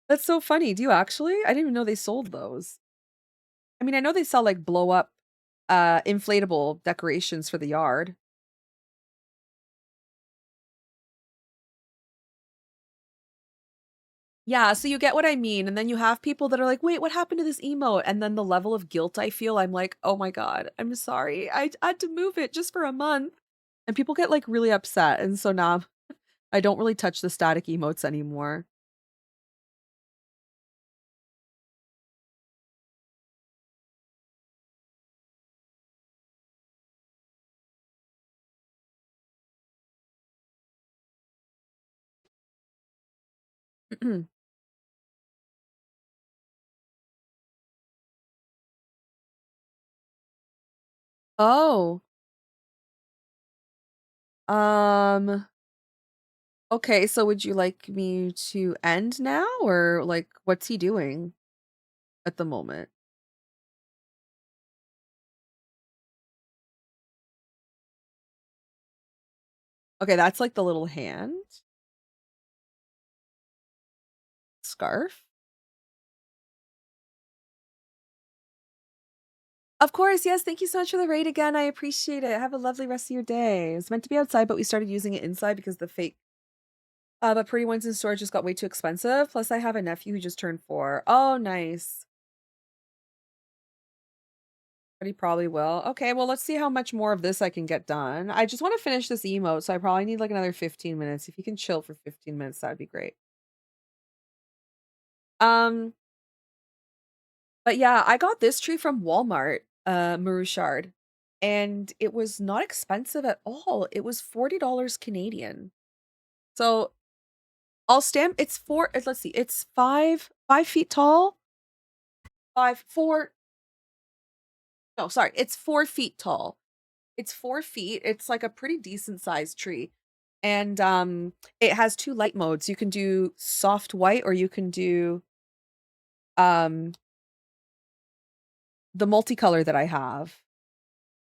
That's so funny. Do you actually? I didn't even know they sold those. I mean, I know they sell like blow up inflatable decorations for the yard. Yeah, so you get what I mean, and then you have people that are like, "Wait, what happened to this emote?" And then the level of guilt I feel, I'm like, "Oh my god, I'm sorry. I had to move it just for a month." And people get like really upset, and so now I don't really touch the static emotes anymore. Oh. Um, okay, so would you like me to end now or like what's he doing at the moment? Okay, that's like the little hand scarf. Of course, yes, thank you so much for the raid again. I appreciate it. Have a lovely rest of your day. It's meant to be outside, but we started using it inside because the fake but pretty ones in storage just got way too expensive. Plus I have a nephew who just turned 4. Oh, nice. But he probably will. Okay, well, let's see how much more of this I can get done. I just want to finish this emote, so I probably need like another 15 minutes. If you can chill for 15 minutes, that'd be great. Um, but yeah, I got this tree from Walmart, Marushard, and it was not expensive at all. It was $40 Canadian. So I'll stamp it's 4 let's see, it's 5 feet tall. 5 4 no, sorry, it's 4 feet tall. It's 4 feet. It's like a pretty decent sized tree. And it has 2 light modes. You can do soft white or you can do um the multicolor that I have.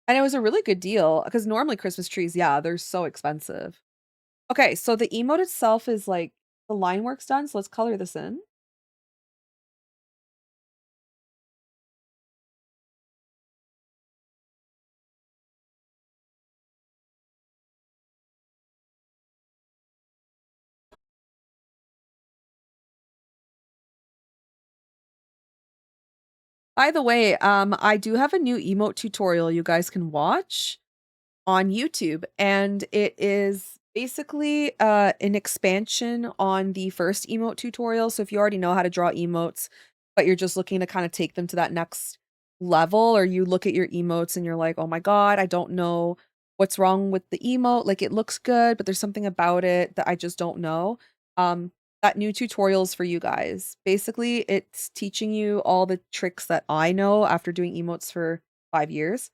And it was a really good deal because normally Christmas trees, yeah, they're so expensive. Okay, so the emote itself is like the line work's done, so let's color this in. By the way, I do have a new emote tutorial you guys can watch on YouTube, and it is basically an expansion on the first emote tutorial. So if you already know how to draw emotes, but you're just looking to kind of take them to that next level, or you look at your emotes and you're like, oh my God, I don't know what's wrong with the emote. Like it looks good, but there's something about it that I just don't know. Um, that new tutorial is for you guys. Basically, it's teaching you all the tricks that I know after doing emotes for 5 years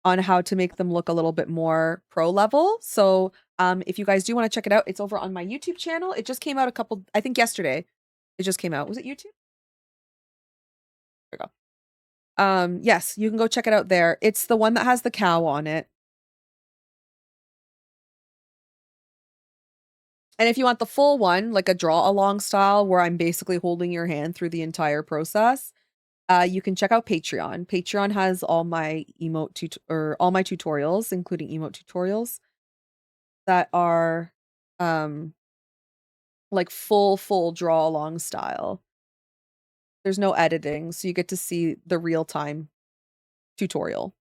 on how to make them look a little bit more pro level. So If you guys do want to check it out, it's over on my YouTube channel. It just came out I think yesterday. It just came out. Was it YouTube? There we go. Yes, you can go check it out there. It's the one that has the cow on it. And if you want the full one, like a draw along style where I'm basically holding your hand through the entire process, you can check out Patreon. Patreon has all my all my tutorials, including emote tutorials that are like full draw along style. There's no editing, so you get to see the real-time tutorial.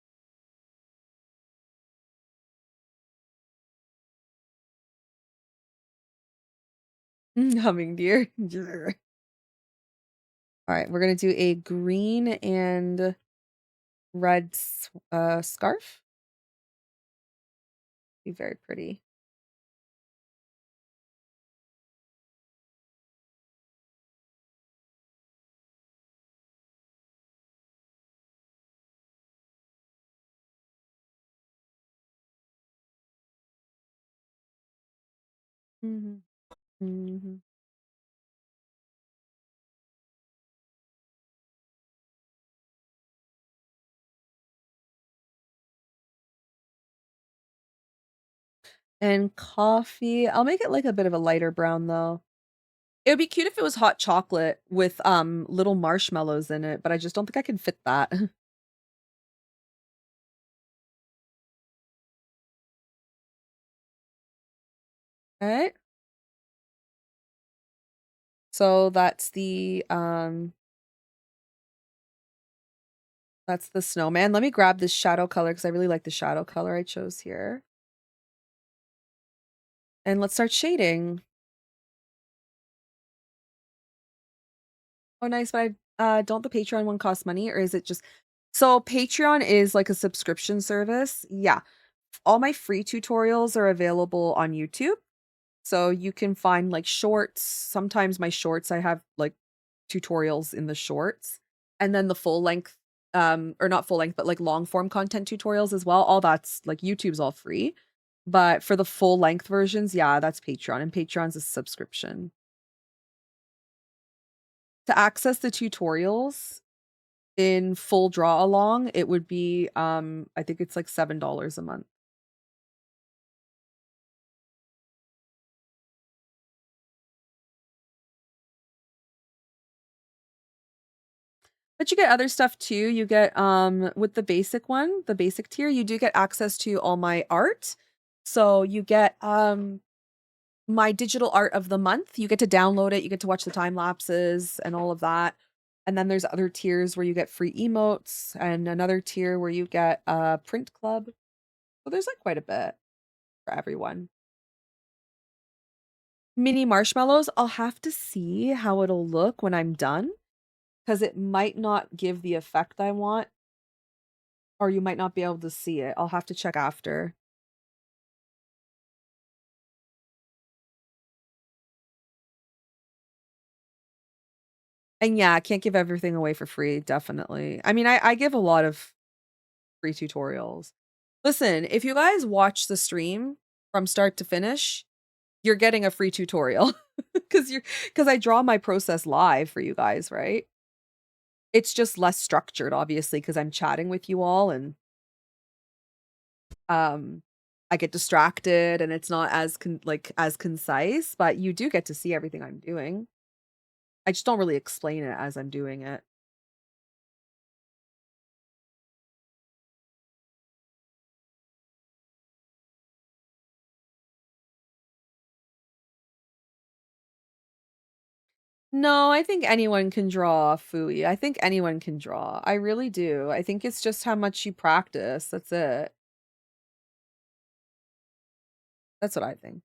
Humming deer. All right, we're gonna do a green and red scarf. Be very pretty. Mhm. Mhm. And coffee, I'll make it like a bit of a lighter brown though. It would be cute if it was hot chocolate with little marshmallows in it, but I just don't think I can fit that. All right. So that's the snowman. Let me grab this shadow color because I really like the shadow color I chose here. And let's start shading. Oh, nice. But don't the Patreon one cost money, or is it just so Patreon is like a subscription service? Yeah. All my free tutorials are available on YouTube. So you can find like shorts. Sometimes my shorts, I have like tutorials in the shorts. And then the full length, or not full length, but like long form content tutorials as well. All that's like YouTube's all free. But for the full length versions, yeah, that's Patreon. And Patreon's a subscription. To access the tutorials in full draw along, it would be I think it's like $7 a month. But you get other stuff too. You get with the basic one, the basic tier, you do get access to all my art. So you get my digital art of the month. You get to download it, you get to watch the time lapses and all of that. And then there's other tiers where you get free emotes and another tier where you get a print club. So there's like quite a bit for everyone. Mini marshmallows, I'll have to see how it'll look when I'm done because it might not give the effect I want, or you might not be able to see it. I'll have to check after. And yeah, I can't give everything away for free, definitely. I mean, I give a lot of free tutorials. Listen, if you guys watch the stream from start to finish, you're getting a free tutorial because I draw my process live for you guys, right? It's just less structured, obviously, because I'm chatting with you all and I get distracted and it's not as as concise, but you do get to see everything I'm doing. I just don't really explain it as I'm doing it. No, I think anyone can draw Fooey. I think anyone can draw. I really do. I think it's just how much you practice. That's it. That's what I think.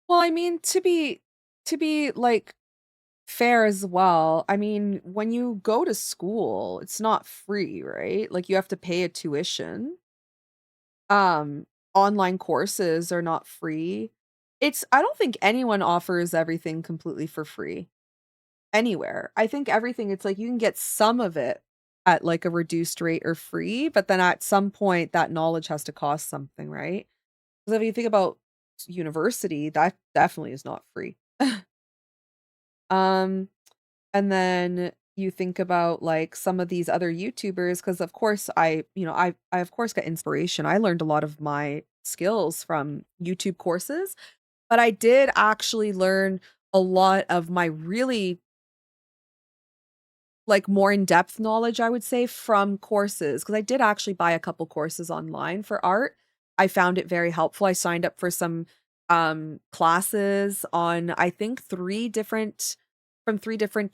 Well, I mean, to be, like, fair as well, I mean, when you go to school, it's not free, right? Like, you have to pay a tuition. Um, Online courses are not free. I don't think anyone offers everything completely for free anywhere. I think everything, it's like you can get some of it at, like, a reduced rate or free, but then at some point, that knowledge has to cost something, right? 'Cause if you think about university, that definitely is not free. Um, and then you think about, like, some of these other YouTubers, because of course I of course got inspiration. I learned a lot of my skills from YouTube courses, but I did actually learn a lot of my really, like, more in-depth knowledge, I would say, from courses, because I did actually buy a couple courses online for art. I found it very helpful. I signed up for some, classes on, I think, 3 different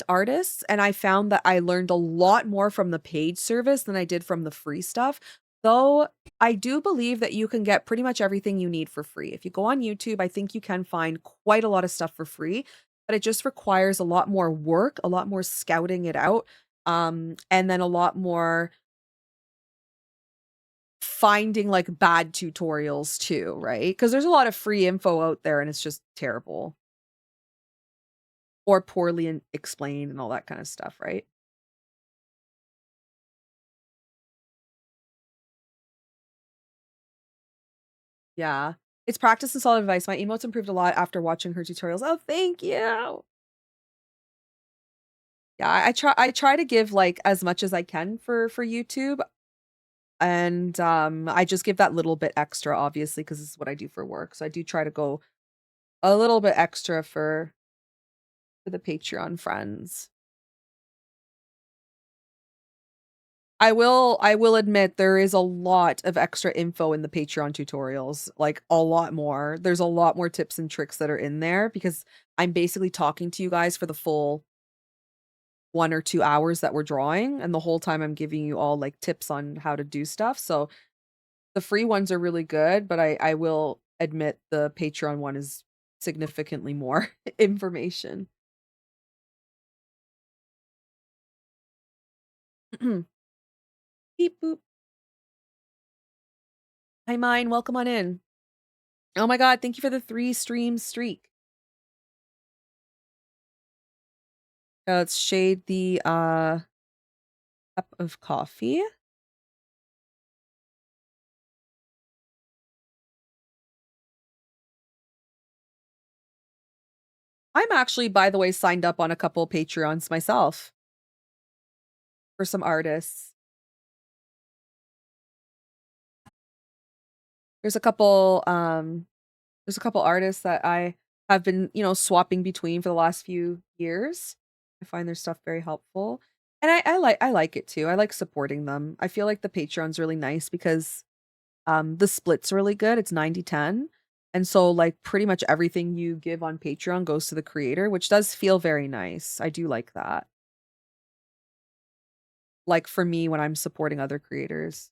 artists, and I found that I learned a lot more from the paid service than I did from the free stuff. Though, I do believe that you can get pretty much everything you need for free. If you go on YouTube, I think you can find quite a lot of stuff for free, but it just requires a lot more work, a lot more scouting it out, and then a lot more finding, like, bad tutorials too, right? Because there's a lot of free info out there and it's just terrible or poorly explained and all that kind of stuff, right? Yeah. It's practice and solid advice. My emotes improved a lot after watching her tutorials. Oh, thank you. Yeah, I try to give, like, as much as I can for YouTube, and, I just give that little bit extra, obviously, because this is what I do for work, so I do try to go a little bit extra for the Patreon friends. I will admit there is a lot of extra info in the Patreon tutorials, like, a lot more. There's a lot more tips and tricks that are in there because I'm basically talking to you guys for the full 1 or 2 hours that we're drawing, and the whole time I'm giving you all, like, tips on how to do stuff, so the free ones are really good, but I will admit the Patreon one is significantly more information. Beep boop. Hi, mine, welcome on in. Oh my god, thank you for the 3 stream streak. Let's shade the, cup of coffee. I'm actually, by the way, signed up on a couple Patreons myself for some artists. There's a couple, there's a couple artists that I have been, swapping between for the last few years. I find their stuff very helpful, and I like it too. I like supporting them. I feel like the Patreon's really nice because, the split's really good. It's 90-10, and so, like, pretty much everything you give on Patreon goes to the creator, which does feel very nice. I do like that. Like, for me when I'm supporting other creators.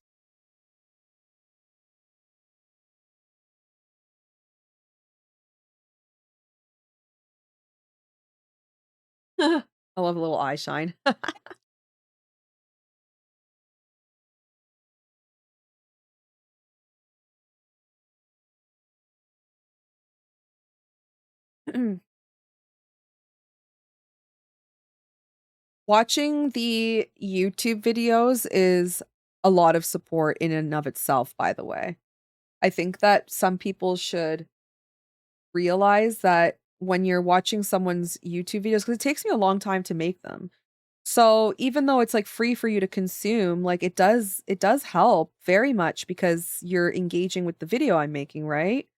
I love a little eye shine. Watching the YouTube videos is a lot of support in and of itself, by the way. I think that some people should realize that when you're watching someone's YouTube videos, because it takes me a long time to make them. So even though it's, like, free for you to consume, like, it does help very much because you're engaging with the video I'm making, right?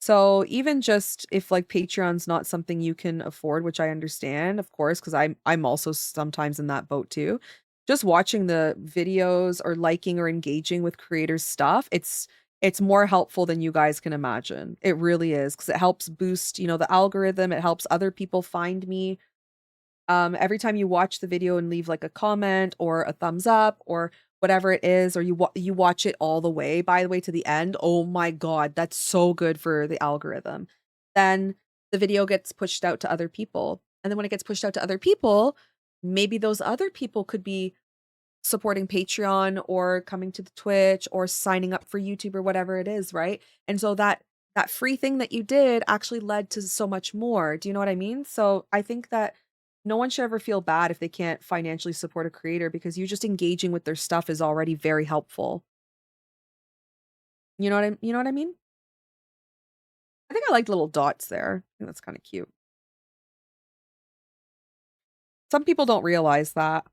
So even just if, like, Patreon's not something you can afford, which I understand, of course, because I'm also sometimes in that boat too. Just watching the videos or liking or engaging with creators' stuff, It's more helpful than you guys can imagine. It really is, because it helps boost, the algorithm. It helps other people find me. Every time you watch the video and leave like a comment or a thumbs up or whatever it is, or you watch it all the way, by the way, to the end. Oh my God, that's so good for the algorithm. Then the video gets pushed out to other people. And then when it gets pushed out to other people, maybe those other people could be supporting Patreon or coming to the Twitch or signing up for YouTube or whatever it is, right? And so that free thing that you did actually led to so much more. Do you know what I mean? So I think that no one should ever feel bad if they can't financially support a creator, because you just engaging with their stuff is already very helpful. You know what I mean? I think I like little dots there. I think that's kind of cute. Some people don't realize that.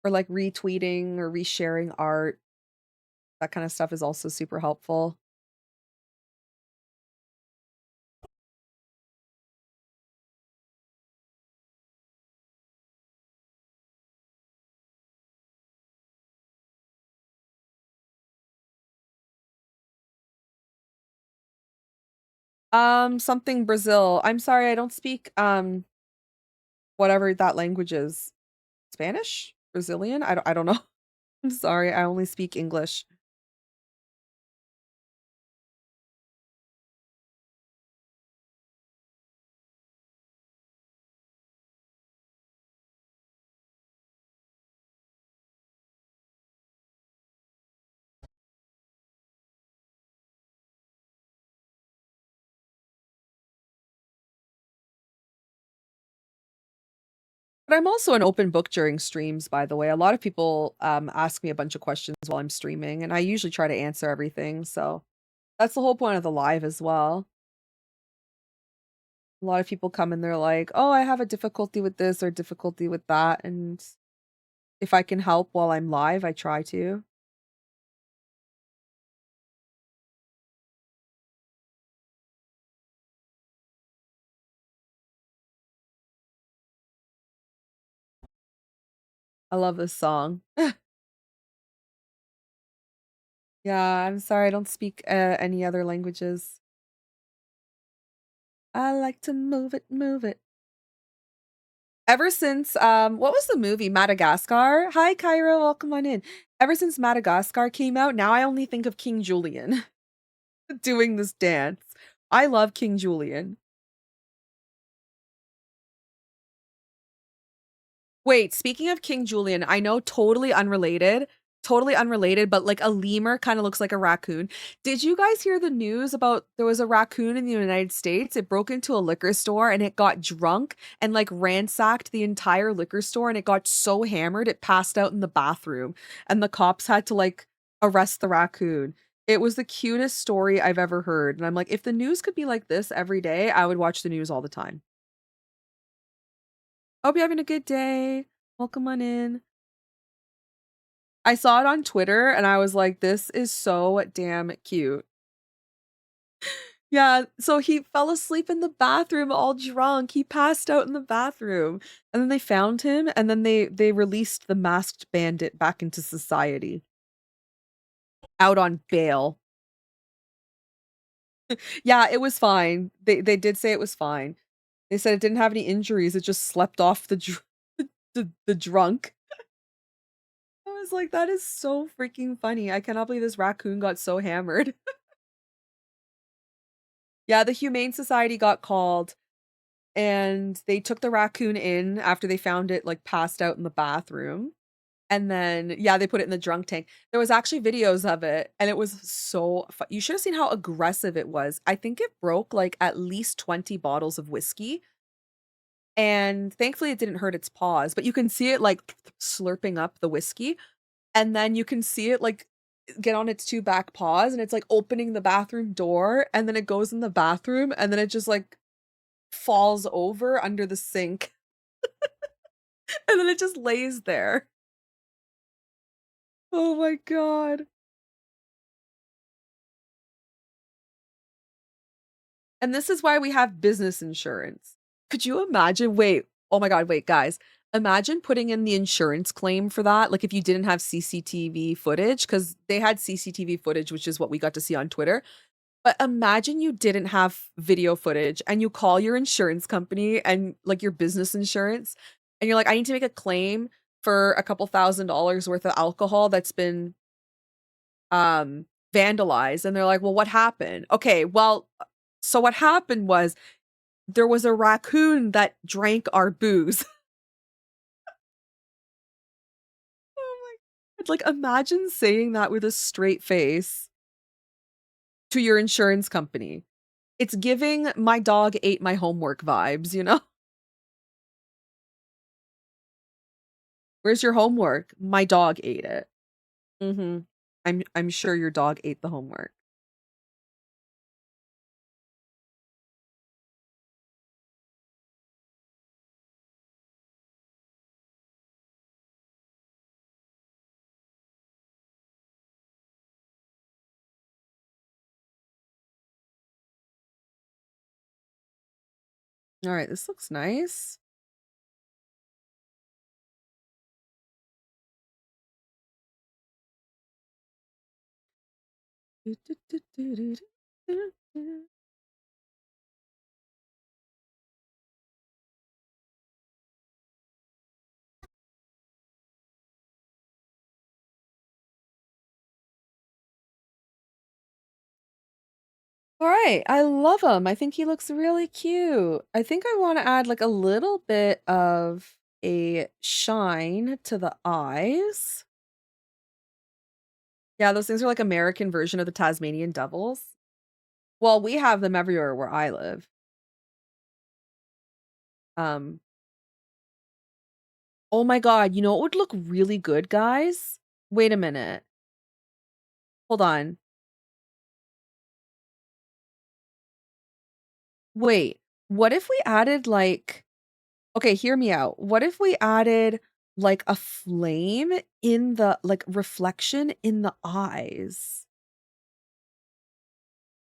Or like retweeting or resharing art. That kind of stuff is also super helpful. Something Brazil. I'm sorry, I don't speak whatever that language is. Spanish? Brazilian? I don't know. I'm sorry, I only speak English. But I'm also an open book during streams, by the way. A lot of people ask me a bunch of questions while I'm streaming, and I usually try to answer everything. So that's the whole point of the live as well. A lot of people come and they're like, "Oh, I have a difficulty with this or difficulty with that." And if I can help while I'm live, I try to. I love this song. Yeah, I'm sorry, I don't speak any other languages. I like to move it, move it. Ever since what was the movie? Madagascar? Hi Cairo, welcome on in. Ever since Madagascar came out, now I only think of King Julian doing this dance. I love King Julian. Wait, speaking of King Julian, I know totally unrelated, but like a lemur kind of looks like a raccoon. Did you guys hear the news about there was a raccoon in the United States? It broke into a liquor store and it got drunk and like ransacked the entire liquor store, and it got so hammered it passed out in the bathroom, and the cops had to like arrest the raccoon. It was the cutest story I've ever heard. And I'm like, if the news could be like this every day, I would watch the news all the time. Hope you're having a good day. Welcome on in. I saw it on Twitter and I was like, this is so damn cute. Yeah, so he fell asleep in the bathroom all drunk. He passed out in the bathroom. And then they found him, and then they released the masked bandit back into society. Out on bail. Yeah, it was fine. They did say it was fine. They said it didn't have any injuries. It just slept off the drunk. I was like, that is so freaking funny. I cannot believe this raccoon got so hammered. Yeah, the Humane Society got called, and they took the raccoon in after they found it like passed out in the bathroom. And then, yeah, they put it in the drunk tank. There was actually videos of it, and it was so you should have seen how aggressive it was. I think it broke like at least 20 bottles of whiskey. And thankfully it didn't hurt its paws, but you can see it like slurping up the whiskey. And then you can see it like get on its two back paws, and it's like opening the bathroom door, and then it goes in the bathroom, and then it just like falls over under the sink. And then it just lays there. Oh my God. And this is why we have business insurance. Could you imagine? Wait. Oh my God. Wait, guys. Imagine putting in the insurance claim for that, like, if you didn't have CCTV footage, because they had CCTV footage, which is what we got to see on Twitter. But imagine you didn't have video footage and you call your insurance company and, like, your business insurance, and you're like, "I need to make a claim for a couple $1,000 worth of alcohol that's been, vandalized." And they're like, "Well, what happened?" "Okay, well, so what happened was there was a raccoon that drank our booze." Oh my god. Like, imagine saying that with a straight face to your insurance company. It's giving "my dog ate my homework" vibes, you know? "Where's your homework?" "My dog ate it." Mhm. I'm sure your dog ate the homework. Alright, this looks nice. Alright, I love him. I think he looks really cute. I think I wanna add, like, a little bit of a shine to the eyes. Yeah, those things are like American version of the Tasmanian devils. Well, we have them everywhere where I live. Um, oh my god, you know what would look really good, guys? Wait a minute. Hold on. Wait, what if we added, like, okay, hear me out. What if we added, like, a flame in the, like, reflection in the eyes?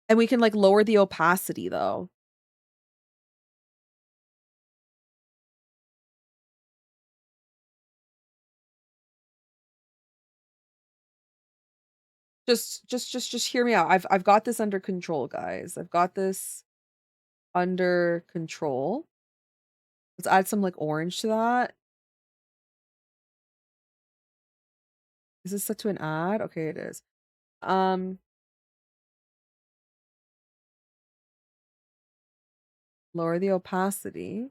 And we can, like, lower the opacity, though. Just hear me out. I've got this under control, guys. I've got this under control. Let's add some, like, orange to that. Is this set to an ad? Okay, it is. Um, lower the opacity.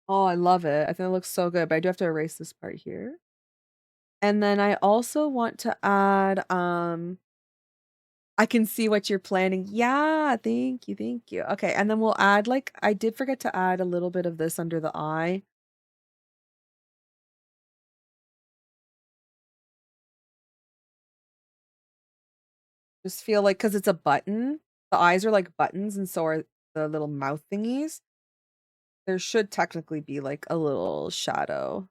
Oh, I love it. I think it looks so good, but I do have to erase this part here. And then I also want to add, I can see what you're planning. Yeah, thank you, thank you. Okay, and then we'll add, like, I did forget to add a little bit of this under the eye. Just feel like, because it's a button, the eyes are like buttons, and so are the little mouth thingies. There should technically be, like, a little shadow.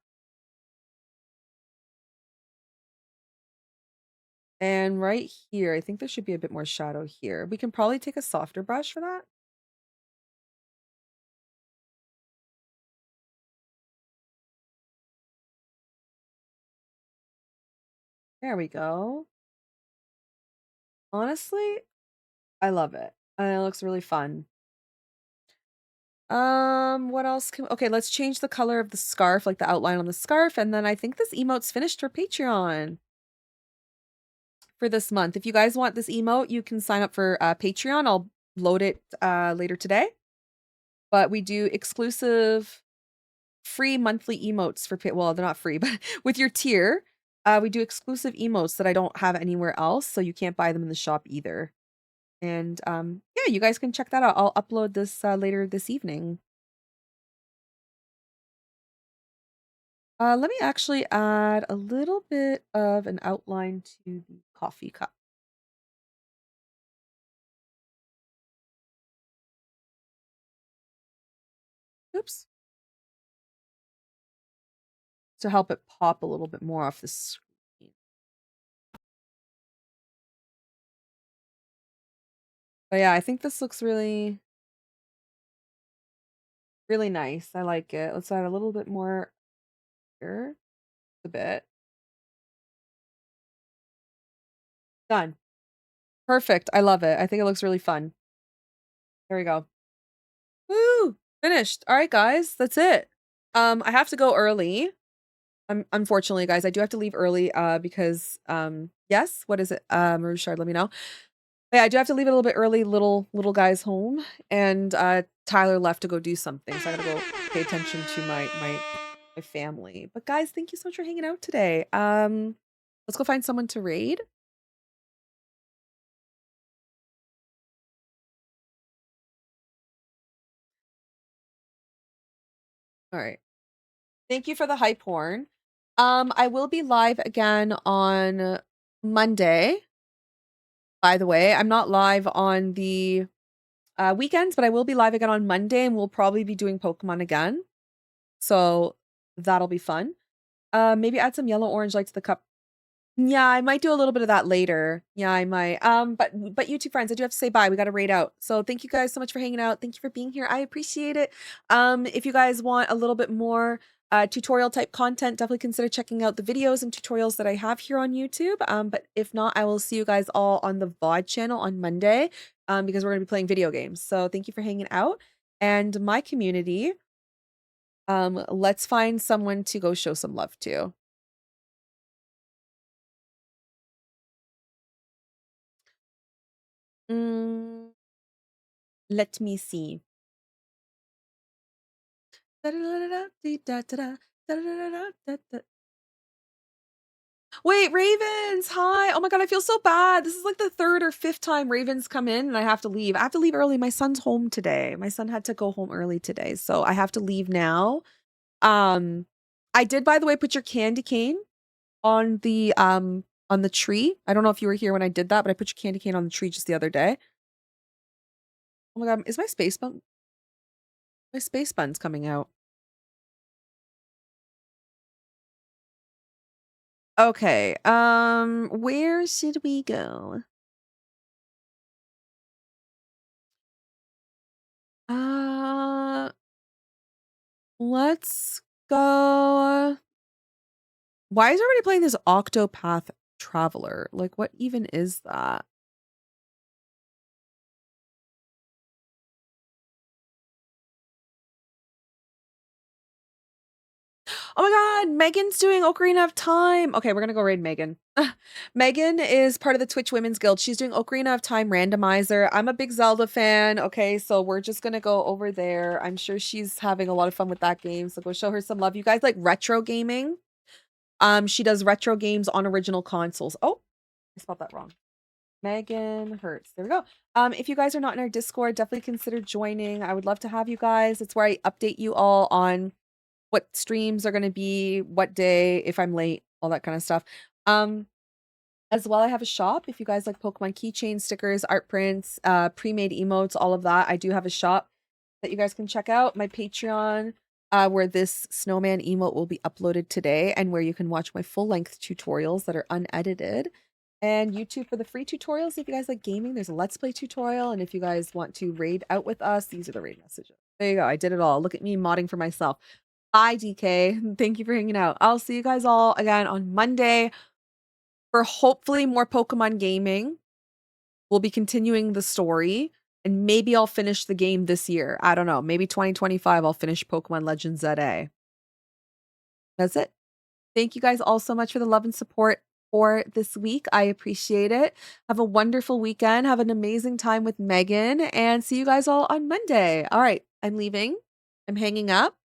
And right here, I think there should be a bit more shadow here. We can probably take a softer brush for that. There we go. Honestly, I love it. And it looks really fun. What else can, okay, let's change the color of the scarf, like the outline on the scarf, and then I think this emote's finished for Patreon for this month. If you guys want this emote, you can sign up for Patreon. I'll load it later today. But we do exclusive free monthly emotes for well, they're not free, but with your tier, we do exclusive emotes that I don't have anywhere else, so you can't buy them in the shop either. And yeah, you guys can check that out. I'll upload this later this evening. Let me actually add a little bit of an outline to the coffee cup. Oops. To help it pop a little bit more off the screen. But yeah, I think this looks really, Really nice. I like it. Let's add a little bit more here. A bit. Done. Perfect. I love it. I think it looks really fun. There we go. Woo! Finished. All right, guys. That's it. I have to go early. Unfortunately, guys, I do have to leave early because yes, what is it? Richard, let me know. Yeah, I do have to leave a little bit early, little guy's home, and Tyler left to go do something, so I gotta go pay attention to my family. But guys, thank you so much for hanging out today. Let's go find someone to raid. All right. Thank you for the hype horn. I will be live again on Monday. By the way, I'm not live on the weekends, but I will be live again on Monday, and we'll probably be doing Pokemon again. So that'll be fun. Maybe add some yellow orange light to the cup. Yeah, I might do a little bit of that later. Yeah, I might. But you two friends, I do have to say bye. We got to raid out. So thank you guys so much for hanging out. Thank you for being here. I appreciate it. If you guys want a little bit more tutorial type content, definitely consider checking out the videos and tutorials that I have here on YouTube. But if not, I will see you guys all on the VOD channel on Monday because we're going to be playing video games. So thank you for hanging out. And my community, let's find someone to go show some love to. Let me see. Wait, Ravens, hi. Oh my God, I feel so bad. This is like the third or fifth time Ravens come in and I have to leave. I have to leave early. My son's home today. My son had to go home early today, so I have to leave now. I did, by the way, put your candy cane on the tree. I don't know if you were here when I did that, but I put your candy cane on the tree just the other day. Oh my God, is my space bun? My space bun's coming out. Okay, where should we go? Let's go. Why is everybody playing this Octopath Traveler? Like, what even is that? Oh my God, Megan's doing Ocarina of Time. Okay, we're gonna go raid Megan. Megan is part of the Twitch Women's Guild. She's doing Ocarina of Time randomizer. I'm a big Zelda fan. Okay, so we're just gonna go over there. I'm sure she's having a lot of fun with that game. So go show her some love. You guys like retro gaming? She does retro games on original consoles. Oh, I spelled that wrong. Megan Hertz. There we go. If you guys are not in our Discord, definitely consider joining. I would love to have you guys. It's where I update you all on what streams are going to be, what day, if I'm late, all that kind of stuff. As well, I have a shop. If you guys like Pokemon keychain stickers, art prints, pre-made emotes, all of that, I do have a shop that you guys can check out. My Patreon, where this snowman emote will be uploaded today and where you can watch my full-length tutorials that are unedited. And YouTube for the free tutorials. If you guys like gaming, there's a Let's Play tutorial. And if you guys want to raid out with us, these are the raid messages. There you go. I did it all. Look at me modding for myself. Bye, DK. Thank you for hanging out. I'll see you guys all again on Monday for hopefully more Pokemon gaming. We'll be continuing the story. And maybe I'll finish the game this year. I don't know. Maybe 2025 I'll finish Pokemon Legends ZA. That's it. Thank you guys all so much for the love and support for this week. I appreciate it. Have a wonderful weekend. Have an amazing time with Megan. And see you guys all on Monday. All right. I'm leaving. I'm hanging up.